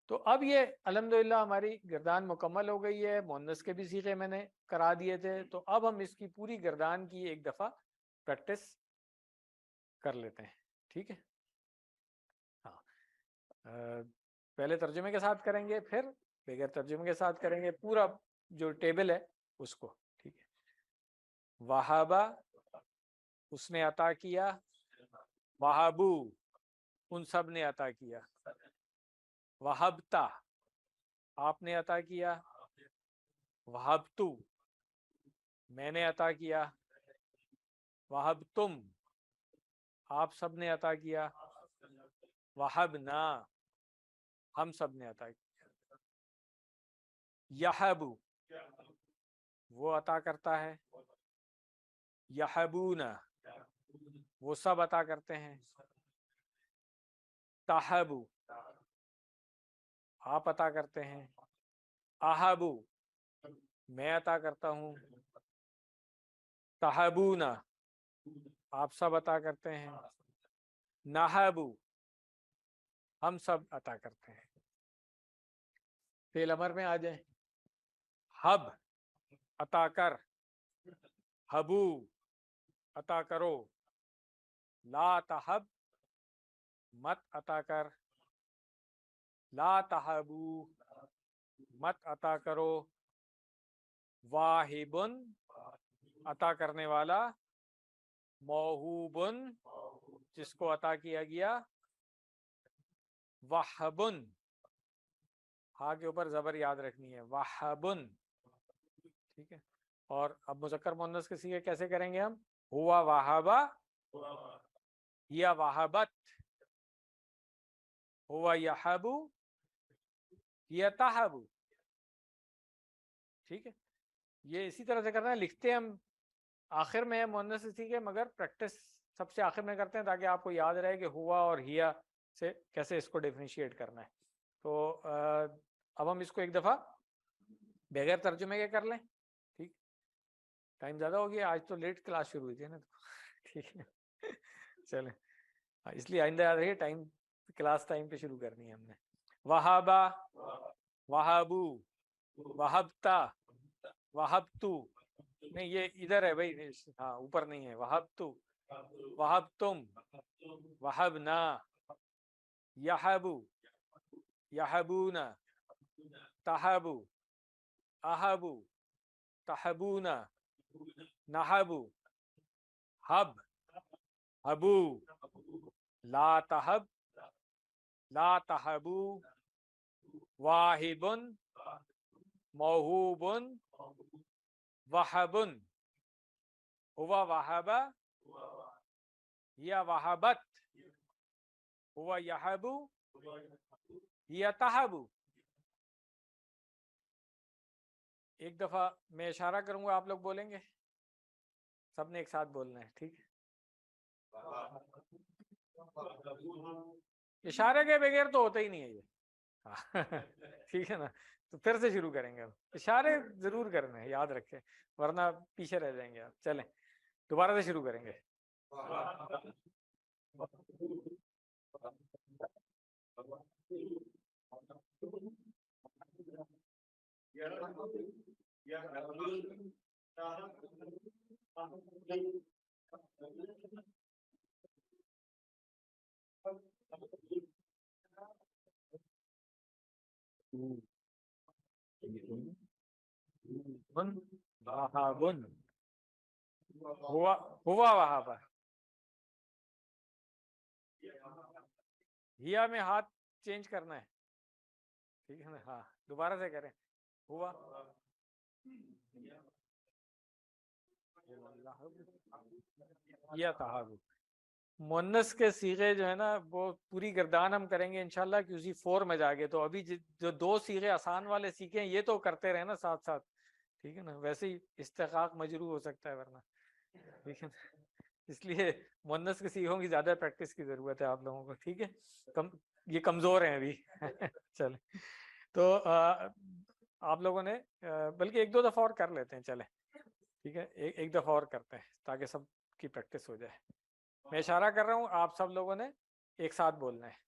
تو اب یہ الحمدللہ ہماری گردان مکمل ہو گئی ہے، مؤنث کے بھی صیغے میں نے کرا دیے تھے، تو اب ہم اس کی پوری گردان کی ایک دفعہ پریکٹس کر لیتے ہیں ٹھیک ہے. ہاں پہلے ترجمے کے ساتھ کریں گے، پھر بغیر ترجمے کے ساتھ کریں گے، پورا جو ٹیبل ہے اس کو ٹھیک ہے. وہابا اس نے عطا کیا، وہابو ان سب نے عطا کیا، وہبتا آپ نے عطا کیا، وہبتو میں نے عطا کیا، وہبتم آپ سب نے عطا کیا، وہبنا ہم سب نے عطا کیا. یحبو وہ عطا کرتا ہے، یحبونا وہ سب عطا کرتے ہیں، تحبو آپ عطا کرتے ہیں، احبو میں عطا کرتا ہوں، تحبونا آپ سب عطا کرتے ہیں، نحبو ہم سب عطا کرتے ہیں. فعل امر میں آ جائیں. حب عطا کر، حبو عطا کرو، لا تحب مت عطا کر، لا تحبو مت عطا کرو، واہبن عطا کرنے والا، موہوبن جس کو عطا کیا گیا، وہبن ہاں کے اوپر زبر یاد رکھنی ہے، وہبن ٹھیک ہے. اور اب مذکر مؤنث کے صیغے کیسے کریں گے ہم؟ ہوا وہبا یا وہبت، ہوا یحبو یا تحبو ٹھیک ہے. یہ اسی طرح سے کرنا ہے، لکھتے ہم آخر میں مؤنث کے صیغے، مگر پریکٹس سب سے آخر میں کرتے ہیں تاکہ آپ کو یاد رہے کہ ہوا اور ہیا سے کیسے اس کو ڈیفرینشیٹ کرنا ہے. تو اب ہم اس کو ایک دفعہ بغیر ترجمے کے کر لیں ٹھیک. ٹائم زیادہ ہو گیا، آج تو لیٹ کلاس شروع ہوئی تھی نا ٹھیک ہے. چلیں اس لیے آئندہ یاد رہیے ٹائم کلاس ٹائم پہ شروع کرنی ہے ہم نے. وہابا، وہابو، وہبتا، وہبتو نہیں یہ ادھر ہے بھائی، ہاں اوپر نہیں ہے. وہبتو، وہبتم، وہبنا، یحبو، یحبونا، تحبو، احبو، تحبونا، نحبو، حب، حبو، لا تحب، لا تحبو، واہبن، موہوبن، وہبن، ہوا وہبا یا وہبت، ہوا یحبو یا تحبو. ایک دفعہ میں اشارہ کروں گا آپ لوگ بولیں گے، سب نے ایک ساتھ بولنا ہے ٹھیک ہے. اشارے کے بغیر تو ہوتا ہی نہیں ہے یہ ٹھیک ہے نا. تو پھر سے شروع کریں گے. اب اشارے ضرور کرنے ہیں, یاد رکھیں, ورنہ پیچھے رہ جائیں گے آپ. چلیں دوبارہ سے شروع کریں گے. وہابن, ہوا وہابا. ہیا میں ہاتھ چینج کرنا ہے, ٹھیک ہے نا. ہاں دوبارہ سے کریں. ہوا یا تہابو. مونس کے صیغے جو ہے نا وہ پوری گردان ہم کریں گے انشاءاللہ کہ اسی فور میں جا کے. تو ابھی جو دو صیغے آسان والے سیکھیں یہ تو کرتے رہے نا ساتھ ساتھ, ٹھیک ہے نا. ویسے ہی استحقاق مجروح ہو سکتا ہے ورنہ, ٹھیک ہے نا. اس لیے مونس کے صیغوں کی زیادہ پریکٹس کی ضرورت ہے آپ لوگوں کو, ٹھیک ہے. یہ کمزور ہیں ابھی. چلیں تو آپ لوگوں نے بلکہ ایک دو دفعہ اور کر لیتے ہیں. چلیں ٹھیک ہے, ایک دفعہ اور کرتے ہیں تاکہ سب کی پریکٹس ہو جائے. میں اشارہ کر رہا ہوں, آپ سب لوگوں نے ایک ساتھ بولنا ہے.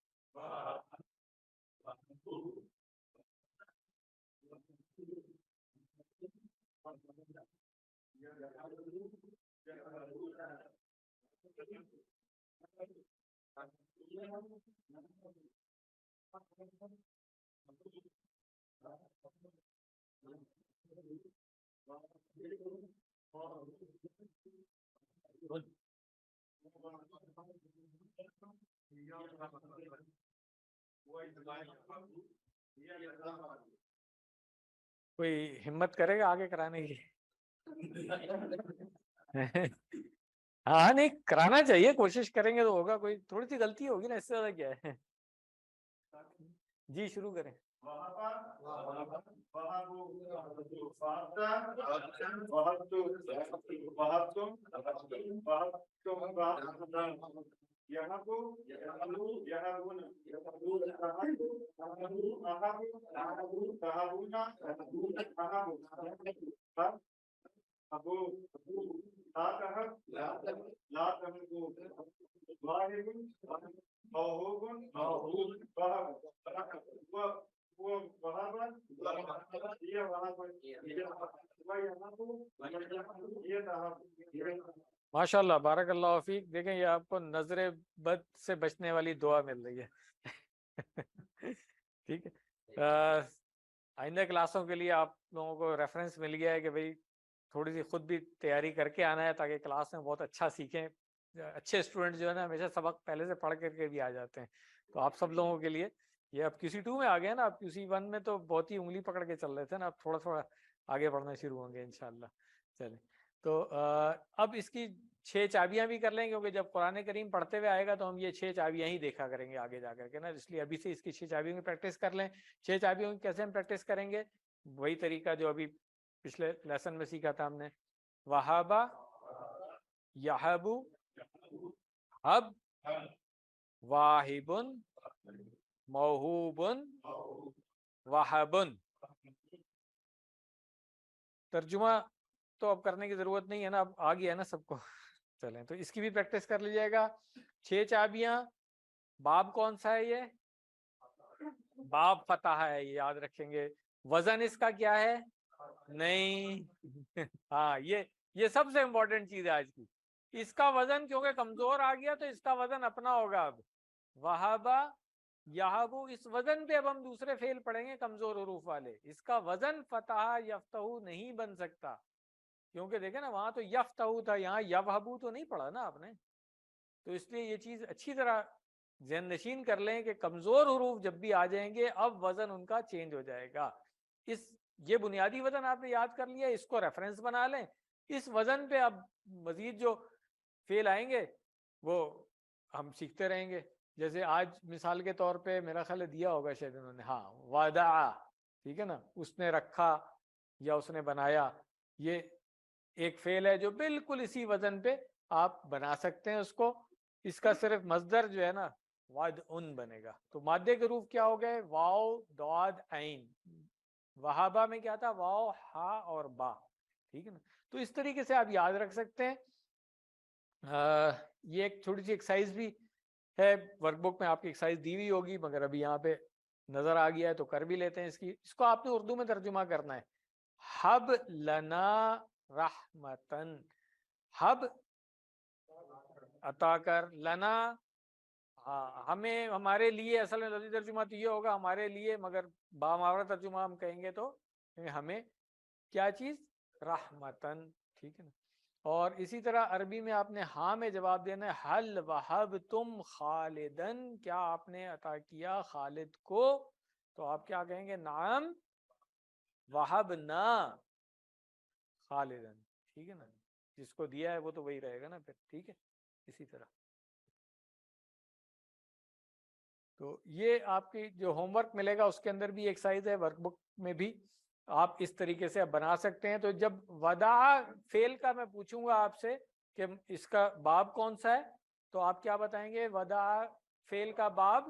کوئی ہمت کرے گا آگے کرانے کی؟ ہاں نہیں کرانا چاہیے, کوشش کریں گے تو ہوگا. کوئی تھوڑی سی غلطی ہوگی نا, اس سے زیادہ کیا ہے. جی شروع کریں. ماشاء اللہ بارک اللہ فیک. دیکھیں یہ آپ کو نظر بد سے بچنے والی دعا مل رہی ہے. ٹھیک ہے, آئندہ کلاسوں کے لیے آپ لوگوں کو ریفرنس مل گیا ہے کہ بھئی تھوڑی سی خود بھی تیاری کر کے آنا ہے تاکہ کلاس میں بہت اچھا سیکھیں. اچھے اسٹوڈنٹ جو ہے نا ہمیشہ سبق پہلے سے پڑھ کر کے بھی آ جاتے ہیں. تو آپ سب لوگوں کے لیے یہ اب QC2 میں آ گئے نا, آپ QC1 میں تو بہت ہی انگلی پکڑ کے چل رہے تھے نا, اب تھوڑا تھوڑا آگے بڑھنا شروع ہوں گے انشاءاللہ. چلیں تو اب اس کی 6 چابیاں بھی کر لیں, کیونکہ جب قرآن کریم پڑھتے ہوئے آئے گا تو ہم یہ 6 چابیاں ہی دیکھا کریں گے آگے جا کر کے نا. اس لیے ابھی سے اس کی 6 چابیوں کی پریکٹس کر لیں. 6 چابیوں کی کیسے ہم پریکٹس کریں گے؟ وہی طریقہ جو ابھی پچھلے لیسن میں سیکھا تھا ہم نے. وہابا, یہبو, حب, واہبن, موہوبن, وہبن. ترجمہ تو اب کرنے کی ضرورت نہیں ہے نا, اب آ گیا ہے نا سب کو. چلیں تو اس کی بھی پریکٹس کر لیجیے گا. 6 چابیاں. باب کون سا ہے؟ یہ باب فتح ہے, یہ یاد رکھیں گے. وزن اس کا کیا ہے؟ نہیں. ہاں یہ سب سے امپورٹنٹ چیز ہے آج کی. اس کا وزن کیونکہ کمزور آ گیا تو اس کا وزن اپنا ہوگا. اب وہابا یہابو, اس وزن پہ اب ہم دوسرے فعل پڑھیں گے کمزور حروف والے. اس کا وزن فتح یفتحو نہیں بن سکتا, کیونکہ دیکھیں نا وہاں تو یفتحو تھا, یہاں یوہبو تو نہیں پڑھا نا آپ نے. تو اس لیے یہ چیز اچھی طرح ذہن نشین کر لیں کہ کمزور حروف جب بھی آ جائیں گے اب وزن ان کا چینج ہو جائے گا. یہ بنیادی وزن آپ نے یاد کر لیا, اس کو ریفرنس بنا لیں. اس وزن پہ اب مزید جو فعل آئیں گے وہ ہم سیکھتے رہیں گے. جیسے آج مثال کے طور پہ میرا خیال دیا ہوگا شاید انہوں نے, ہاں وادع, ٹھیک ہے نا, اس نے رکھا یا اس نے بنایا. یہ ایک فعل ہے جو بالکل اسی وزن پہ آپ بنا سکتے ہیں اس کو. اس کا صرف مصدر جو ہے نا واد ان بنے گا. تو مادے کے حروف کیا ہو گئے؟ واو, داد, عین. وہابا میں کیا تھا؟ واو، ہا اور با، ٹھیک ہے نا. تو اس طریقے سے آپ یاد رکھ سکتے ہیں. یہ ایک تھوڑی سی ایکسرسائز بھی ہے، ورک بک میں آپ کی ایکسرسائز دی ہوئی ہوگی، مگر ابھی یہاں پہ نظر آ گیا ہے تو کر بھی لیتے ہیں. اس کو آپ نے اردو میں ترجمہ کرنا ہے. حب لنا رحمتن، حب عطا کر، لنا ہاں ہمیں، ہمارے لیے. اصل میں لفظی ترجمہ تو یہ ہوگا ہمارے لیے، مگر باماورہ ترجمہ ہم کہیں گے تو ہمیں کیا چیز؟ رحمتن، ٹھیک ہے نا. اور اسی طرح عربی میں آپ نے ہاں میں جواب دینا ہے. حل وہبتم خالدن، کیا آپ نے عطا کیا خالد کو؟ تو آپ کیا کہیں گے؟ نعم وہبنا خالدن، ٹھیک ہے نا. جس کو دیا ہے وہ تو وہی رہے گا نا پھر، ٹھیک ہے. اسی طرح تو یہ آپ کی جو ہوم ورک ملے گا اس کے اندر بھی ایکسرسائز ہے، ورک بک میں بھی آپ اس طریقے سے بنا سکتے ہیں. تو جب وداع فعل کا میں پوچھوں گا آپ سے کہ اس کا باب کون سا ہے، تو آپ کیا بتائیں گے؟ وداع فعل کا باب،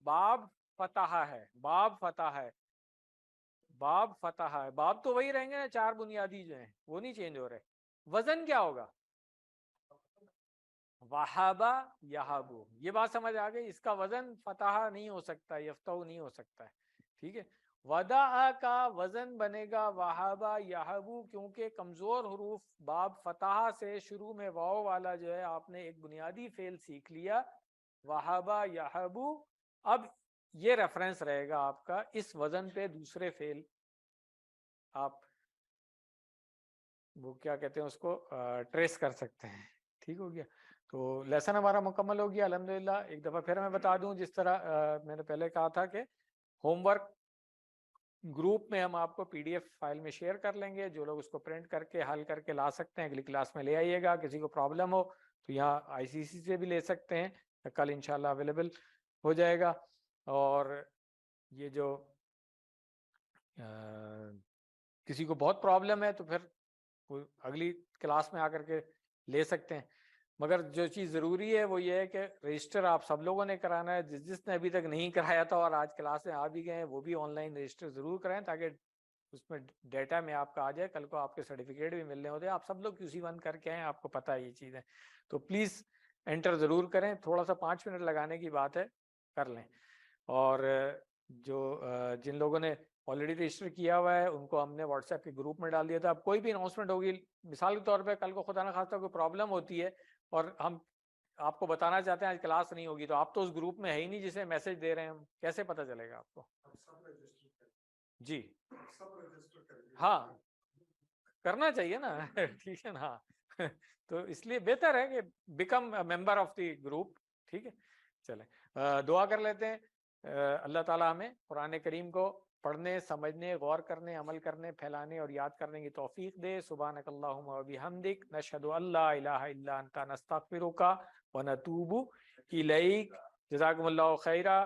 باب فتح ہے، باب فتح ہے، باب فتح ہے. باب تو وہی رہیں گے نا، چار بنیادی جو ہیں وہ نہیں چینج ہو رہے. وزن کیا ہوگا؟ وہابا یہابو. یہ بات سمجھ آ گئی؟ اس کا وزن فتح نہیں ہو سکتا، یفتح نہیں ہو سکتا ہے، ٹھیک ہے. وداع کا وزن بنے گا وہابا یہابو، کیونکہ کمزور حروف باب فتح سے شروع میں واو والا جو ہے آپ نے ایک بنیادی فعل سیکھ لیا، وہابا یہابو. اب یہ ریفرنس رہے گا آپ کا اس وزن پہ دوسرے فعل، آپ وہ کیا کہتے ہیں اس کو ٹریس کر سکتے ہیں. ٹھیک ہو گیا. تو لیسن ہمارا مکمل ہو گیا الحمدللہ. ایک دفعہ پھر میں بتا دوں، جس طرح میں نے پہلے کہا تھا کہ ہوم ورک گروپ میں ہم آپ کو پی ڈی ایف فائل میں شیئر کر لیں گے. جو لوگ اس کو پرنٹ کر کے حل کر کے لا سکتے ہیں اگلی کلاس میں لے آئیے گا. کسی کو پرابلم ہو تو یہاں آئی سی سی سے بھی لے سکتے ہیں، کل انشاءاللہ اویلیبل ہو جائے گا. اور یہ جو کسی کو بہت پرابلم ہے تو پھر اگلی کلاس میں آ کر کے لے سکتے ہیں. مگر جو چیز ضروری ہے وہ یہ ہے کہ رجسٹر آپ سب لوگوں نے کرانا ہے. جس نے ابھی تک نہیں کرایا تھا اور آج کلاس میں آ بھی گئے ہیں وہ بھی آن لائن رجسٹر ضرور کرائیں، تاکہ اس میں ڈیٹا میں آپ کا آ جائے. کل کو آپ کے سرٹیفکیٹ بھی ملنے ہوتے ہیں. آپ سب لوگ QC 1 کر کے آئیں، آپ کو پتہ ہے یہ چیزیں. تو پلیز انٹر ضرور کریں. تھوڑا سا 5 منٹ لگانے کی بات ہے، کر لیں. اور جو جن لوگوں نے آلریڈی رجسٹر کیا ہوا ہے ان کو ہم نے واٹس ایپ کے گروپ میں ڈال دیا تھا. اب کوئی بھی اناؤنسمنٹ ہوگی، مثال کے طور پہ کل کو خدا نہ خواستہ کوئی پرابلم ہوتی ہے اور ہم آپ کو بتانا چاہتے ہیں آج کلاس نہیں ہوگی، تو آپ تو اس گروپ میں ہے ہی نہیں جسے میسج دے رہے ہیں ہم، کیسے پتہ چلے گا آپ کو؟ جی ہاں کرنا چاہیے نا ٹھیک ہے نا. تو اس لیے بہتر ہے کہ become member of the group. ٹھیک ہے، چلیں دعا کر لیتے ہیں. اللہ تعالیٰ ہمیں قرآن کریم کو پڑھنے، سمجھنے، غور کرنے، عمل کرنے، پھیلانے اور یاد کرنے کی توفیق دے. سبحانک اللہم و بحمدک، نشہد ان لا الہ الا انت، نستغفرک و نتوب الیک. جزاکم اللہ خیرا.